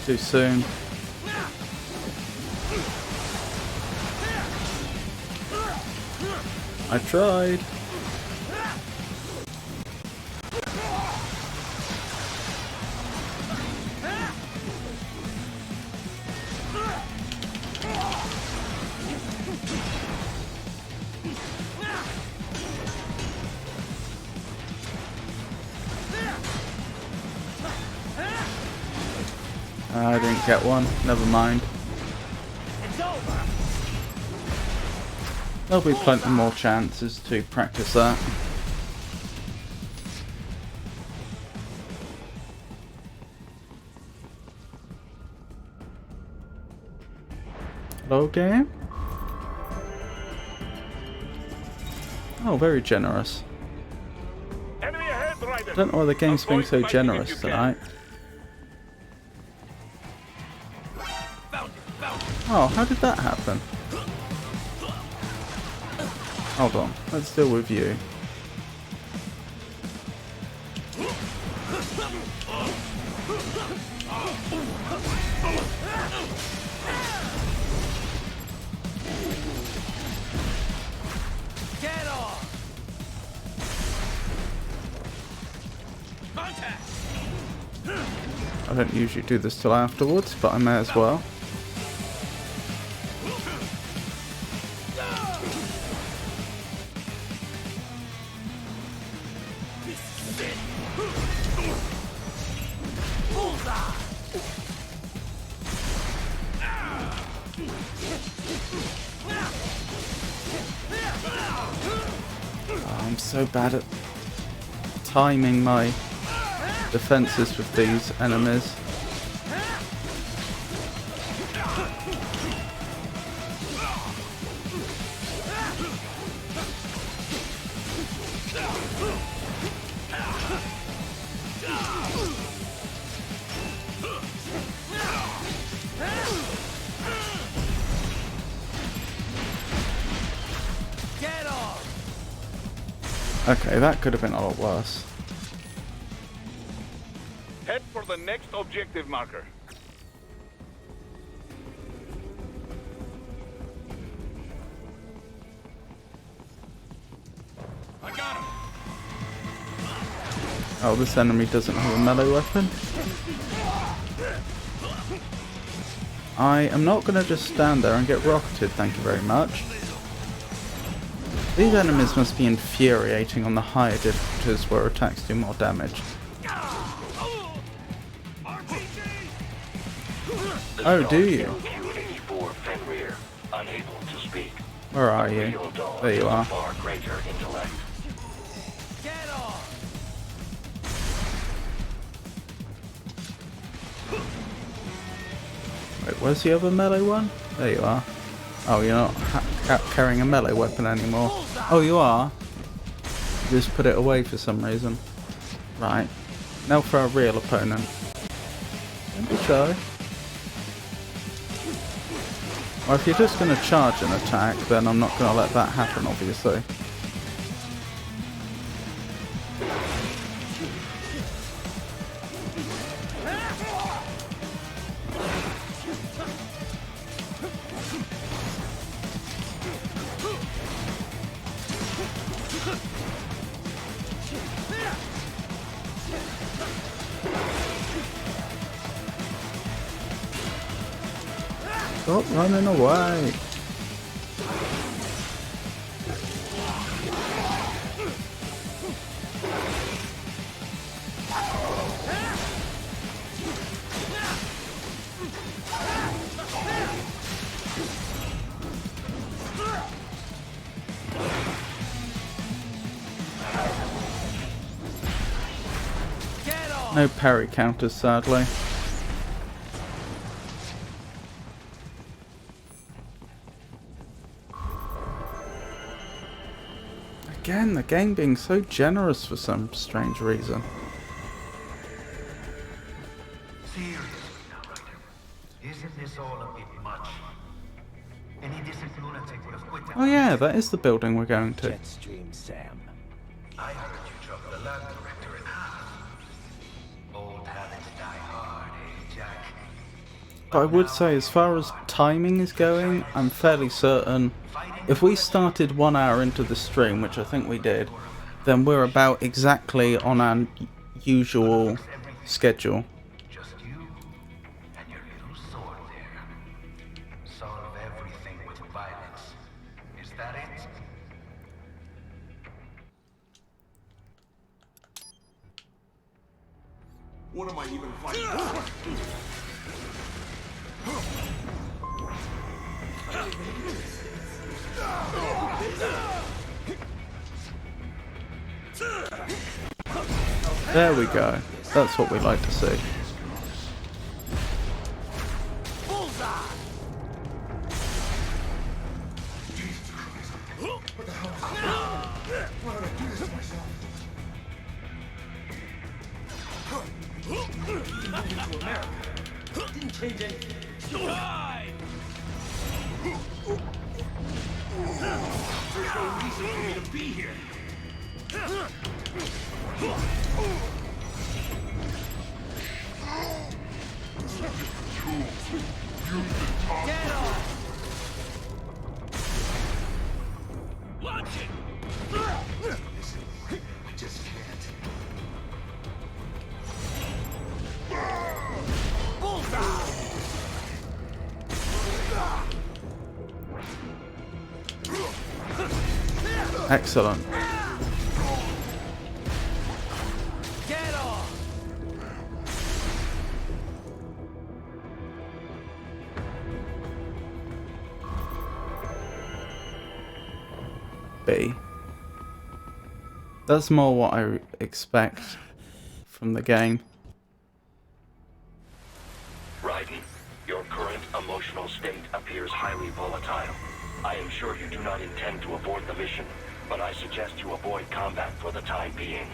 Too soon. I tried. I didn't get one. Never mind. There'll be plenty more chances to practice that. Hello, game? Oh, very generous. Enemy ahead, Ryder. I don't know why the game's being so generous tonight. Found it, found it. Oh, how did that happen? Hold on, let's deal with you. Get off! Contact! I don't usually do this till afterwards, but I may as well. Oh, I'm so bad at timing my defenses with these enemies. Get off! Okay, that could have been a lot worse. Head for the next objective marker. I got him. Oh, this enemy doesn't have a melee weapon. I am not going to just stand there and get rocketed, thank you very much. These enemies must be infuriating on the higher difficulties where attacks do more damage. Oh, do you? Q-84 Fenrir, unable to speak. Where are you? There you are. Far greater intellect. Get off! Wait, where's the other melee one? There you are. Oh, you're not carrying a melee weapon anymore. Oh, you are? You just put it away for some reason. Right. Now for our real opponent. Don't be shy. Well, if you're just going to charge an attack, then I'm not going to let that happen, obviously. Stop running away. No parry counters, sadly. Again, the game being so generous for some strange reason. Seriously now, Ryder. Isn't this all a bit much? Any decent lunatic would have quit that. Oh yeah, that is the building we're going to. Jetstream, Sam. I heard you drop the lab director in half. Old habits die hard, eh, Jack? But I would say, as far as timing is going, I'm fairly certain if we started 1 hour into the stream, which I think we did, then we're about exactly on our usual schedule. Just you and your little sword there. Solve everything with violence. Is that it? What am I even fighting for? There we go. That's what we like to see. no reason for me to be here. Get off! Launch it! I just can't. Bullseye! Excellent. Get off! B. That's more what I expect from the game. Raiden, your current emotional state appears highly volatile. I am sure you do not intend to abort the mission, but I suggest you avoid combat for the time being.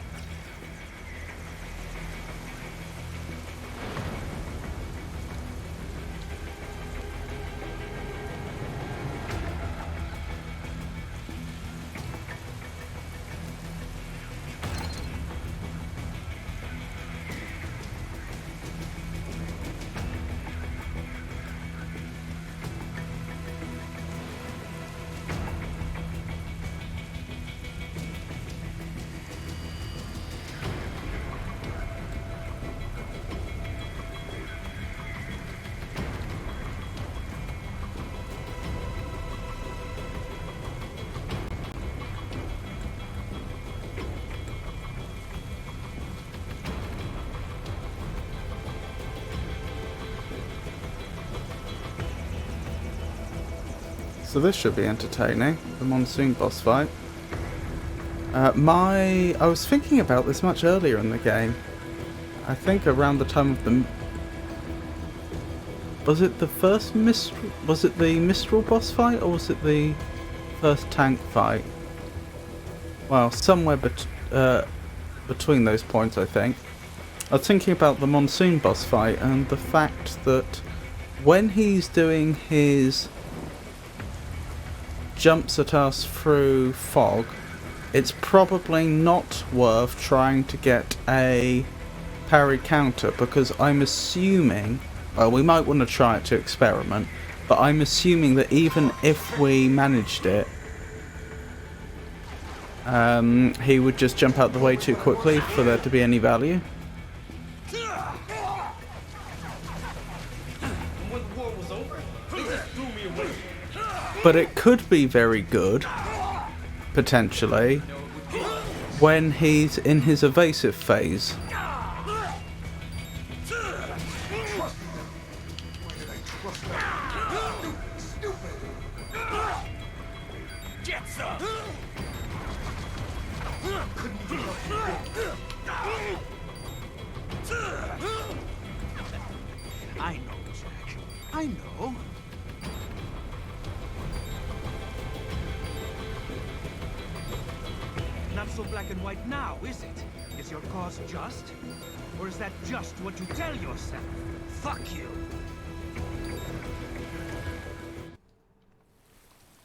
So this should be entertaining, the monsoon boss fight. I was thinking about this much earlier in the game. I think around the time of the... Was it the first Mistral... Was it the Mistral boss fight, or was it the first tank fight? Well, somewhere between those points, I think. I was thinking about the monsoon boss fight, and the fact that when he's doing his jumps at us through fog, it's probably not worth trying to get a parry counter, because I'm assuming, well, we might want to try it to experiment, but I'm assuming that even if we managed it, he would just jump out the way too quickly for there to be any value. When the war was over, they just threw me away. But it could be very good, potentially, when he's in his evasive phase. Get some! I know, Jack. I know. Not so black and white now, is it? Is your cause just? Or is that just what you tell yourself? Fuck you!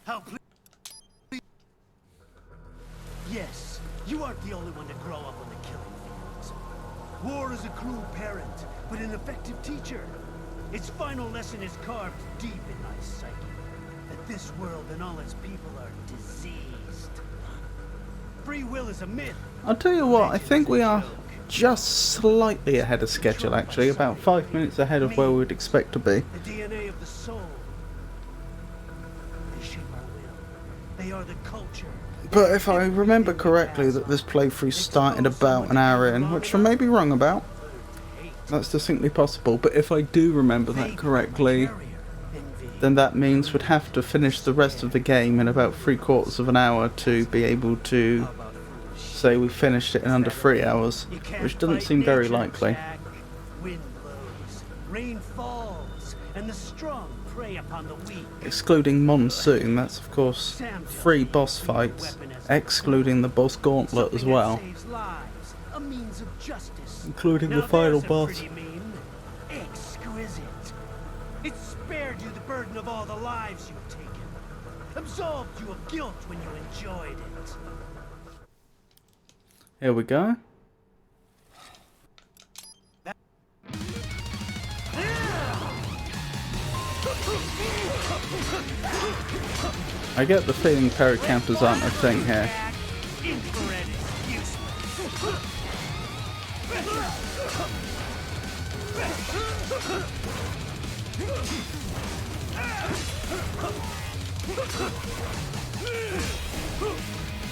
How please? Yes, you aren't the only one to grow up on the killing fields. War is a cruel parent, but an effective teacher. Its final lesson is carved deep in my psyche. That this world and all its people are diseased. Free will is a myth. I'll tell you what, I think we are just slightly ahead of schedule, actually, about 5 minutes ahead of where we'd expect to be. The DNA of the soul. They shape our will. They are the culture. But if I remember correctly, that this playthrough started about an hour in, which I may be wrong about. That's distinctly possible, but if I do remember that correctly, then that means we'd have to finish the rest of the game in about 3/4 of an hour to be able to say we finished it in under 3 hours, which doesn't seem very likely. Wind blows, rain falls, and the strong prey upon the weak. Excluding Monsoon, that's of course 3 boss fights, excluding the boss gauntlet as well. A means of justice. Including Now the final there's a boss. pretty meme. Exquisite. It spared you the burden of all the lives you've taken. Absolved you of guilt when you enjoyed it. Here we go. I get the feeling parry counters aren't a thing here. Infrared is useless.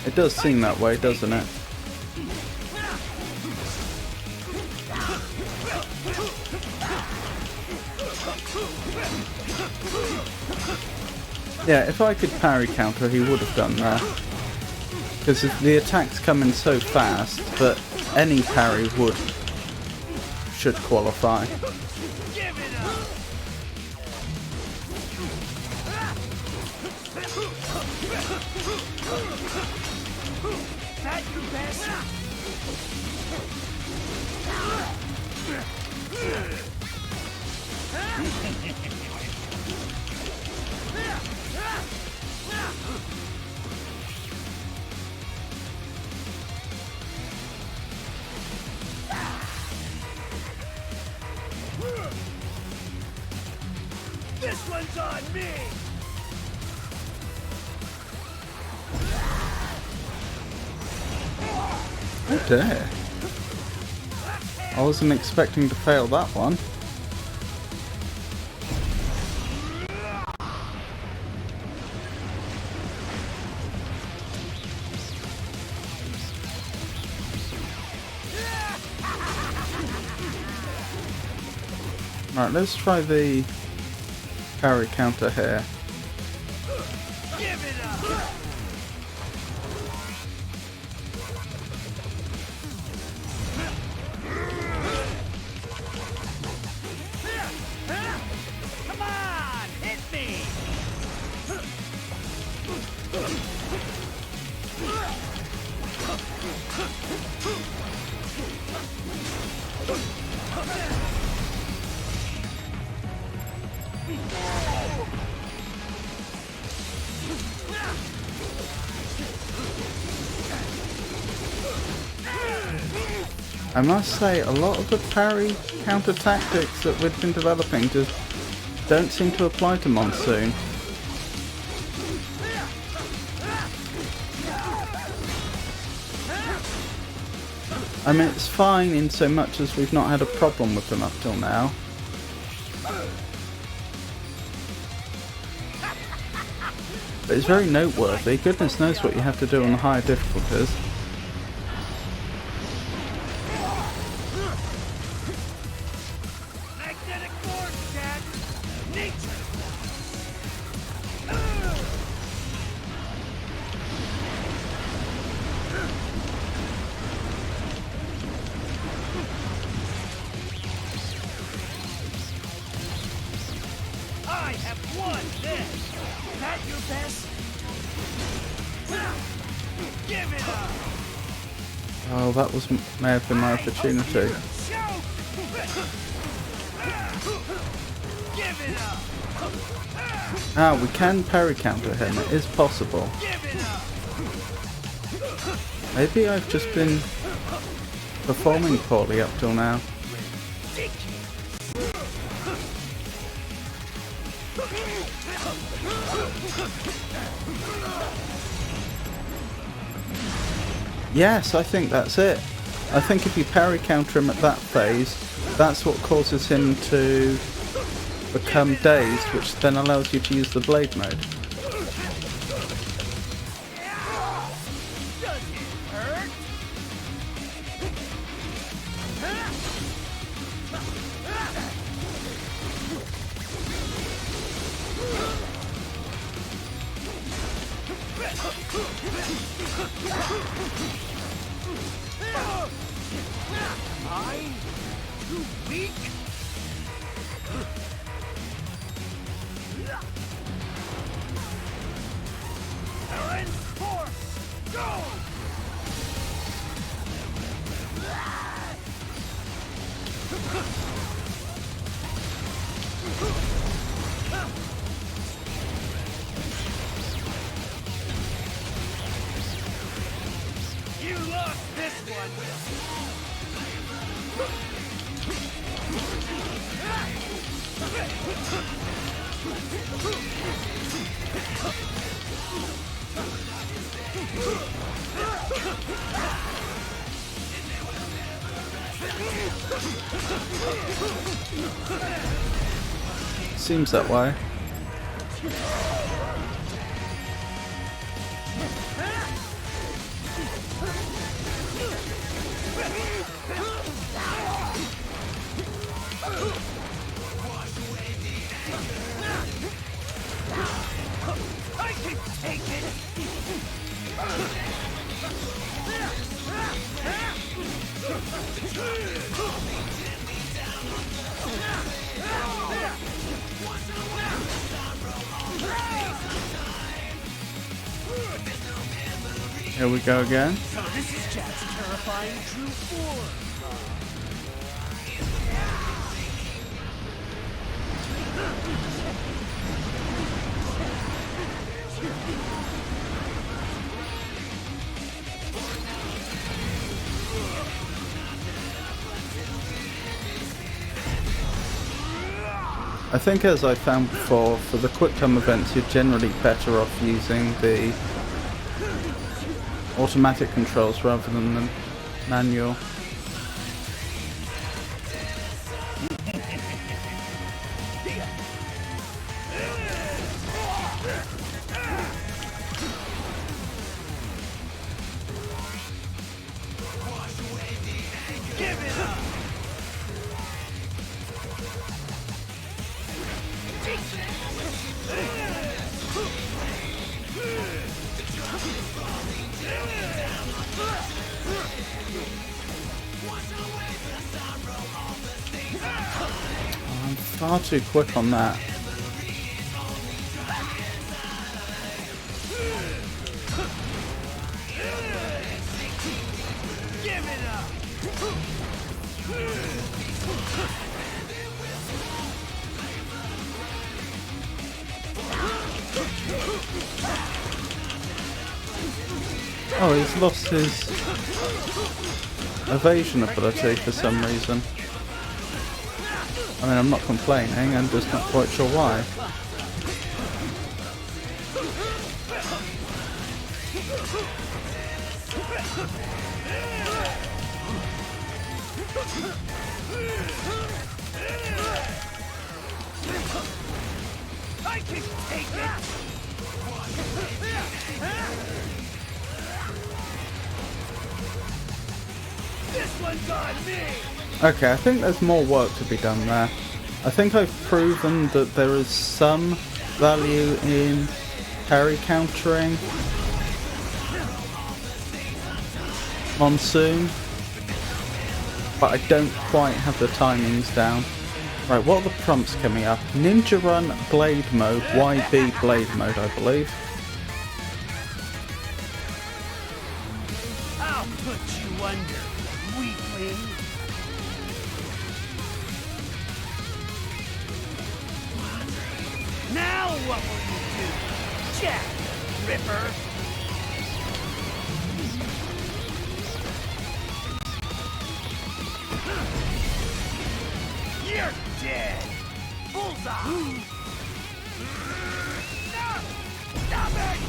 It does seem that way, doesn't it? Yeah, if I could parry counter, he would have done that. Because the attacks come in so fast that any parry should qualify. That your best? This one's on me! Oh dear. I wasn't expecting to fail that one. Right, let's try the parry counter here. Give it up! Come on, hit me! I must say, a lot of the parry counter tactics that we've been developing just don't seem to apply to Monsoon. I mean, it's fine in so much as we've not had a problem with them up till now. But it's very noteworthy. Goodness knows what you have to do on the higher difficulties. Magnetic force, Dad! Nature! I have won this! Is that your best? Give it up! Oh, that may have been my opportunity. Give it up! Ah, we can parry counter him. It is possible. Give it up! Maybe I've just been performing poorly up till now. Yes, I think that's it. I think if you parry counter him at that phase, that's what causes him to become dazed, which then allows you to use the blade mode. Does it hurt? Am I too weak? Current force, go! Seems that way. I can take it! Here we go again. So this is Jack's terrifying true form. I think, as I found before, for the quick time events you're generally better off using the automatic controls rather than the manual. I'm far too quick on that. Oh, he's lost his evasion ability for some reason. I mean, I'm not complaining, I'm just not quite sure why. I can take it! This one's on me! Okay, I think there's more work to be done there. I think I've proven that there is some value in parry countering Monsoon, but I don't quite have the timings down. Right, what are the prompts coming up? Ninja Run Blade Mode, YB Blade Mode, I believe. I'll put you under, weakling. Now what will you do, Jack Ripper? You're dead! Bullseye! Stop it!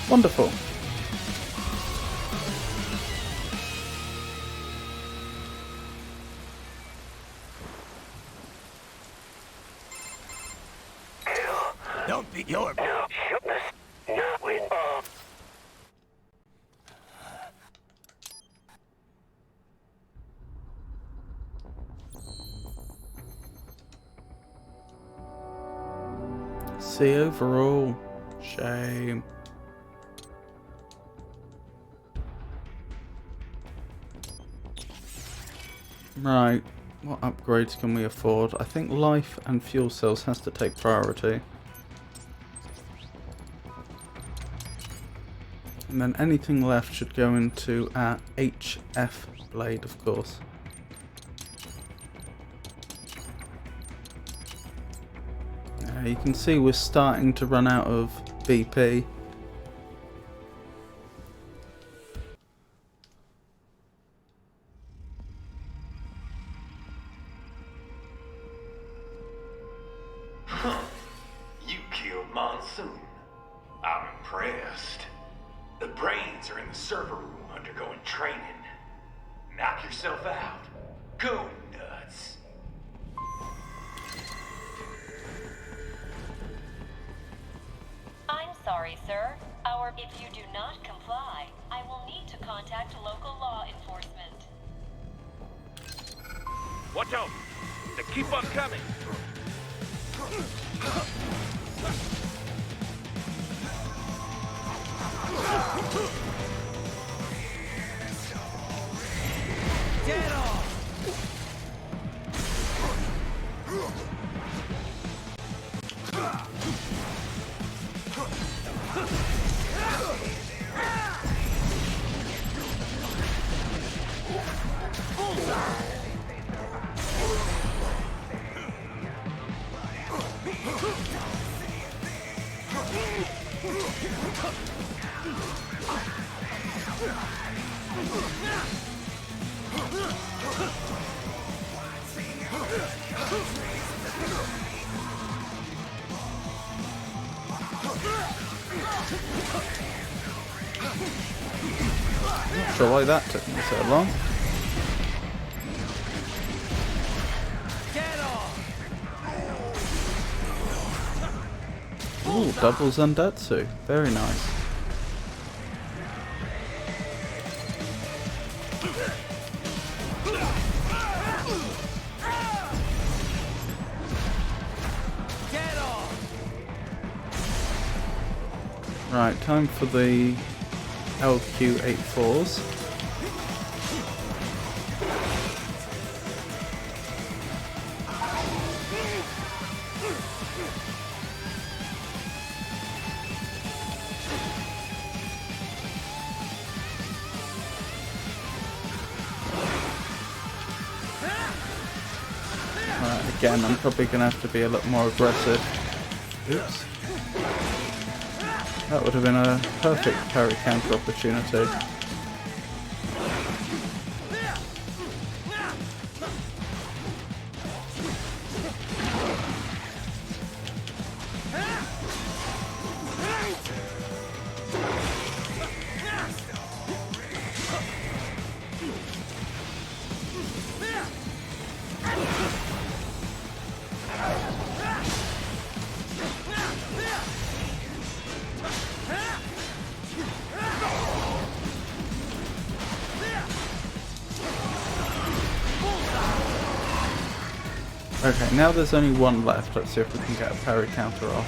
Wonderful. Don't be your... See, overall, shame. Right, what upgrades can we afford? I think life and fuel cells has to take priority. And then anything left should go into our HF blade, of course. You can see we're starting to run out of BP. going training. Knock yourself out. Go nuts. I'm sorry, sir. If you do not comply, I will need to contact local law enforcement. Watch out! They keep on coming! Get off! Not sure why that took me so long. Ooh, double Zandatsu. Very nice. Right, time for the LQ84s. Right, again, I'm probably going to have to be a little more aggressive. Oops. That would have been a perfect parry counter opportunity. Okay, now there's only one left. Let's see if we can get a parry counter off.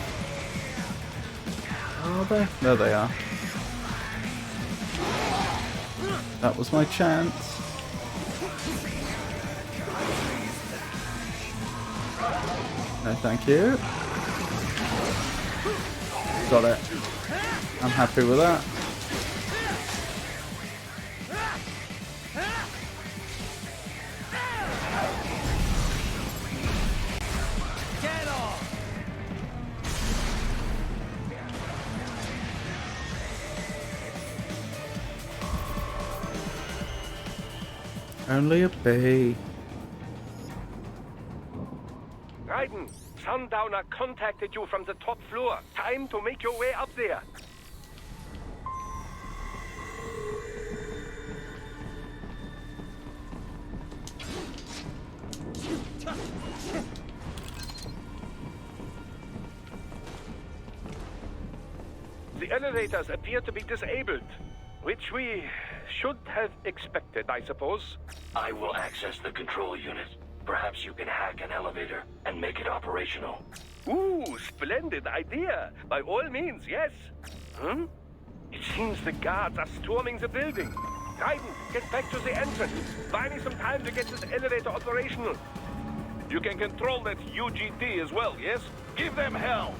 Are they? There they are. That was my chance. No, thank you. Got it. I'm happy with that. Only a bee. Raiden, Sundowner contacted you from the top floor. Time to make your way up there. The elevators appear to be disabled, which we should have expected, I suppose. I will access the control unit. Perhaps you can hack an elevator and make it operational. Ooh, splendid idea. By all means, yes. It seems the guards are storming the building. Raiden, get back to the entrance. Buy me some time to get this elevator operational. You can control that UGT as well, yes? Give them hell.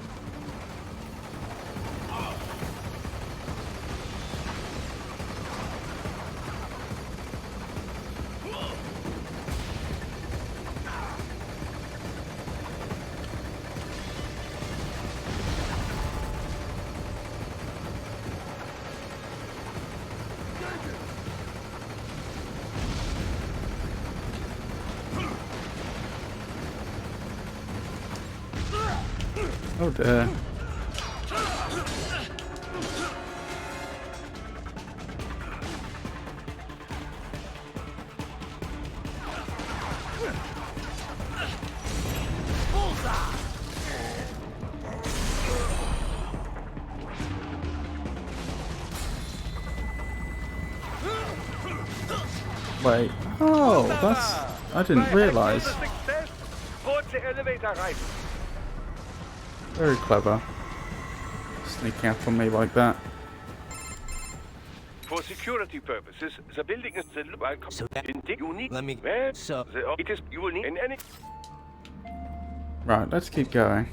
Oh dear. Wait. Oh, that's... I didn't realise. Put the elevator right. Very clever. Sneaking up on me like that. For security purposes, the building is the So unique. let me. So It is unique in any. Right, let's keep going.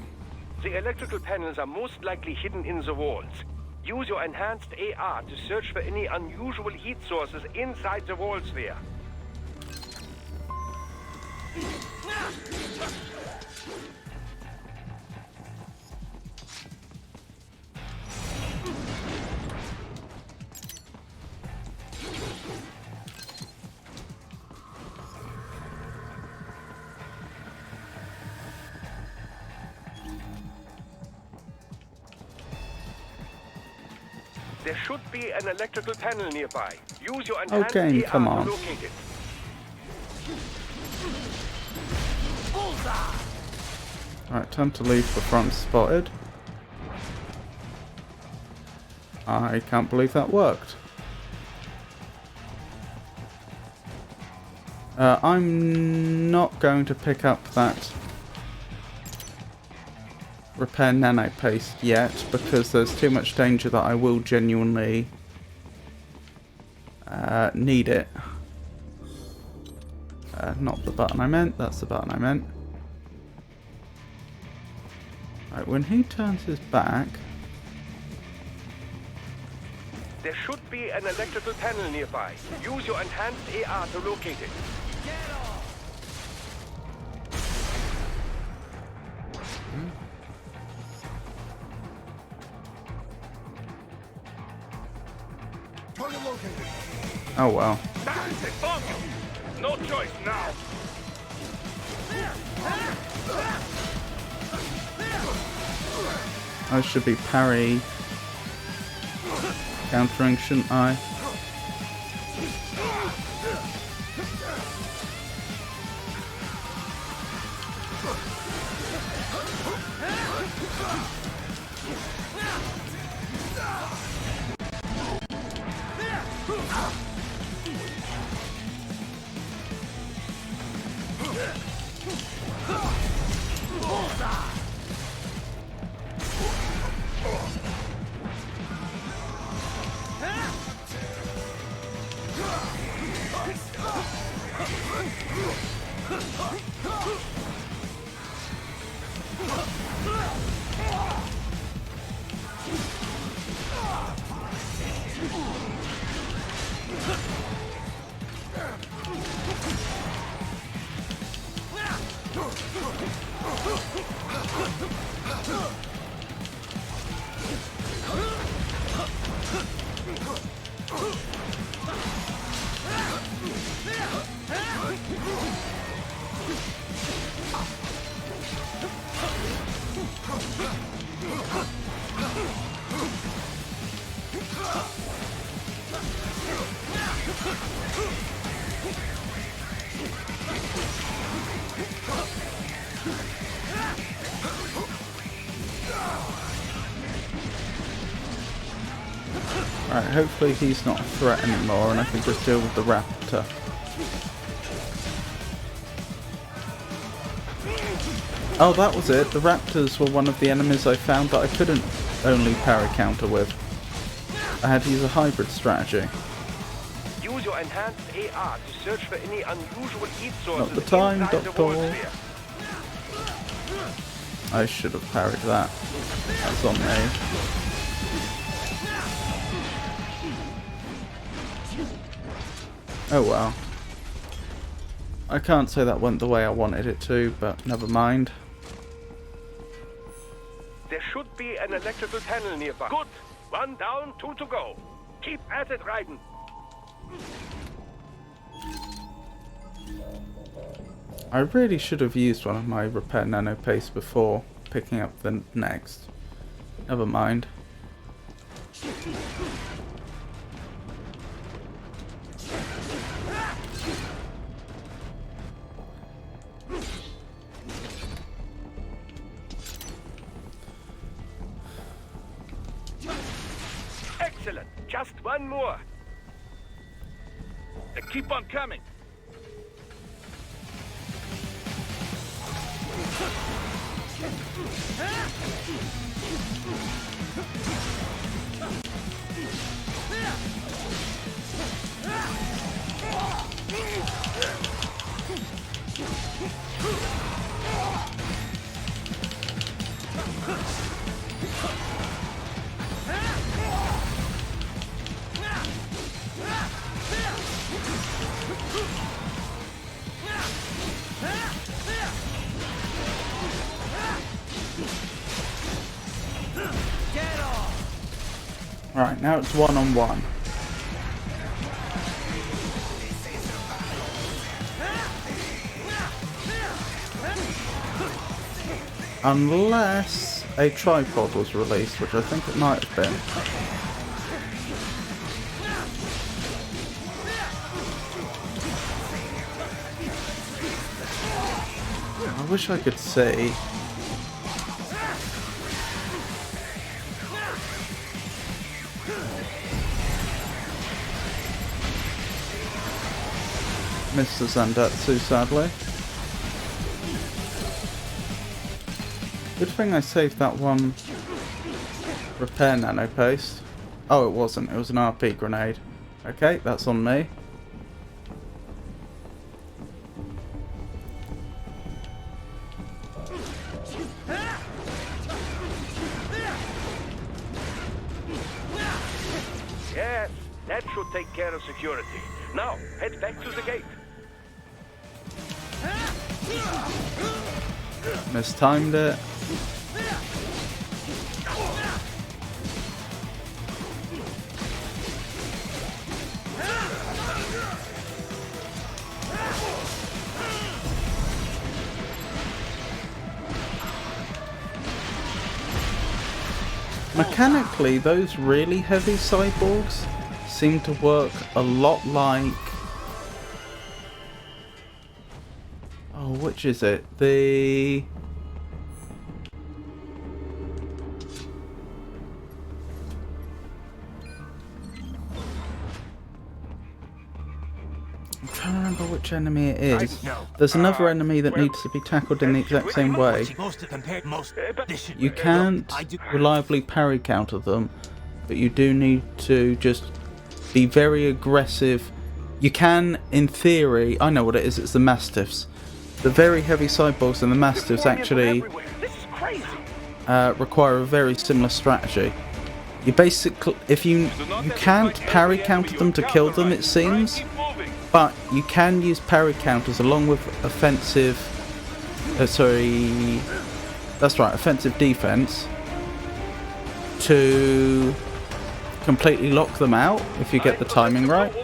The electrical panels are most likely hidden in the walls. Use your enhanced AR to search for any unusual heat sources inside the walls there. There should be an electrical panel nearby. Use your enhanced game, AR come on. to locate it. Right, time to leave the front spotted. I can't believe that worked. I'm not going to pick up that repair nano paste yet because there's too much danger that I will genuinely need it. Not the button I meant, that's the button I meant. Right, when he turns his back... There should be an electrical panel nearby. Use your enhanced AR to locate it. Target located. Oh well. They found you. No choice now. I should be parry countering, shouldn't I? Right, hopefully he's not a threat anymore and I can just deal with the raptor. Oh, that was it. The raptors were one of the enemies I found that I couldn't only parry counter with. I had to use a hybrid strategy. Use your enhanced AR to search for any unusual heat sources. Not the time, inside the walls Doctor. there. I should have parried that. That's on me. Oh well. I can't say that went the way I wanted it to, but never mind. There should be an electrical panel nearby. Good. 1 down, 2 to go. Keep at it, Raiden. I really should have used one of my repair nano paste before picking up the next. Never mind. Excellent. Just one more. Keep on coming. Right, now it's one-on-one. Unless a tripod was released, which I think it might have been. I wish I could see. Mr. Zandatsu, sadly. Good thing I saved that one repair nano paste. Oh, it wasn't. It was an RP grenade. Okay, that's on me. Yes, that should take care of security. Now, head back to the gate. Mistimed it. Mechanically, those really heavy cyborgs seem to work a lot like... Oh, which is it? The... I'm trying to remember which enemy it is. There's another enemy that needs to be tackled in the exact same way. You can't reliably parry counter them, but you do need to just be very aggressive. You can, in theory, I know what it is, it's the Mastiffs. The very heavy cyborgs and the Mastiffs actually require a very similar strategy. You basically, if you can't parry counter them to kill them, it seems, but you can use parry counters along with offensive, offensive defense to completely lock them out if you get the timing right.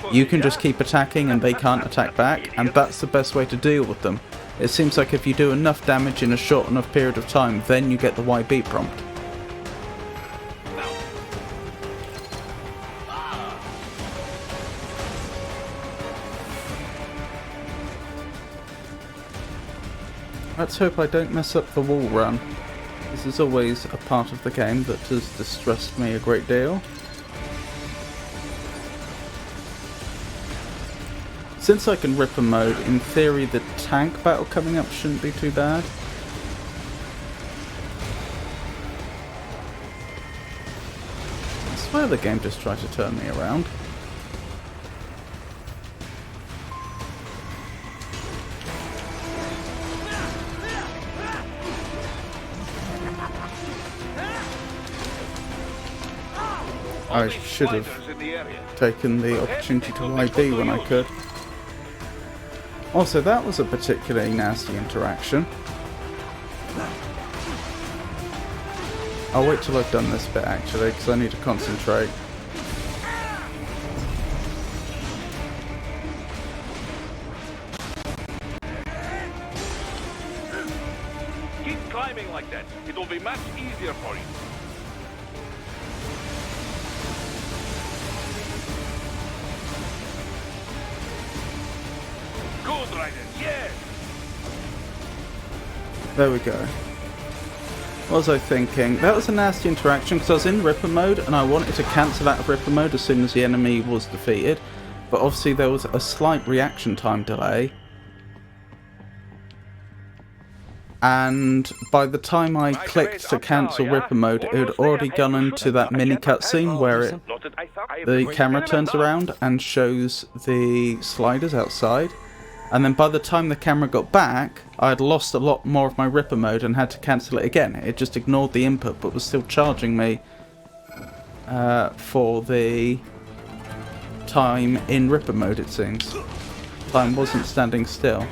You can just keep attacking and they can't attack back, and that's the best way to deal with them. It seems like if you do enough damage in a short enough period of time, then you get the YB prompt. Let's hope I don't mess up the wall run. This is always a part of the game that has distressed me a great deal. Since I can ripper mode, in theory the tank battle coming up shouldn't be too bad. I swear the game just tried to turn me around. I should have taken the opportunity to YB when I could. Also, that was a particularly nasty interaction. I'll wait till I've done this bit actually, because I need to concentrate. Keep climbing like that. It will be much easier for you. Good, Raiden. Yes. There we go. What was I thinking? That was a nasty interaction because I was in Ripper mode and I wanted to cancel out of Ripper mode as soon as the enemy was defeated. but obviously there was a slight reaction time delay. And by the time I clicked to cancel Ripper mode, it had already gone into that mini cutscene where the camera turns around and shows the sliders outside. And then by the time the camera got back, I had lost a lot more of my Ripper mode and had to cancel it again. It just ignored the input but was still charging me for the time in Ripper mode, it seems. Time wasn't standing still.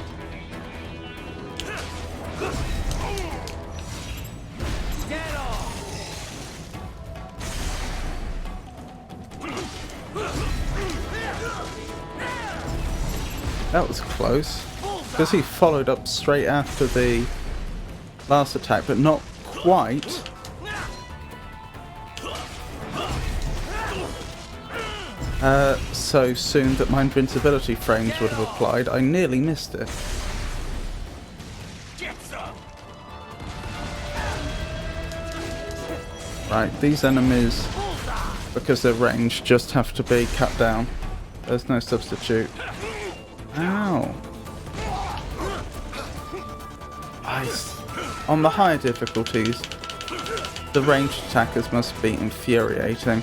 That was close, because he followed up straight after the last attack, but not quite. So soon that my invincibility frames would have applied. I nearly missed it. Right, these enemies, because they're ranged, just have to be cut down. There's no substitute. Ow. On the higher difficulties, the ranged attackers must be infuriating.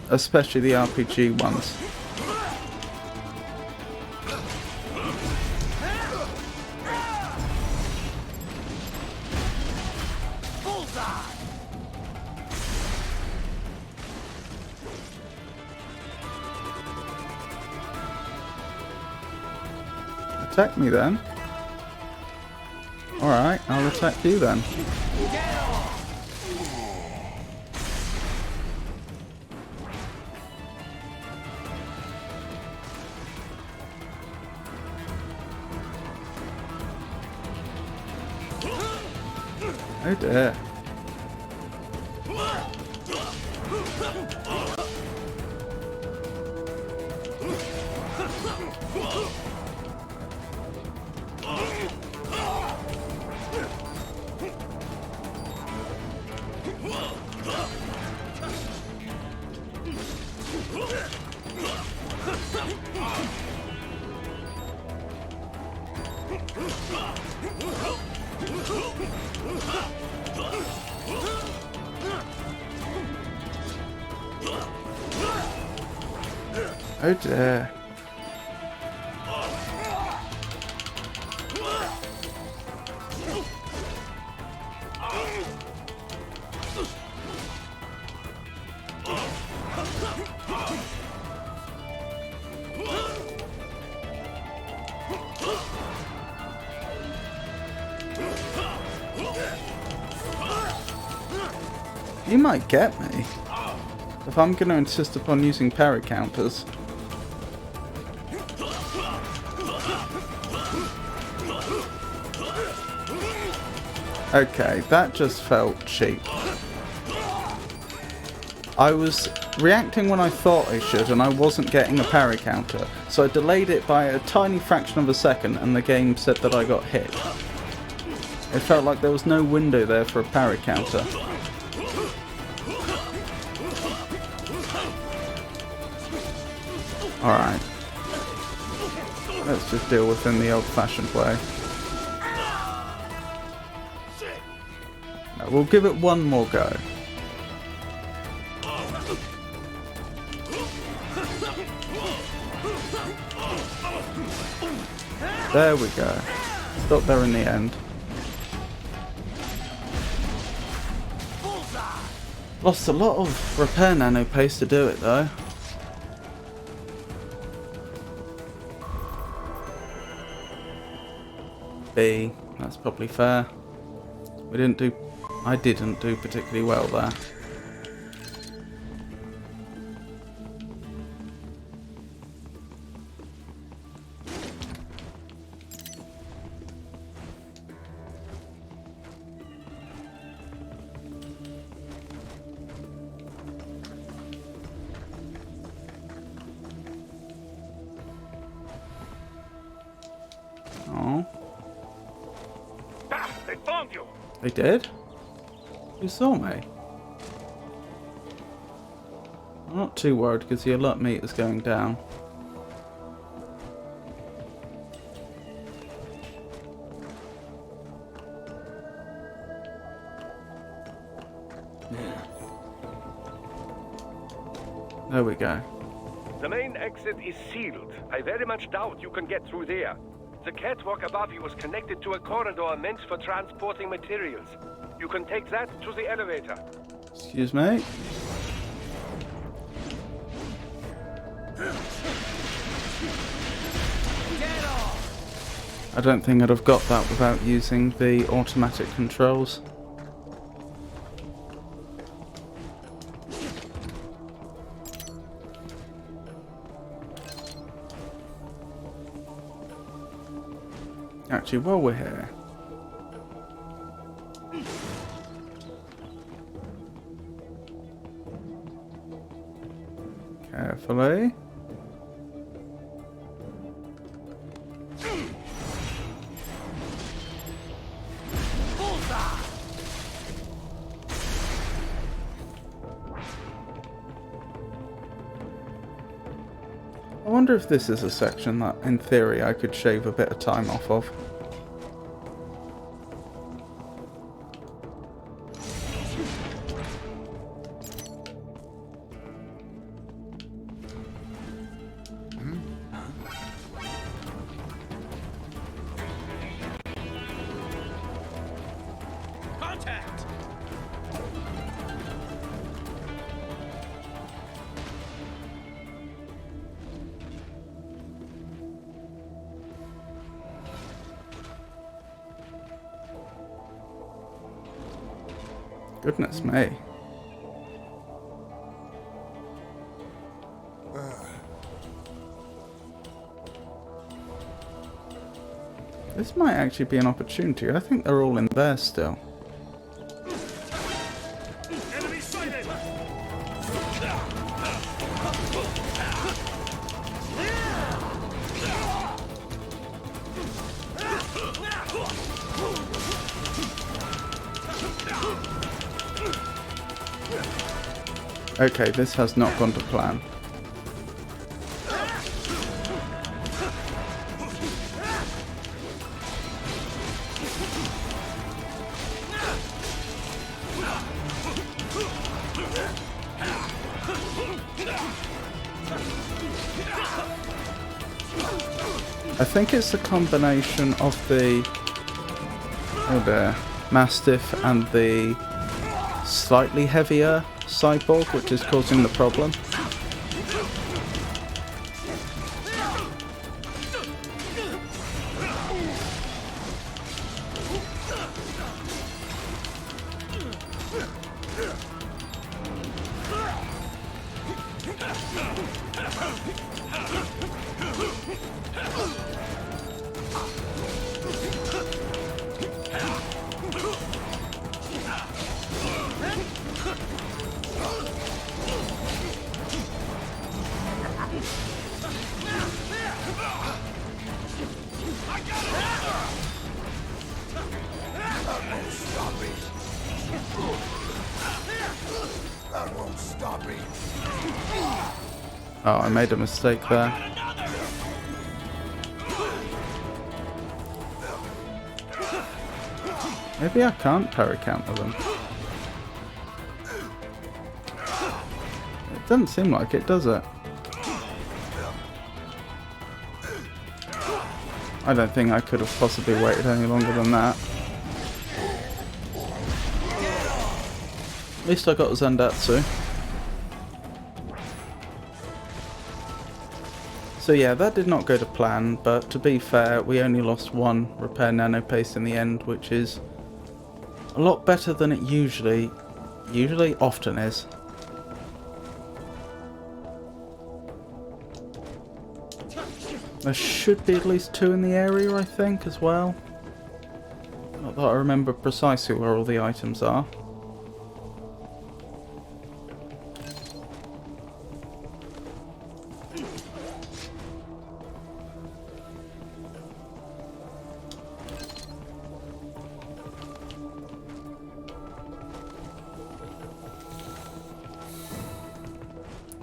Especially the RPG ones. Attack me then. Alright, I'll attack you then. Oh dear. Oh dear. You might get me if I'm going to insist upon using parry counters. Okay, that just felt cheap. I was reacting when I thought I should, and I wasn't getting a parry counter, so I delayed it by a tiny fraction of a second, and the game said that I got hit. It felt like there was no window there for a parry counter. Alright. Let's just deal with him the old-fashioned way. No, we'll give it one more go. There we go. Got there in the end. Lost a lot of repair nano paste to do it though. B, that's probably fair. I didn't do particularly well there. Oh. Ah, they found you! They did? Who saw me? I'm not too worried because the alert meter's going down. There we go. The main exit is sealed. I very much doubt you can get through there. The catwalk above you is connected to a corridor meant for transporting materials. You can take that to the elevator. Excuse me. I don't think I'd have got that without using the automatic controls. Actually, while we're here, carefully. I wonder if this is a section that, in theory, I could shave a bit of time off of. Contact! Goodness me. This might actually be an opportunity. I think they're all in there still. Enemy sighted! Okay, this has not gone to plan. I think it's a combination of the Mastiff and the slightly heavier cyborg which is causing the problem. Oh, I made a mistake there. Maybe I can't parry counter them. It doesn't seem like it, does it? I don't think I could have possibly waited any longer than that. At least I got Zandatsu. So yeah, that did not go to plan, but to be fair, we only lost one repair nano paste in the end, which is a lot better than it usually often is. There should be at least 2 in the area, I think, as well. Not that I remember precisely where all the items are.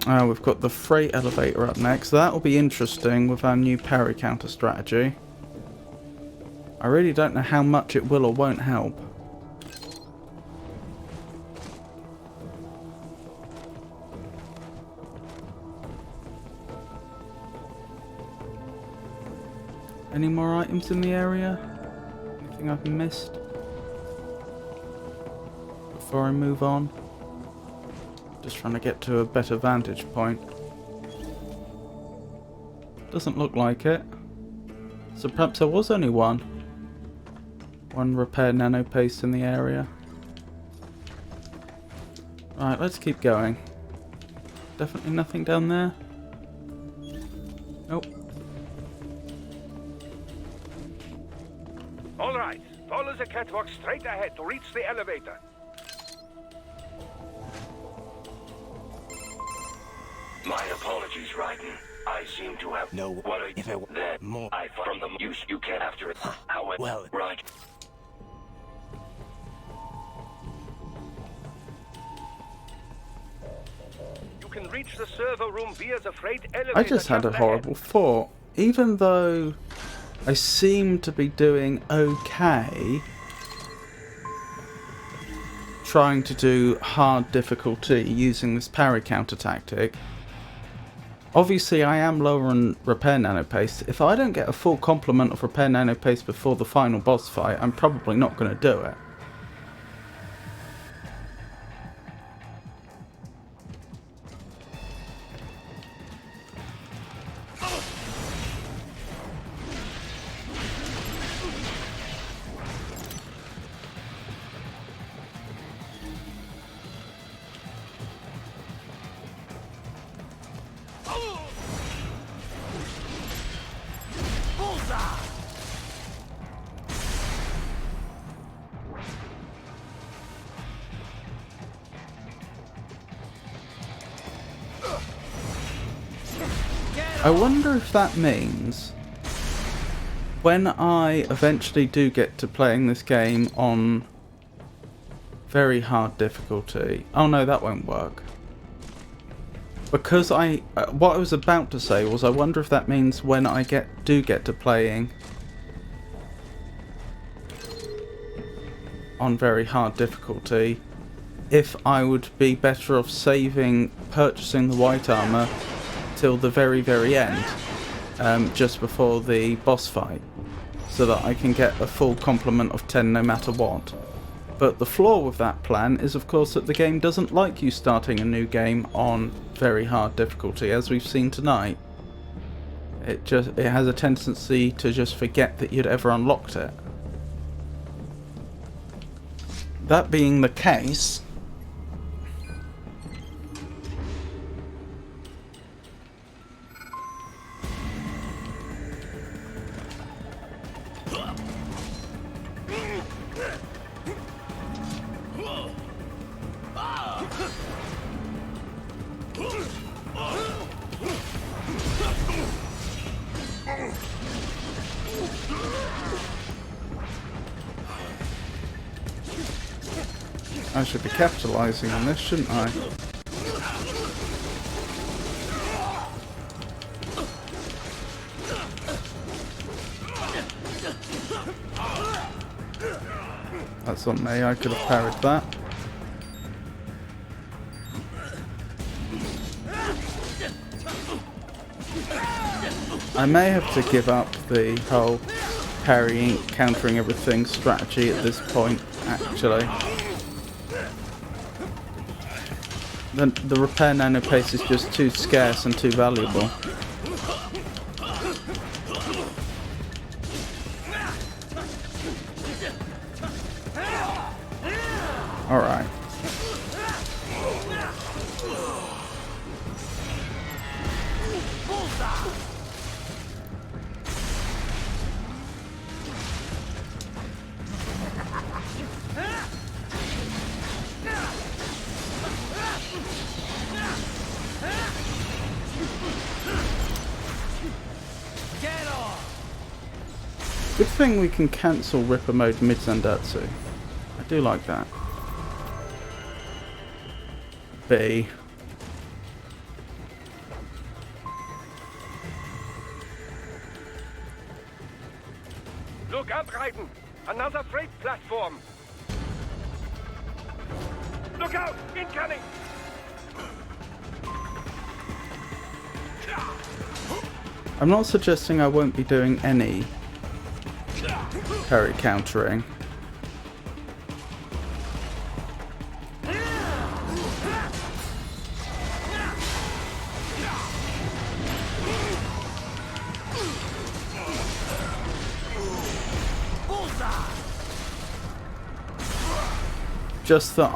We've got the freight elevator up next. That will be interesting with our new parry counter strategy. I really don't know how much it will or won't help. Any more items in the area? Anything I've missed? Before I move on? Just trying to get to a better vantage point. Doesn't look like it. So perhaps there was only one. One repair nano paste in the area. Right, let's keep going. Definitely nothing down there. Nope. All right, follow the catwalk straight ahead to reach the elevator. My apologies, Raiden. I seem to have No. What are If it that more I from the use you can after it. How well. Right. You can reach the server room via the freight elevator. I just had a ahead. horrible thought. Even though I seem to be doing okay trying to do hard difficulty using this parry counter tactic, obviously I am lower on repair nano paste. If I don't get a full complement of repair nano paste before the final boss fight, I'm probably not going to do it. I wonder if that means when I eventually do get to playing this game on very hard difficulty... Oh no, that won't work. Because what I was about to say was I wonder if that means when I do get to playing on very hard difficulty, if I would be better off purchasing the white armor till the very, very end, just before the boss fight, so that I can get a full complement of 10 no matter what. But the flaw with that plan is, of course, that the game doesn't like you starting a new game on very hard difficulty, as we've seen tonight. It has a tendency to just forget that you'd ever unlocked it. That being the case, I should be capitalizing on this, shouldn't I? That's on me, I could have parried that. I may have to give up the whole parrying, countering everything strategy at this point, actually. The repair nano paste is just too scarce and too valuable. Alright. Good thing we can cancel Ripper mode mid-Zandatsu. I do like that. B. Raiden! Another freight platform! Look out! Incoming! I'm not suggesting I won't be doing any parry countering. Just that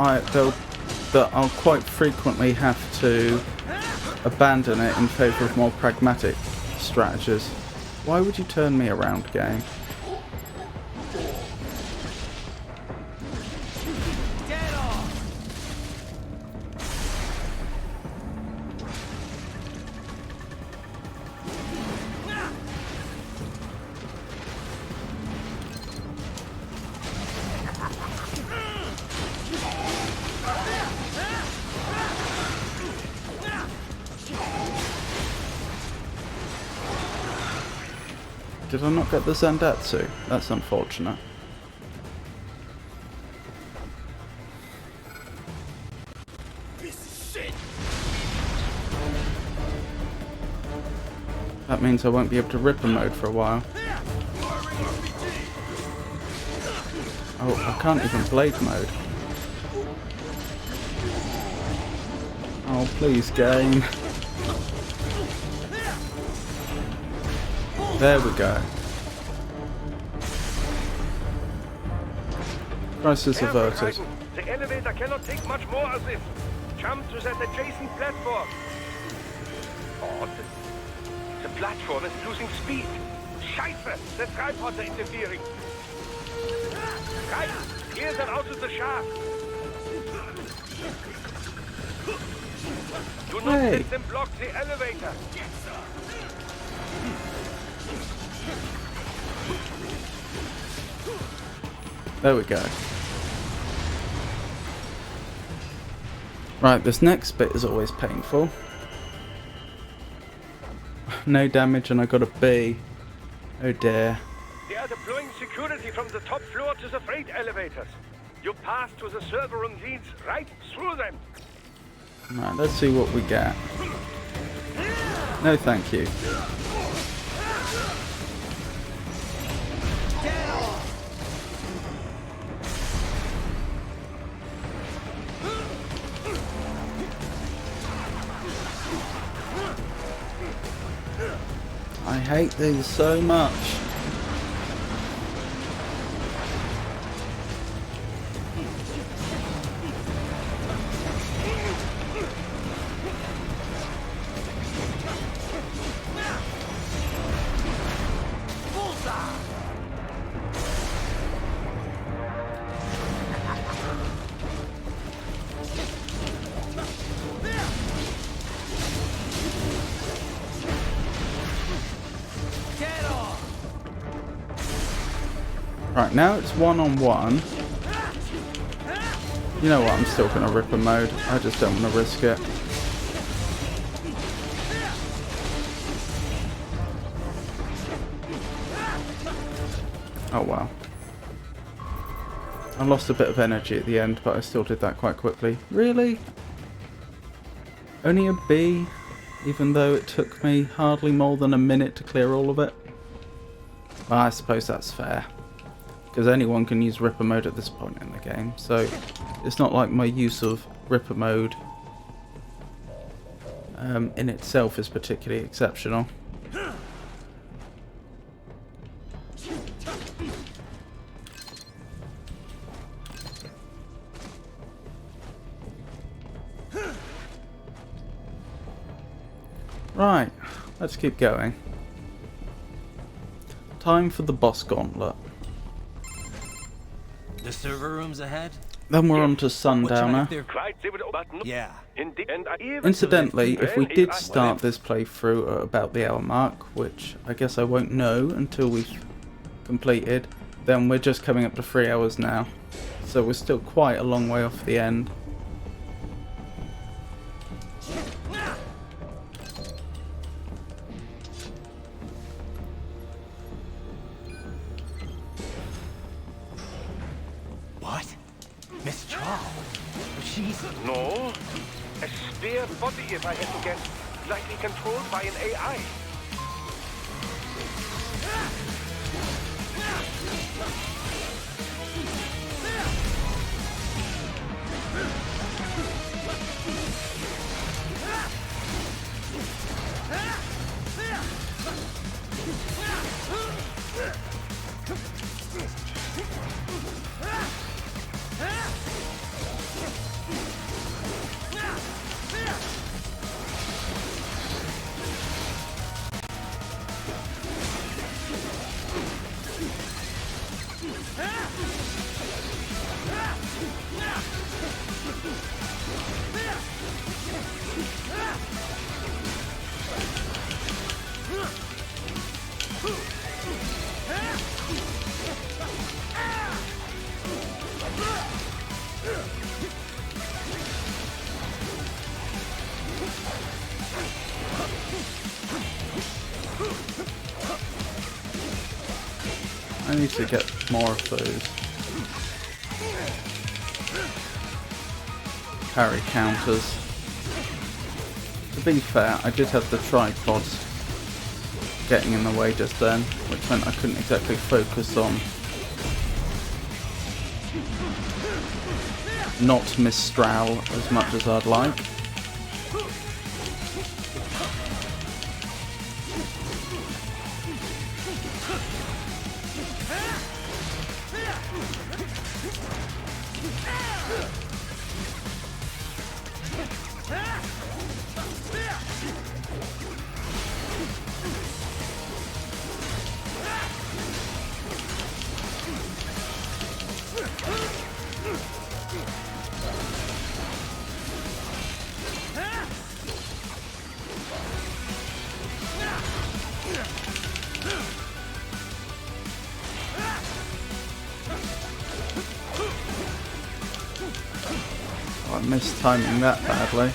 I'll quite frequently have to abandon it in favour of more pragmatic strategies. Why would you turn me around, game? Did I not get the Zandatsu? That's unfortunate. That means I won't be able to Ripper mode for a while. Oh, I can't even Blade mode. Oh, please, game. There we go. Crisis averted. The elevator cannot take much more of this. Jump to that adjacent platform. Oh, the platform is losing speed. Scheiße, the tripods are interfering. Right, steer them out of the shaft. Do not let them block the elevator. There we go. Right, this next bit is always painful. No damage and I got a B. Oh dear. They are deploying security from the top floor to the freight elevators. Your path to the server room leads right through them. Right, let's see what we get. No thank you. I hate these so much. Right, now it's one-on-one. You know what, I'm still going to Ripper mode. I just don't want to risk it. Oh wow. I lost a bit of energy at the end, but I still did that quite quickly. Really? Only a B? Even though it took me hardly more than a minute to clear all of it? Well, I suppose that's fair. Because anyone can use Ripper mode at this point in the game, so it's not like my use of Ripper mode in itself is particularly exceptional. Right, let's keep going. Time for the boss gauntlet. The server room's ahead? Then we're on to Sundowner. Yeah. Incidentally, if we did start this playthrough at about the hour mark, which I guess I won't know until we've completed, then we're just coming up to 3 hours now. So we're still quite a long way off the end. Jesus. No. A spare body, if I had to guess. Likely controlled by an AI. I need to get more of those parry counters. To be fair, I did have the tripods getting in the way just then, which meant I couldn't exactly focus on not Mistral as much as I'd like. I missed timing that badly.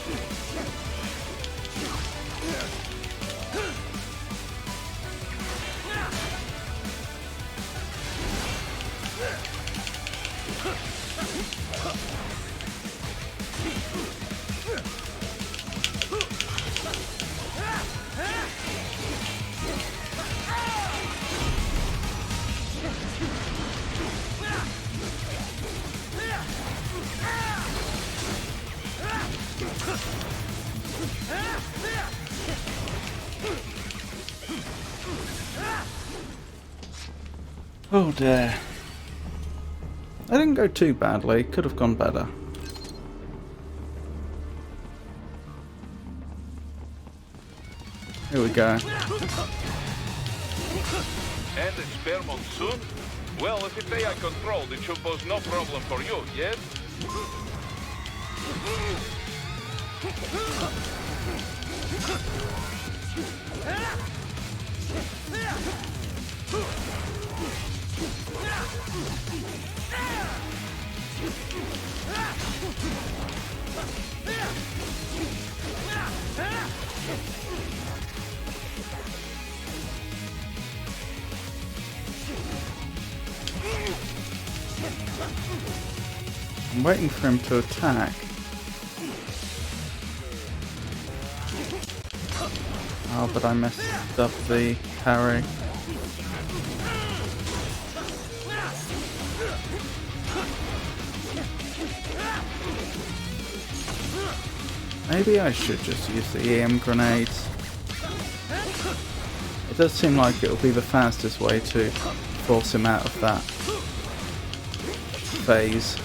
Oh dear. I didn't go too badly, could have gone better. Here we go. And a spare monsoon? Well, if it's AI controlled, it should pose no problem for you, yes? I'm waiting for him to attack. Oh, but I messed up the parry. Maybe I should just use the EM grenades. It does seem like it'll be the fastest way to force him out of that phase.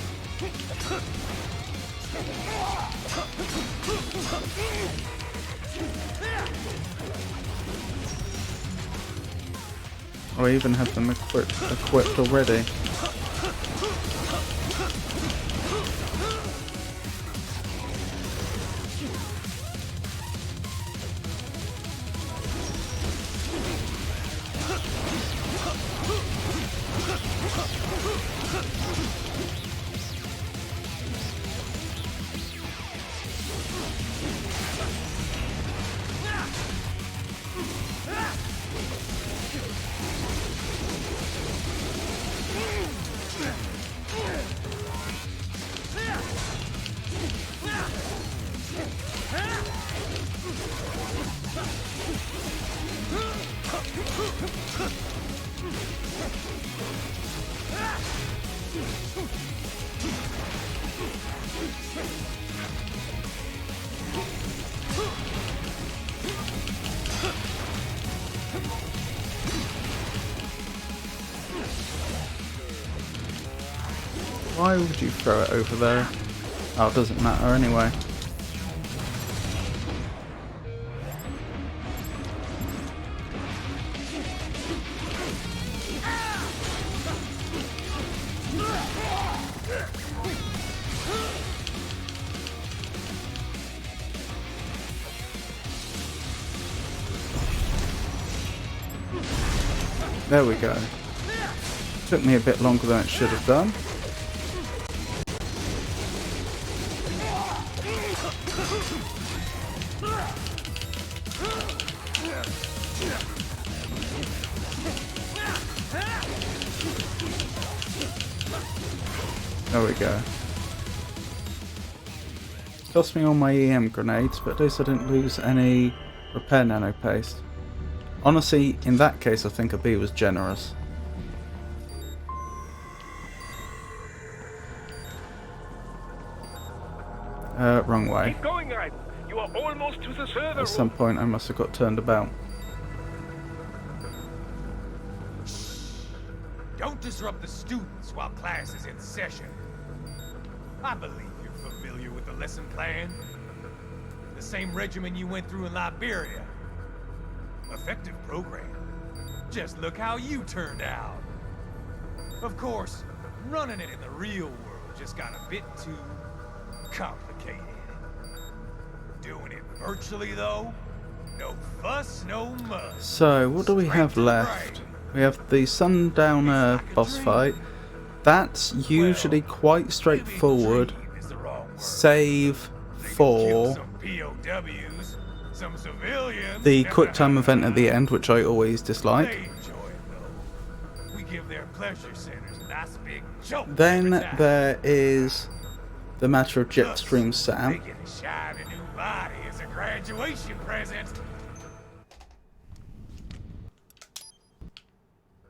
I even have them equipped already. Why would you throw it over there? Oh, it doesn't matter anyway. There we go. Took me a bit longer than it should have done. There we go. Cost me all my EM grenades, but at least I didn't lose any repair nano paste. Honestly, in that case, I think a B was generous. Wrong way. Keep going, Raiden. You are almost to the server. At some point, I must have got turned about. Don't disrupt the students while class is in session. I believe you're familiar with the lesson plan. The same regimen you went through in Liberia. Effective program. Just look how you turned out. Of course, running it in the real world just got a bit too complicated. Doing it virtually, though, no fuss, no muss. So, what do we have left? We have the Sundowner boss fight. That's usually quite straightforward, save for the quick time event at the end, which I always dislike. Then there is the matter of Jetstream Sam,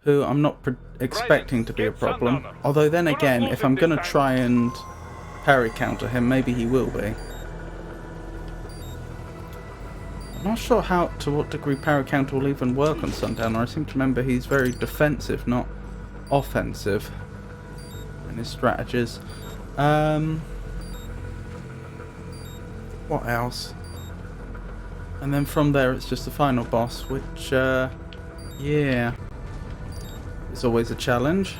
who I'm not expecting to be a problem. Although then again, if I'm going to try and parry counter him, maybe he will be. I'm not sure to what degree parry counter will even work on Sundowner. I seem to remember he's very defensive, not offensive in his strategies. What else? And then from there it's just the final boss, which, yeah, is always a challenge.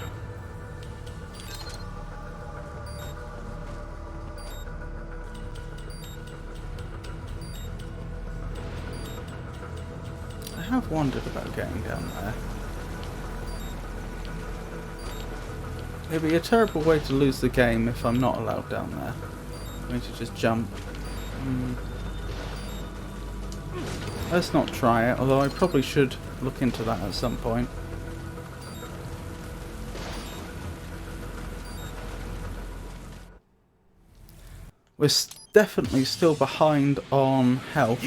I have wondered about getting down there. It'd be a terrible way to lose the game if I'm not allowed down there. I need to just jump. Let's not try it, although I probably should look into that at some point. We're definitely still behind on health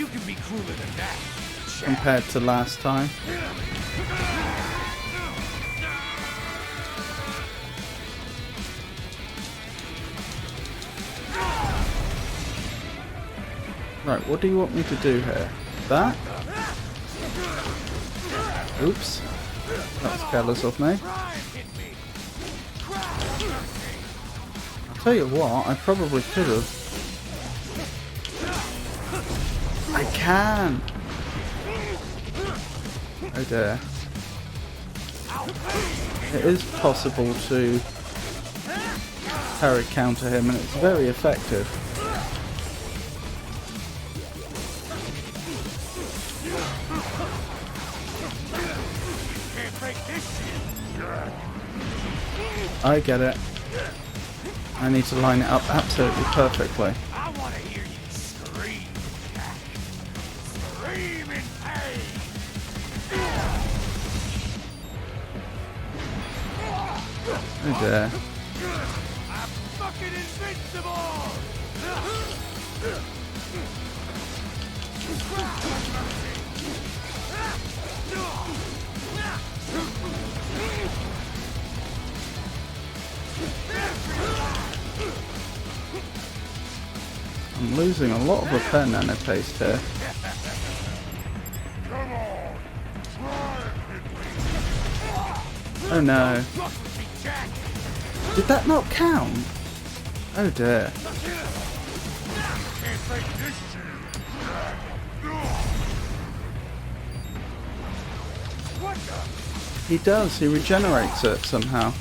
compared to last time. Right, what do you want me to do here? That? Oops. That's careless of me. I'll tell you what, I probably could have. I can! Oh dear. It is possible to parry counter him, and it's very effective. I get it. I need to line it up absolutely perfectly. I want to hear you scream. Scream in pain. Oh dear. I'm fucking invincible. I'm losing a lot of repair nano paste here. Oh no. Did that not count? Oh dear. He does, he regenerates it somehow.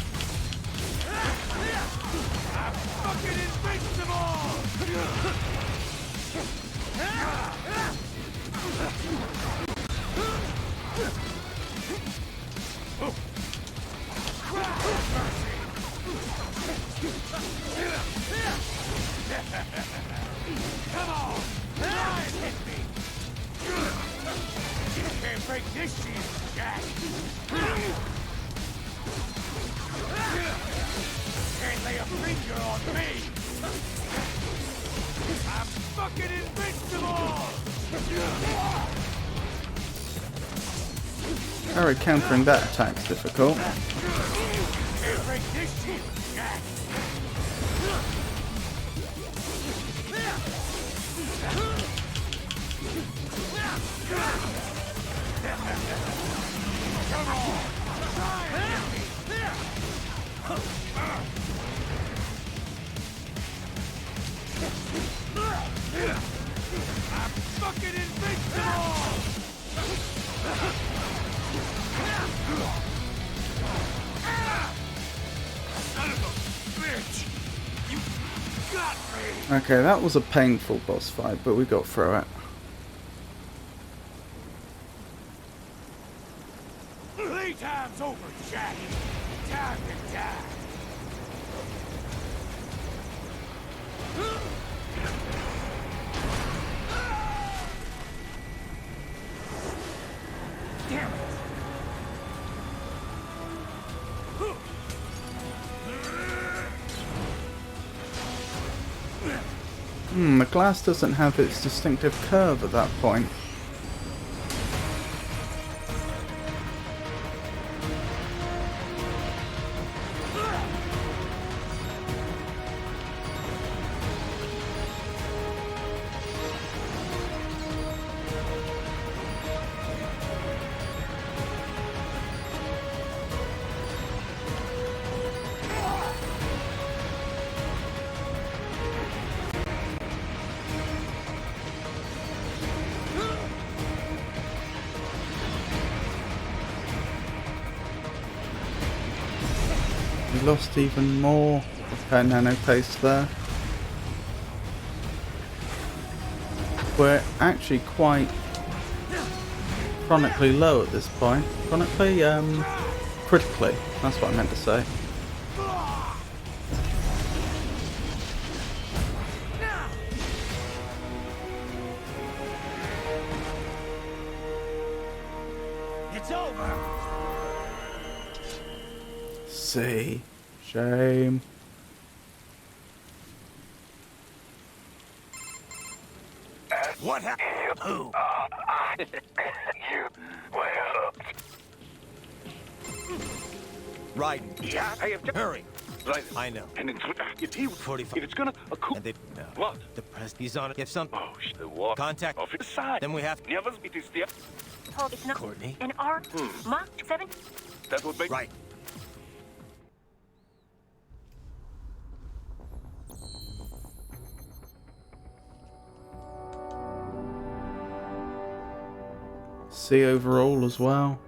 Come on! Hit me! You can't break this shit, Jack! Can't lay a finger on me! I'm fucking invincible! Alright, countering that attack's difficult. Can't break this shit, Jack! Come on! Try and hit me! I'm fucking invincible! Son of a bitch! You got me! Okay, that was a painful boss fight, but we got through it. Playtime's over, Jack. Time to die. Damn it. The glass doesn't have its distinctive curve at that point. We lost even more repair nano paste there. We're actually quite chronically low at this point. Chronically, critically. That's what I meant to say. It's over. See. Shame. What happened? Who? You. Well. Right. Yeah, I have just... Hurry. Right. I know. And if he... 45. If it's gonna... And they... No. What? The press... He's on it. If something... Oh, the what? Contact. Off his side. Then we have... Never it is the... Hold it's not Courtney. an R Mach 7. That would make... Right. C overall as well.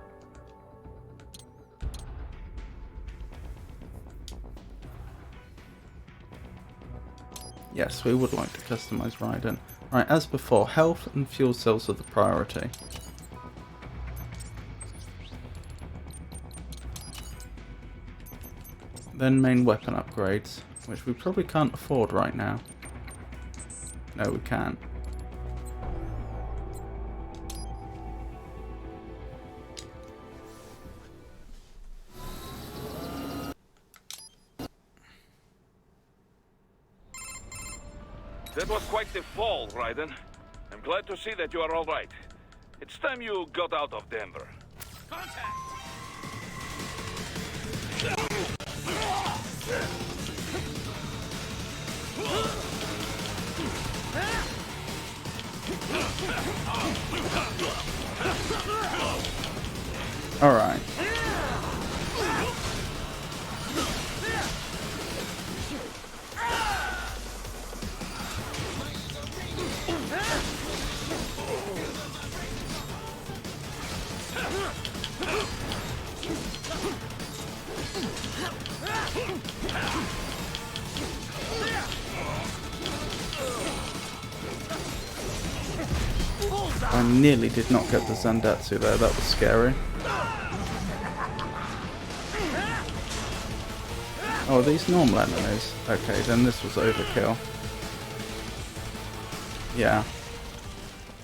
Yes, we would like to customize Raiden. Right, as before, health and fuel cells are the priority. Then main weapon upgrades, which we probably can't afford right now. No, we can't. That was quite the fall, Raiden. I'm glad to see that you are all right. It's time you got out of Denver. Contact. Alright. I nearly did not get the Zandatsu there, that was scary. Oh, are these normal enemies? Okay, then this was overkill. Yeah.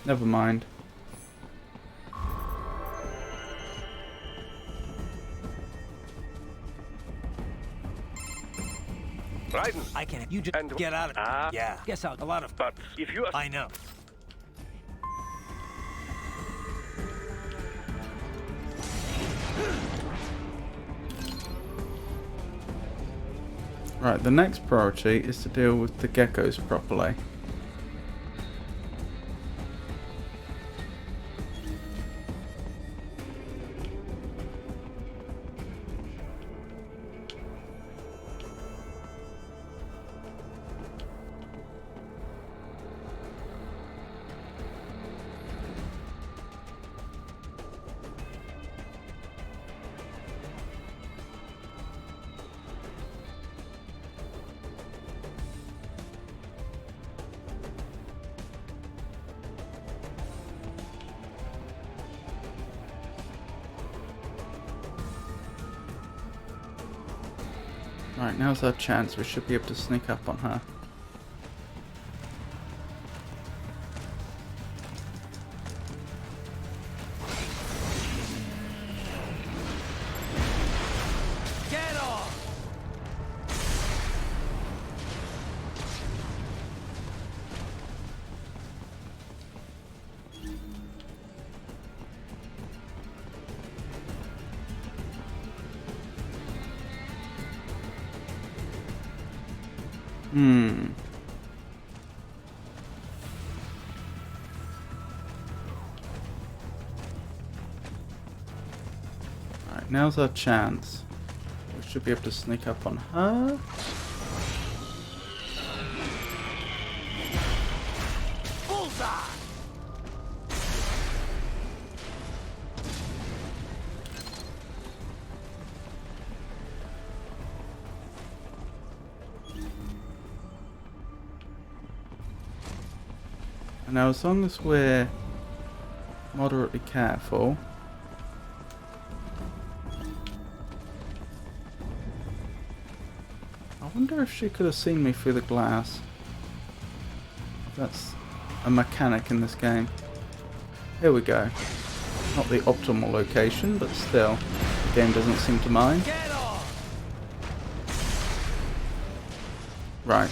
Never mind. Raiden, I can't. You just and get out of it. Yeah. Guess out a lot of. But if you... I know. Right, the next priority is to deal with the geckos properly. Right, now's our chance. We should be able to sneak up on her. Get off! Right, now's our chance. We should be able to sneak up on her. Bullseye! And now as long as we're moderately careful, I wonder if she could have seen me through the glass. That's a mechanic in this game. Here we go. Not the optimal location, but still, the game doesn't seem to mind. Get off! Right,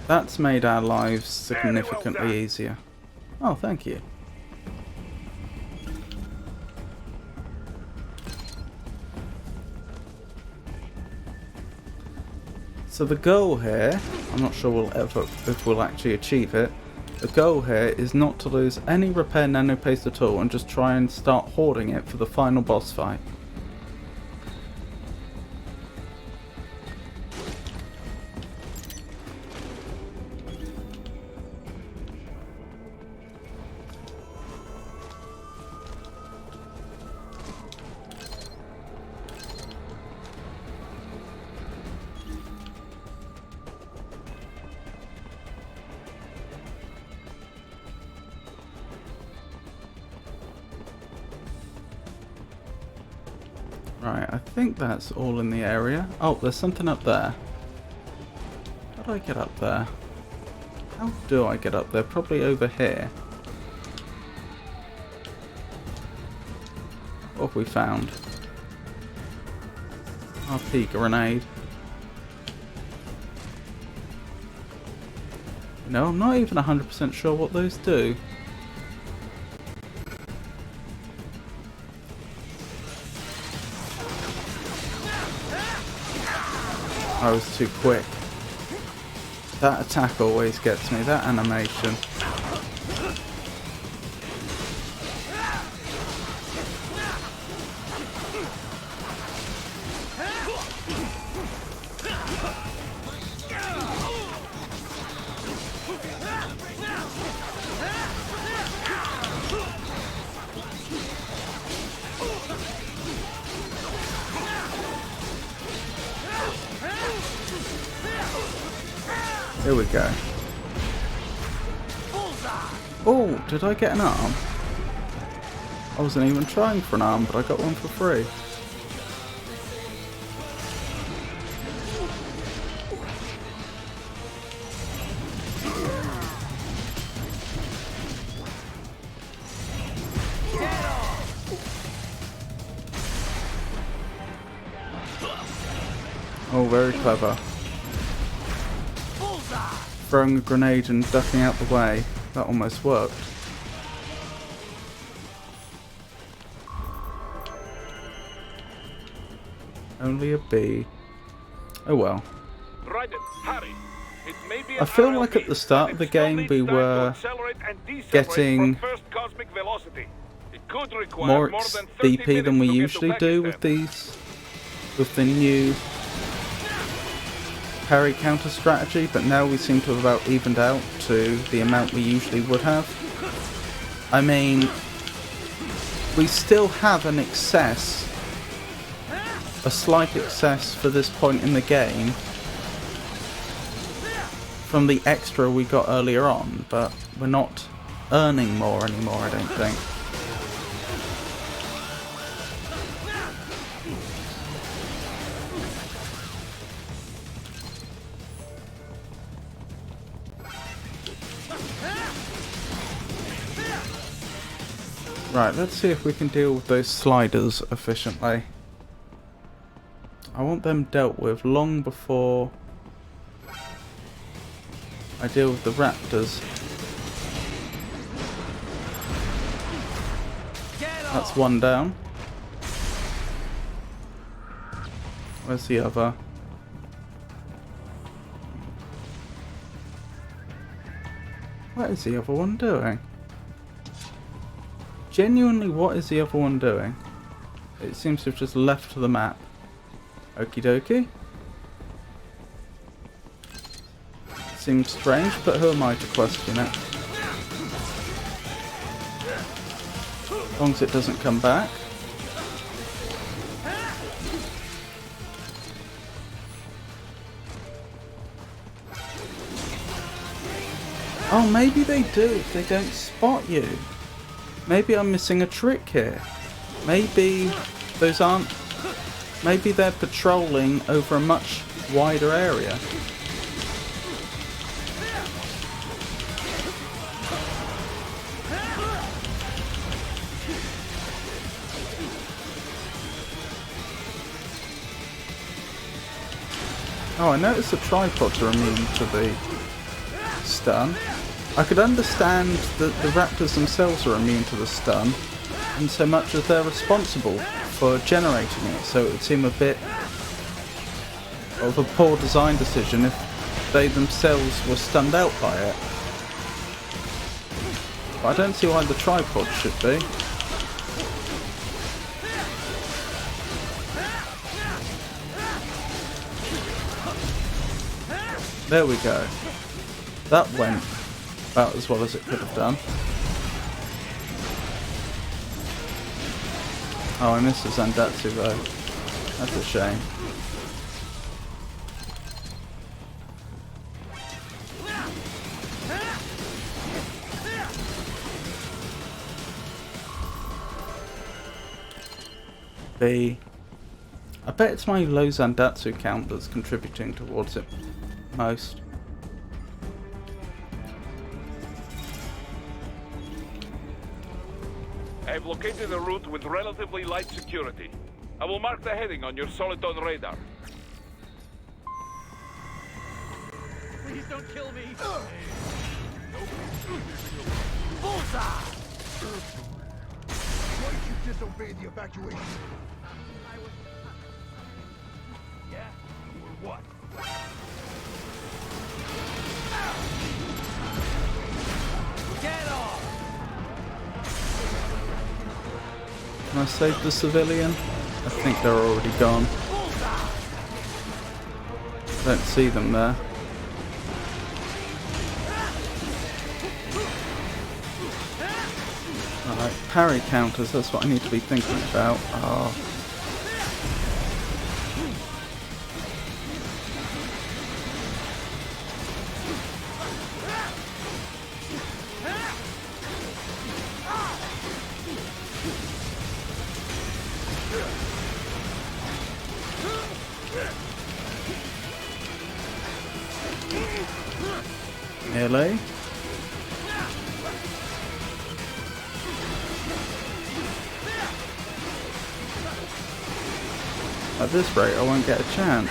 that's made our lives significantly easier. Oh, thank you. So the goal here, I'm not sure if we'll actually achieve it. The goal here is not to lose any repair nano paste at all and just try and start hoarding it for the final boss fight. Right, I think that's all in the area. Oh, there's something up there. How do I get up there? How do I get up there? Probably over here. What have we found? RP grenade. No, I'm not even 100% sure what those do. I was too quick. That attack always gets me, that animation. Here we go. Oh, did I get an arm? I wasn't even trying for an arm, but I got one for free. Oh, very clever. Throwing a grenade and ducking out the way. That almost worked. Only a B. Oh well. Right then, hurry. It may be I feel like at the start of the game we were getting more XP than we usually do with these, with the new parry counter strategy, but now we seem to have about evened out to the amount we usually would have. I mean, we still have an excess, a slight excess for this point in the game from the extra we got earlier on, but we're not earning more anymore, I don't think. Right, let's see if we can deal with those sliders efficiently. I want them dealt with long before I deal with the raptors. That's one down. Where's the other? What is the other one doing? Genuinely, what is the other one doing? It seems to have just left the map. Okie dokie. Seems strange, but who am I to question it? As long as it doesn't come back. Oh, maybe they do if they don't spot you. Maybe I'm missing a trick here. Maybe those aren't... Maybe they're patrolling over a much wider area. Oh, I noticed the tripods are immune to the stun. I could understand that the raptors themselves are immune to the stun, in so much as they're responsible for generating it, so it would seem a bit of a poor design decision if they themselves were stunned out by it. But I don't see why the tripod should be. There we go. That went about as well as it could have done. Oh, I missed the Zandatsu though. That's a shame. B. I bet it's my low Zandatsu count that's contributing towards it most. I've located a route with relatively light security. I will mark the heading on your Soliton radar. Please don't kill me! Bullseye! Why did you disobey the evacuation? Yeah? Or what? Can I save the civilian? I think they're already gone. Don't see them there. Alright, parry counters, that's what I need to be thinking about. Oh. Nearly. At this rate, I won't get a chance.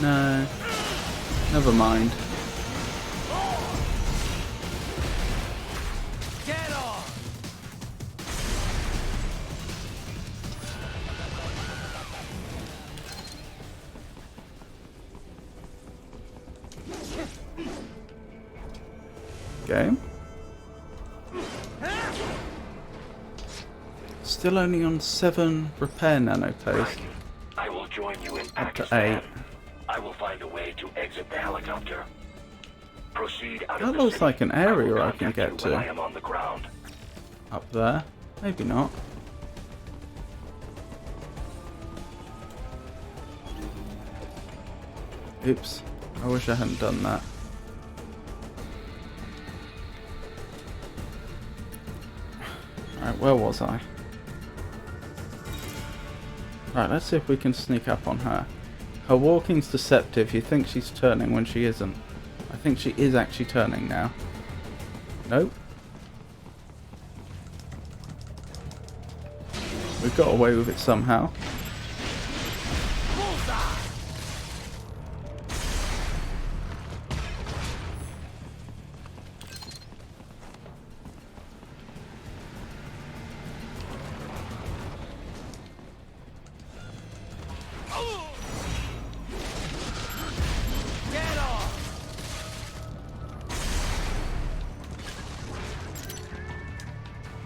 No. Never mind. Get on! Game. Still only on 7 repair nanopaste. I will join you in Up to Pakistan. 8. I will find a way to exit the helicopter. Proceed out That of the looks city. like an area I can contact get you when I to. am on the ground. Up there. Maybe not. Oops. I wish I hadn't done that. Right, where was I? Right, let's see if we can sneak up on her. Her walking's deceptive. You think she's turning when she isn't. I think she is actually turning now. Nope. We've got away with it somehow. Get on!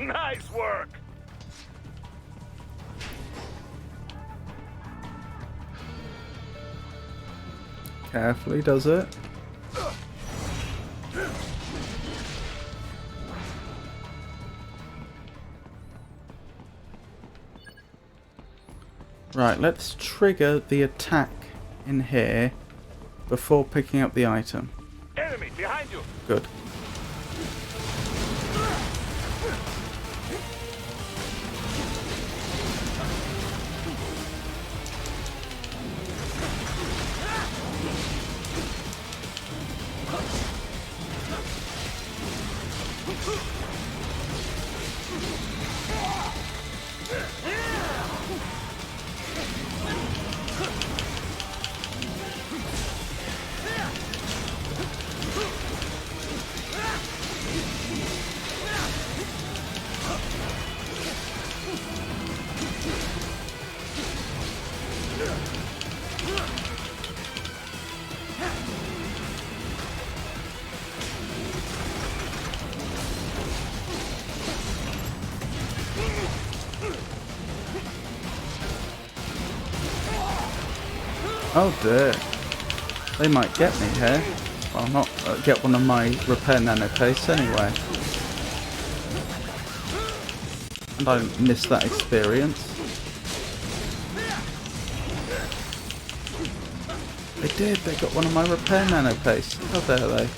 Nice work! Carefully does it. Right, let's trigger the attack in here before picking up the item. Enemy behind you! Good. Oh dear. They might get me here. Well, not get one of my repair nanopaste anyway. And I missed that experience. They did, they got one of my repair nanopaste. How dare they?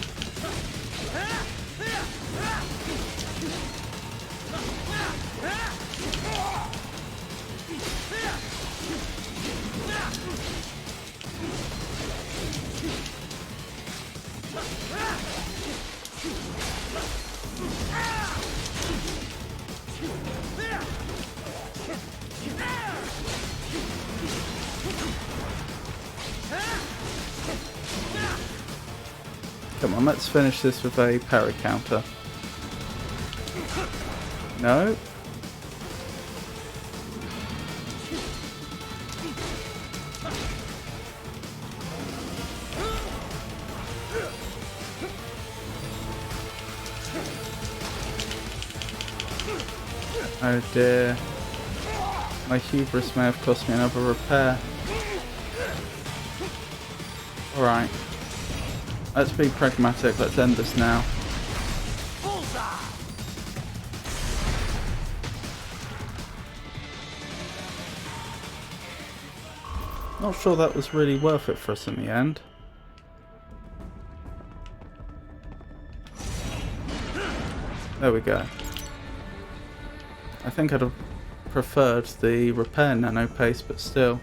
Come on, let's finish this with a parry counter. No. Oh dear. My hubris may have cost me another repair. Alright. Let's be pragmatic, let's end this now. Not sure that was really worth it for us in the end. There we go. I think I'd have preferred the repair nano paste, but still.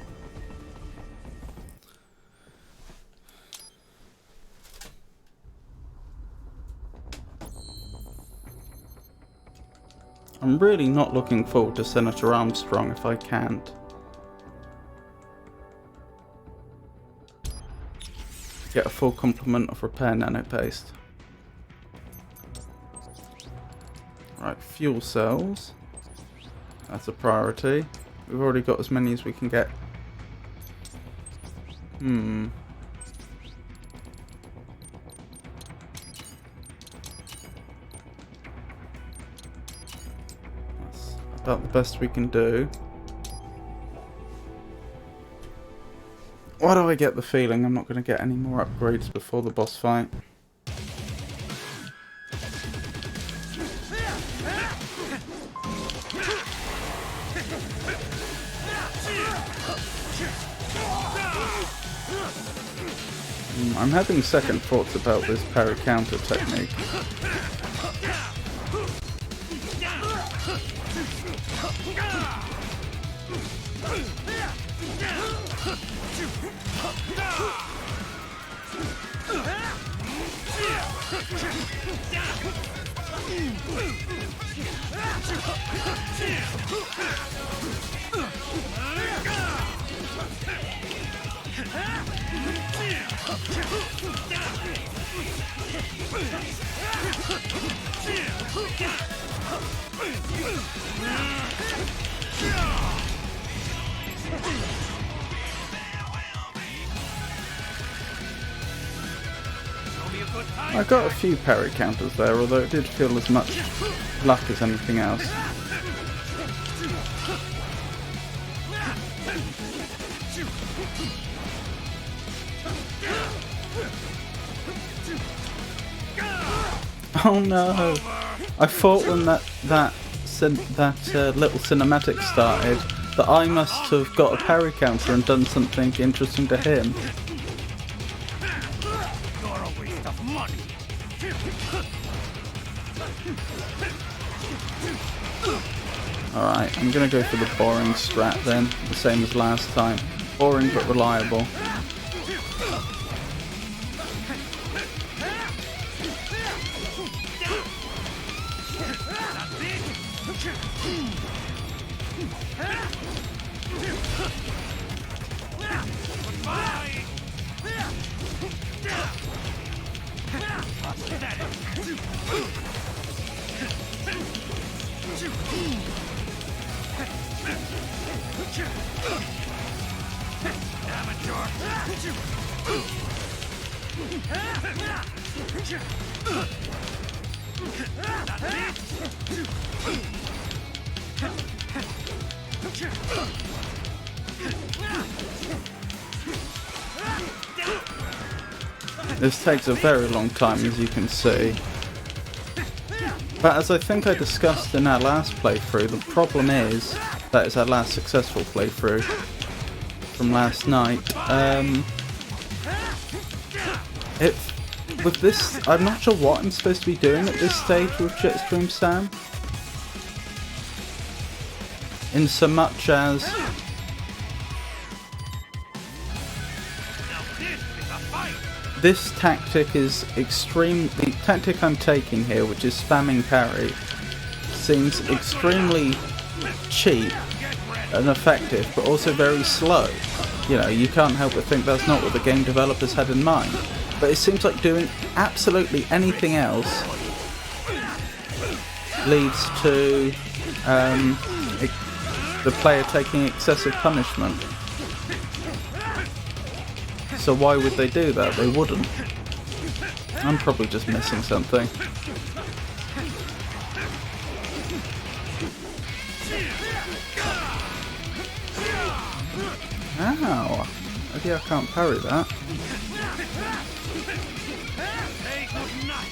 I'm really not looking forward to Senator Armstrong if I can't. Get a full complement of repair nano paste. Right, fuel cells. That's a priority. We've already got as many as we can get. That's about the best we can do. Why do I get the feeling I'm not going to get any more upgrades before the boss fight? I'm having second thoughts about this parry counter technique. I got a few parry counters there, although it did feel as much luck as anything else. Oh no! I thought when that little cinematic started that I must have got a parry counter and done something interesting to him. Alright, I'm gonna go for the boring strat then, the same as last time. Boring but reliable. This takes a very long time, as you can see. But as I think I discussed in our last playthrough, the problem is, that is our last successful playthrough from last night, with this, I'm not sure what I'm supposed to be doing at this stage with Jetstream Sam. In so much as this tactic is extreme. The tactic I'm taking here, which is spamming parry, seems extremely cheap and effective, but also very slow. You know, you can't help but think that's not what the game developers had in mind. But it seems like doing absolutely anything else leads to the player taking excessive punishment. So why would they do that? They wouldn't. I'm probably just missing something. Ow! Maybe I can't parry that. Hey, good night.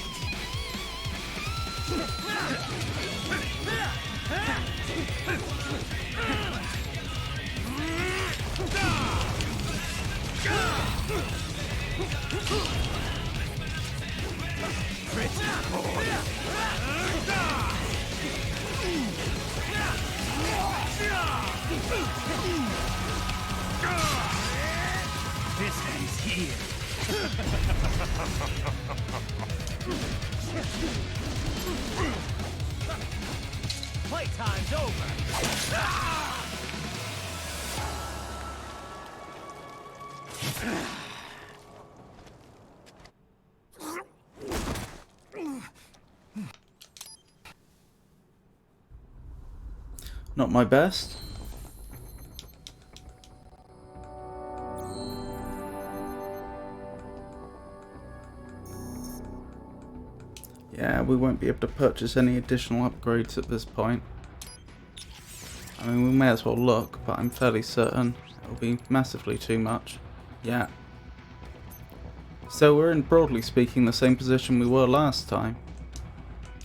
This ends here. Playtime's over. Not my best. Yeah, we won't be able to purchase any additional upgrades at this point. I mean, we may as well look, but I'm fairly certain it'll be massively too much. Yeah. So we're in, broadly speaking, the same position we were last time.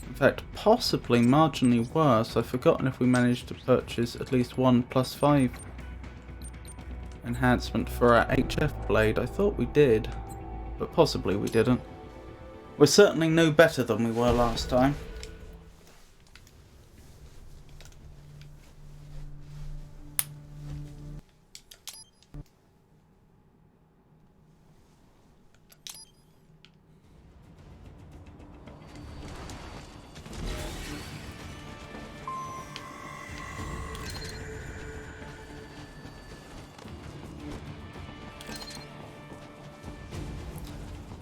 In fact, possibly marginally worse. I've forgotten if we managed to purchase at least one +5 enhancement for our HF blade. I thought we did, but possibly we didn't. We're certainly no better than we were last time.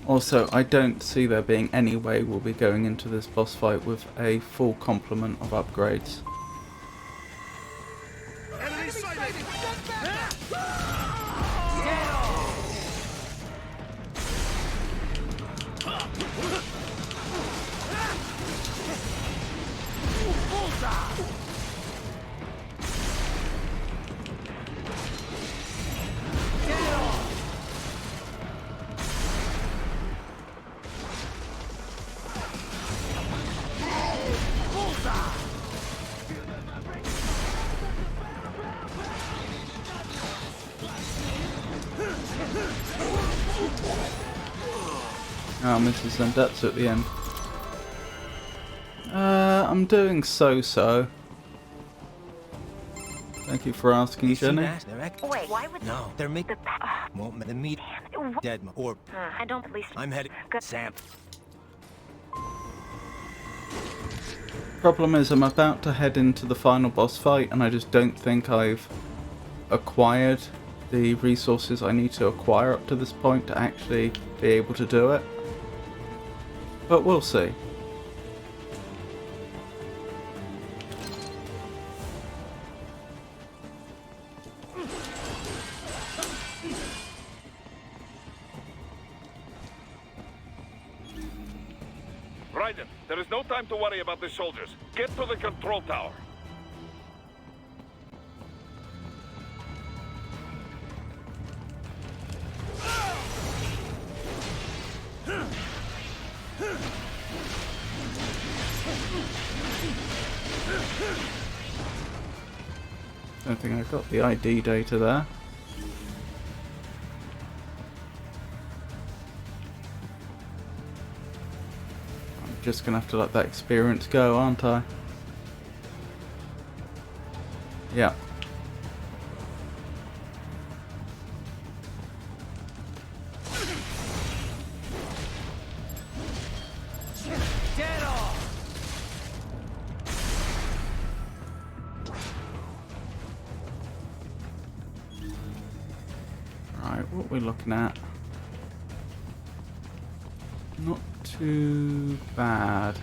Also, I don't see there being any way we'll be going into this boss fight with a full complement of upgrades. Enemy sighted! Oh, Mrs. Zendatsu at the end. I'm doing so-so. Thank you for asking, You see Jenny. that? Wait, why would No, they're making the meat dead or I don't at least I'm heading Sam. Problem is, I'm about to head into the final boss fight, and I just don't think I've acquired the resources I need to acquire up to this point to actually be able to do it. But we'll see. Raiden, there is no time to worry about the soldiers. Get to the control tower. Don't think I got the ID data there. I'm just gonna have to let that experience go, aren't I? Yeah. Dead off! Right, what we're looking at? Not too bad.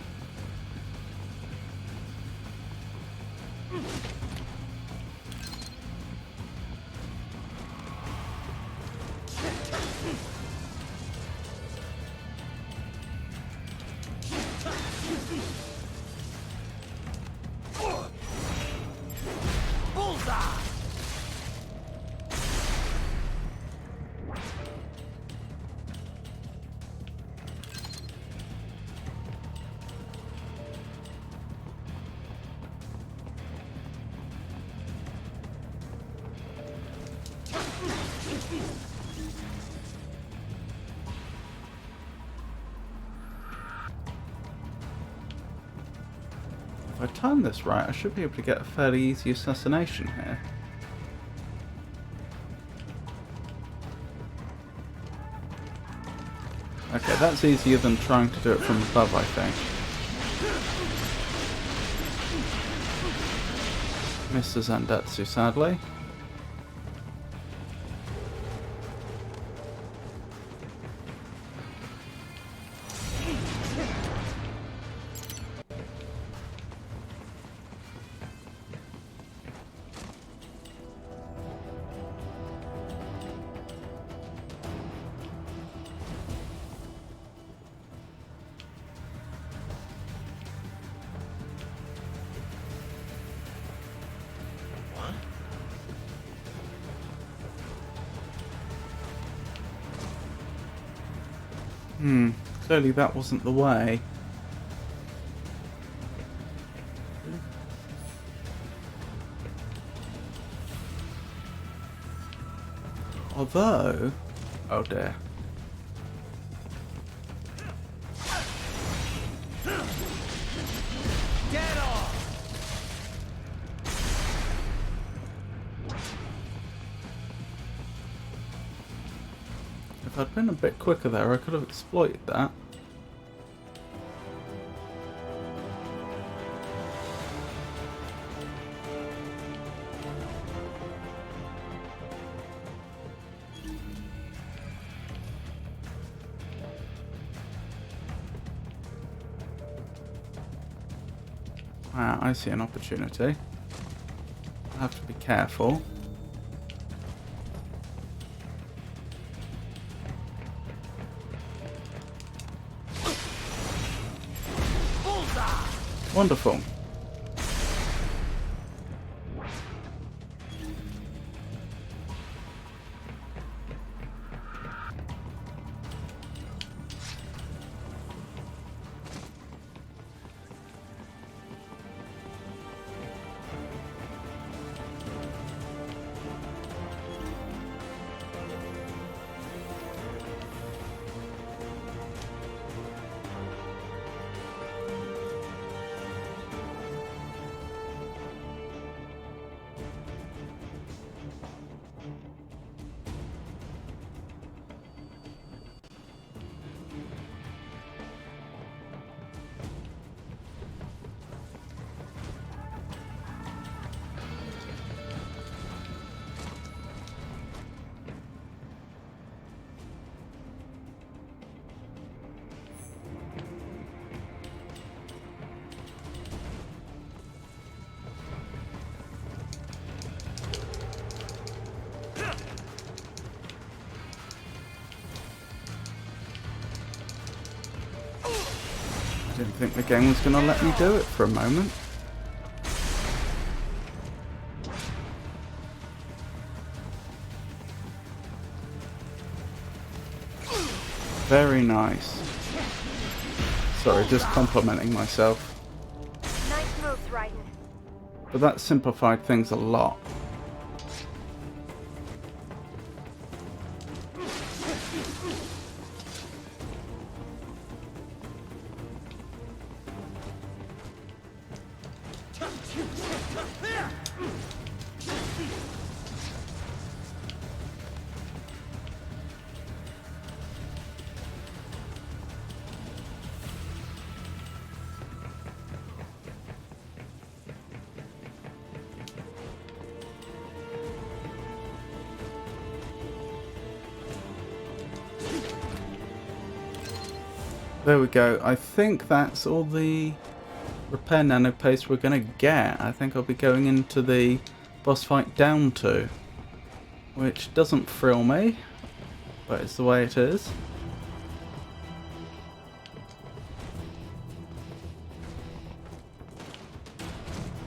If I time this right, I should be able to get a fairly easy assassination here. Okay, that's easier than trying to do it from above, I think. Mr. Zandetsu, sadly. Clearly that wasn't the way. Although... oh dear. Get off! If I'd been a bit quicker there, I could have exploited that. Ah, I see an opportunity. I have to be careful. Wonderful. I didn't think the game was going to let me do it for a moment. Very nice. Sorry, just complimenting myself. Nice moves, Raiden. But that simplified things a lot. There we go. I think that's all the repair nano paste we're going to get. I think I'll be going into the boss fight down 2, which doesn't thrill me, but it's the way it is.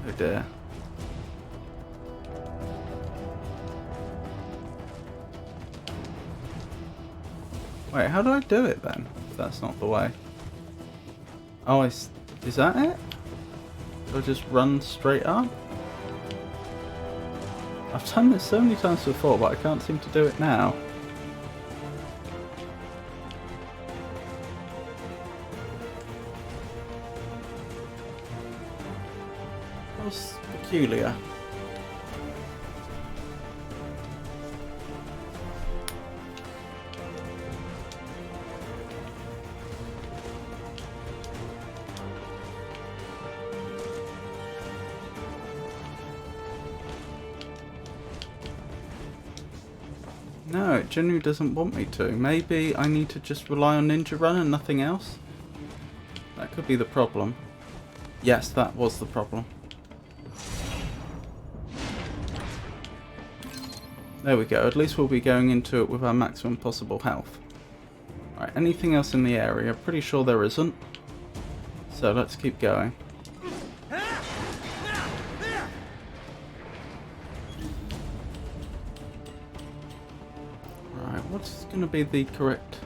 Oh dear. Wait, how do I do it then? If that's not the way. Oh, is that it? Do I just run straight up? I've done this so many times before, but I can't seem to do it now. That's peculiar. No, it genuinely doesn't want me to. Maybe I need to just rely on Ninja Run and nothing else? That could be the problem. Yes, that was the problem. There we go. At least we'll be going into it with our maximum possible health. Right, anything else in the area? Pretty sure there isn't. So let's keep going. What's going to be the correct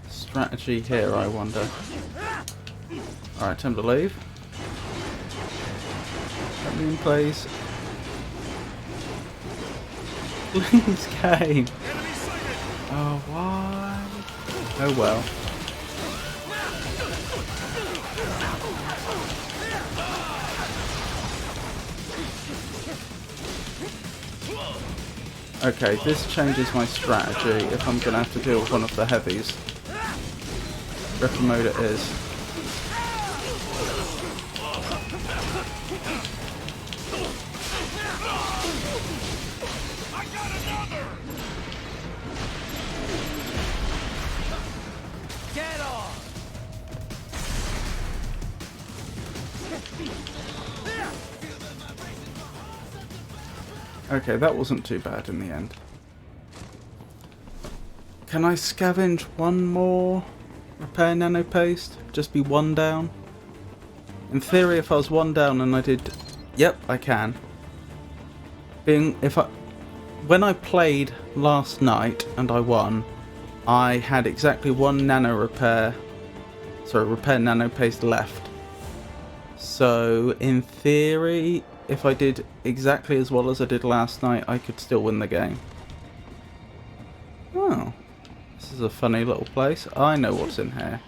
strategy here, I wonder? Alright, time to leave. Let me in, please. Please, game. Oh, why? Oh well. Okay, this changes my strategy if I'm going to have to deal with one of the heavies. Whichever mode it is. Get on! Okay, that wasn't too bad in the end. Can I scavenge one more repair nano paste? Just be one down? In theory, if I was one down and I did... Yep, I can. When I played last night and I won, I had exactly one repair nano paste left. So, in theory, if I did exactly as well as I did last night, I could still win the game. Oh, this is a funny little place. I know what's in here.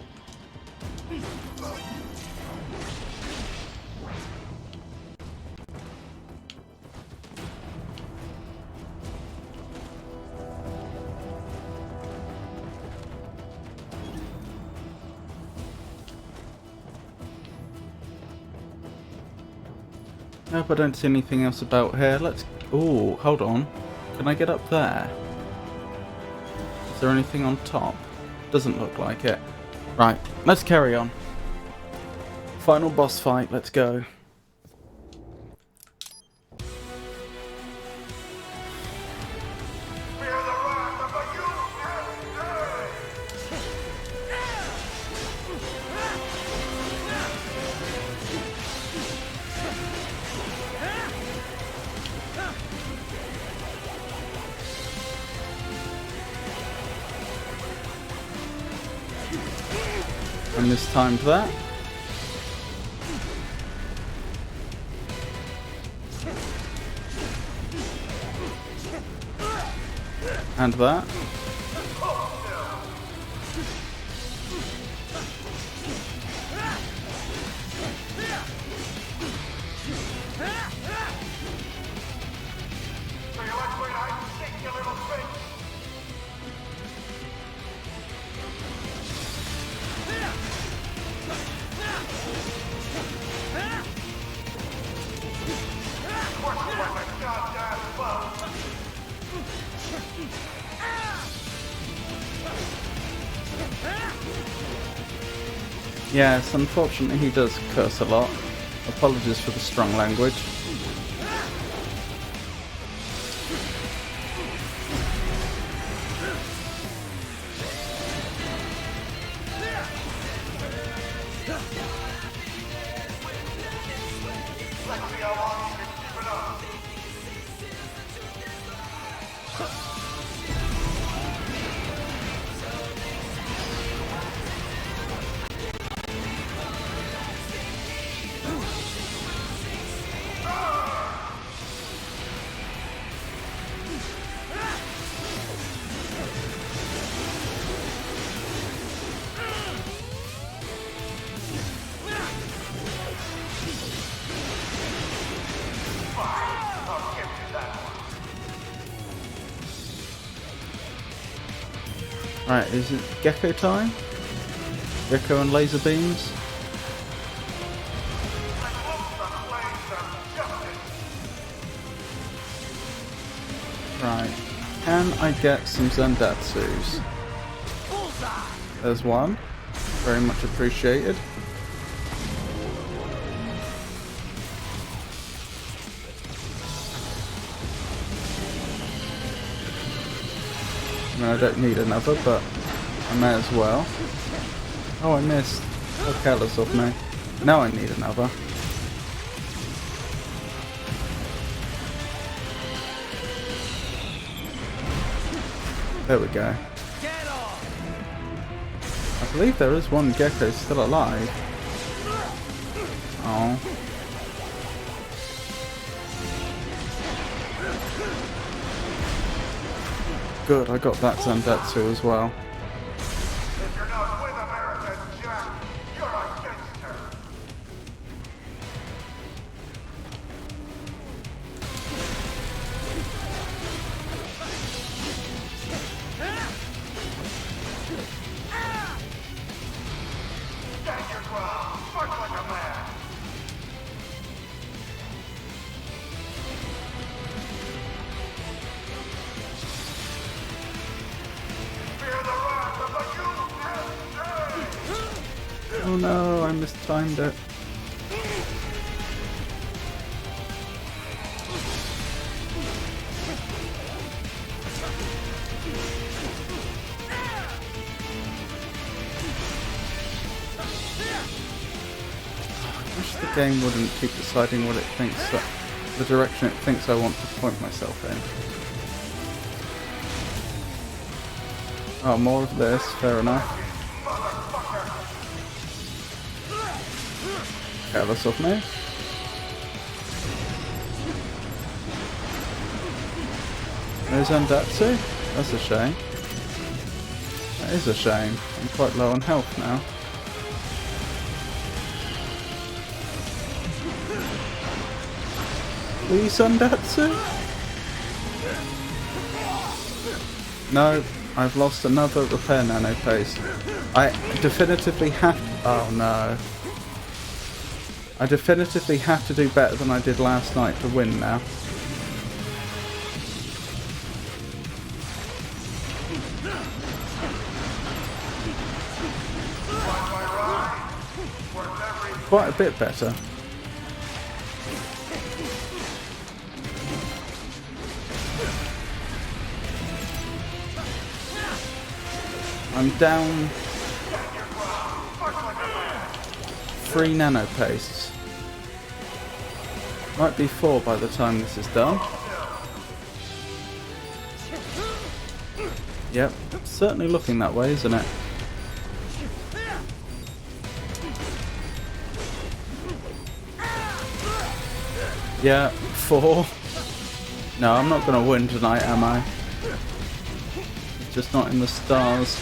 Nope, I don't see anything else about here. Let's... Ooh, hold on. Can I get up there? Is there anything on top? Doesn't look like it. Right, let's carry on. Final boss fight, let's go. And this time for that. And that. Yes, unfortunately he does curse a lot. Apologies for the strong language. Right, is it gecko time? Gecko and laser beams? Right, can I get some Zandatsus? There's one. Very much appreciated. I mean, I don't need another, but I may as well. Oh, I missed. How careless of me. Now I need another. There we go. I believe there is one gecko still alive. Oh. Good, I got that Zandatsu as well. If you're not with America, Jack, you're a gangster. Stand your ground. Fight like a man. Oh no, I mistimed it. I wish the game wouldn't keep deciding what it thinks, the direction it thinks I want to point myself in. Oh, more of this, fair enough. Careless of me. No Zandatsu? That's a shame. That is a shame. I'm quite low on health now. Please, Zandatsu? No, I've lost another repair nano paste. I definitively have to... Oh no. I definitively have to do better than I did last night to win now. Quite a bit better. I'm down 3 nano pastes. Might be 4 by the time this is done. Yep, certainly looking that way, isn't it? Yeah, 4. No, I'm not going to win tonight, am I? It's just not in the stars.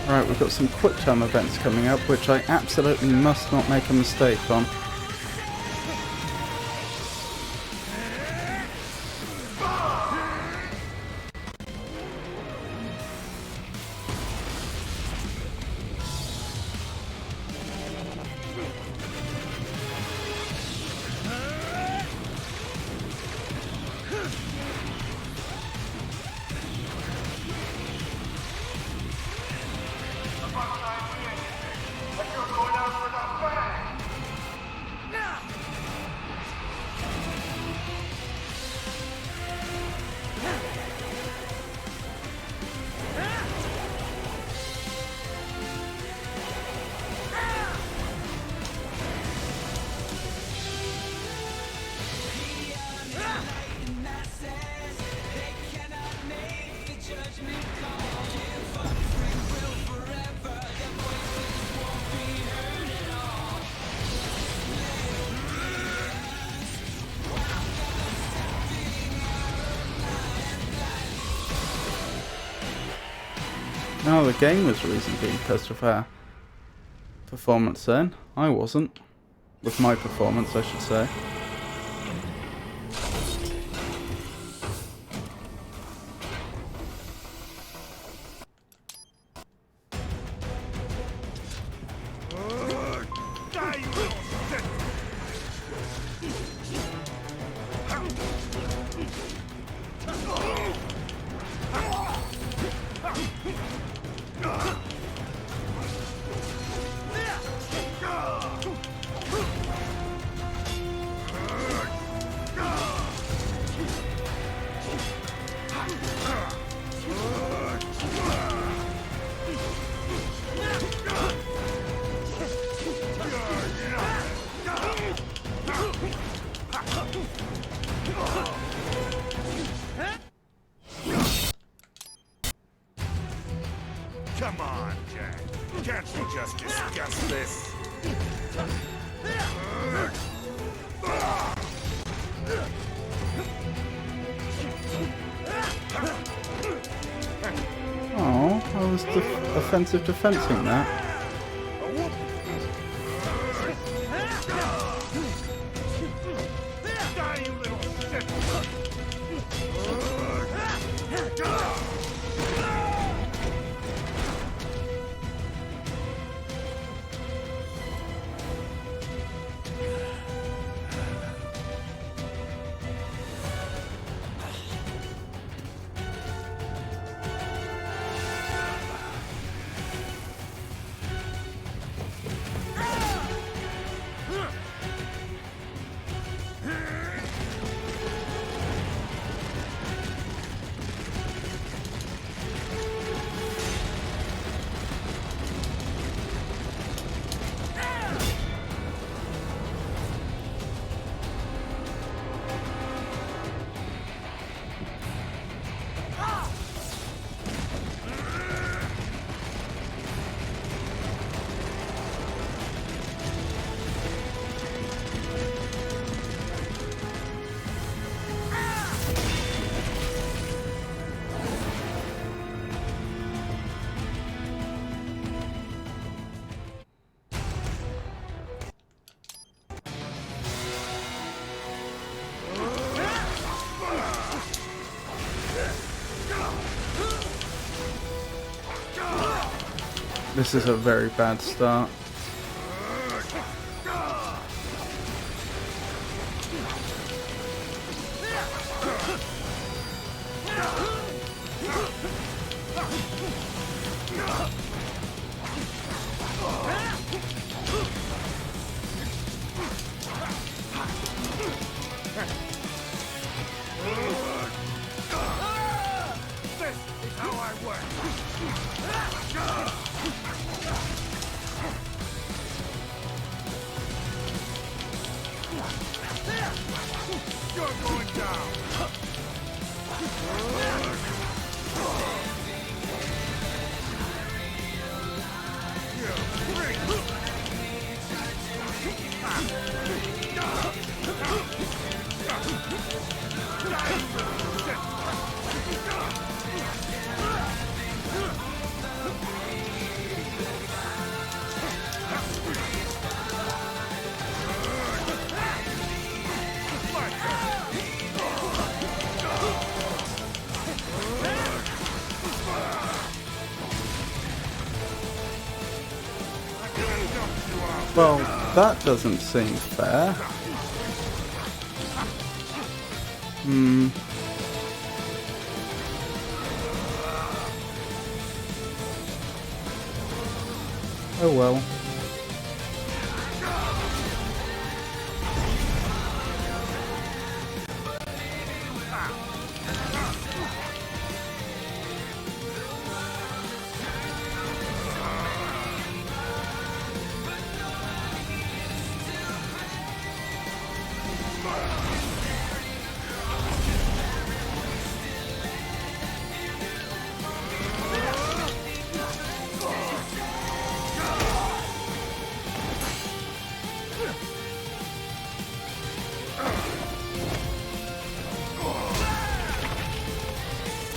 Right, we've got some quick time events coming up, which I absolutely must not make a mistake on. Oh, the game was the reason being pissed with our performance then. I wasn't. With my performance, I should say. Come on, Jack. Can't we just discuss this? Oh, I was offensive defensing that. This is a very bad start. This is how I work. You're going down. Well, that doesn't seem fair. Oh well.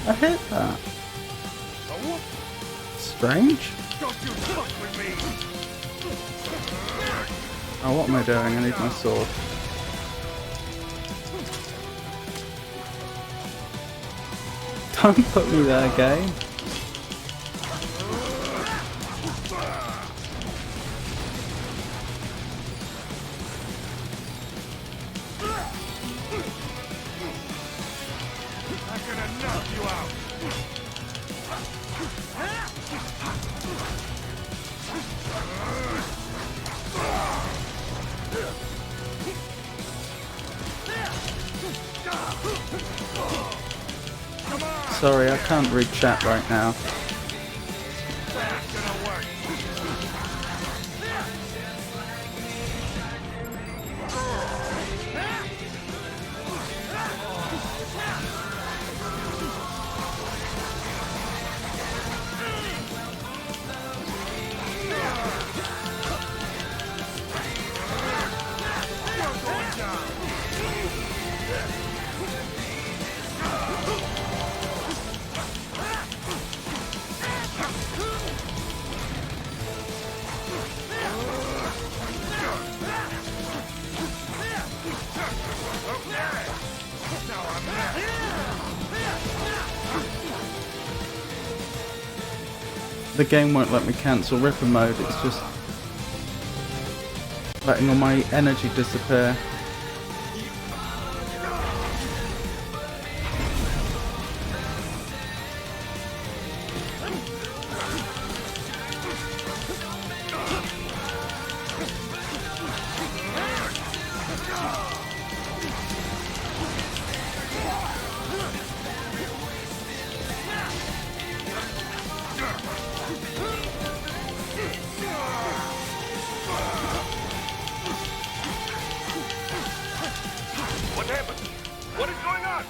I hit that. strange. Oh, what am I doing? I need my sword. Don't put me there, game. Sorry, I can't read chat right now. The game won't let me cancel Ripper mode, it's just letting all my energy disappear.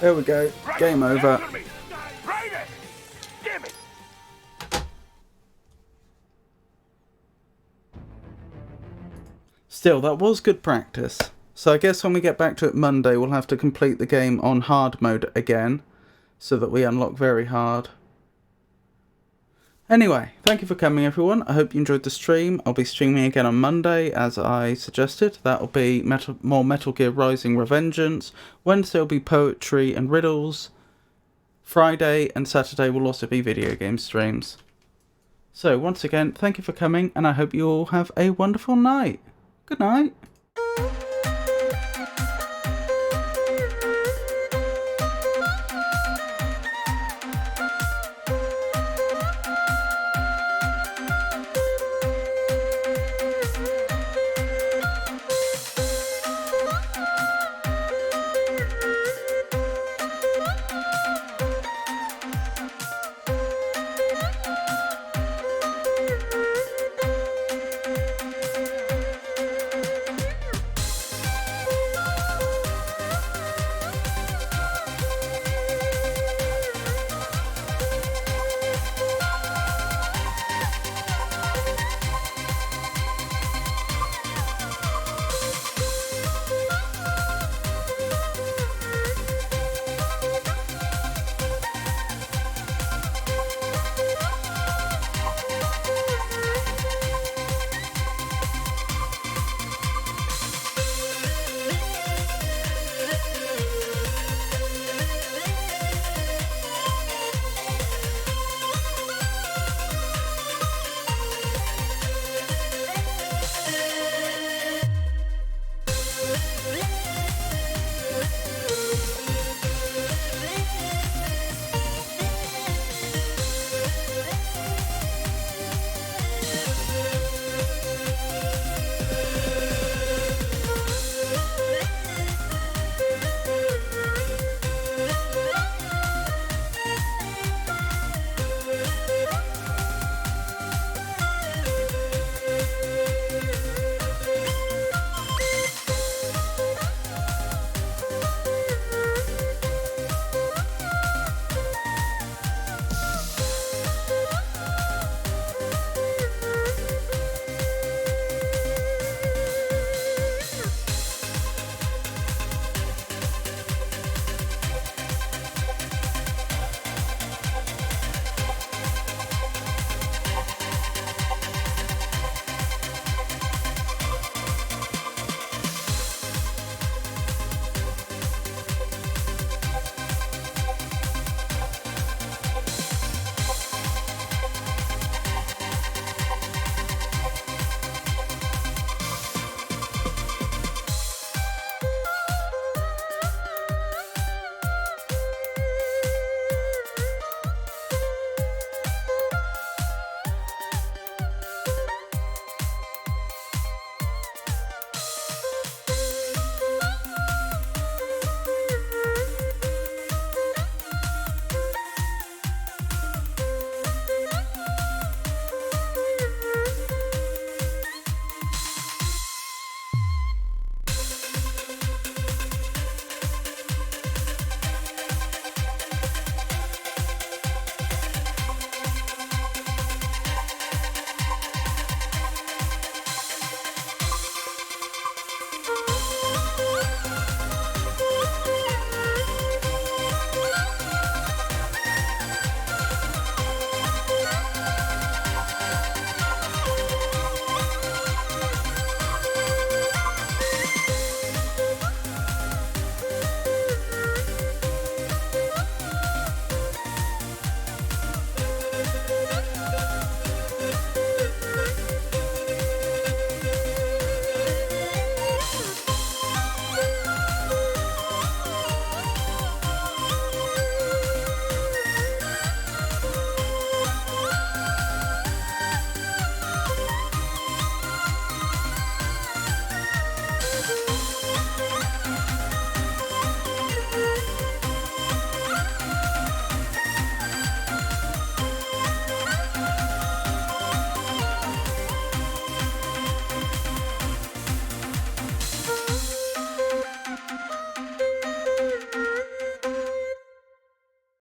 There we go. Game over. Still, that was good practice. So I guess when we get back to it Monday, we'll have to complete the game on hard mode again, so that we unlock very hard. Anyway, thank you for coming, everyone. I hope you enjoyed the stream. I'll be streaming again on Monday, as I suggested. That'll be more Metal Gear Rising Revengeance. Wednesday will be poetry and riddles. Friday and Saturday will also be video game streams. So, once again, thank you for coming, and I hope you all have a wonderful night. Good night.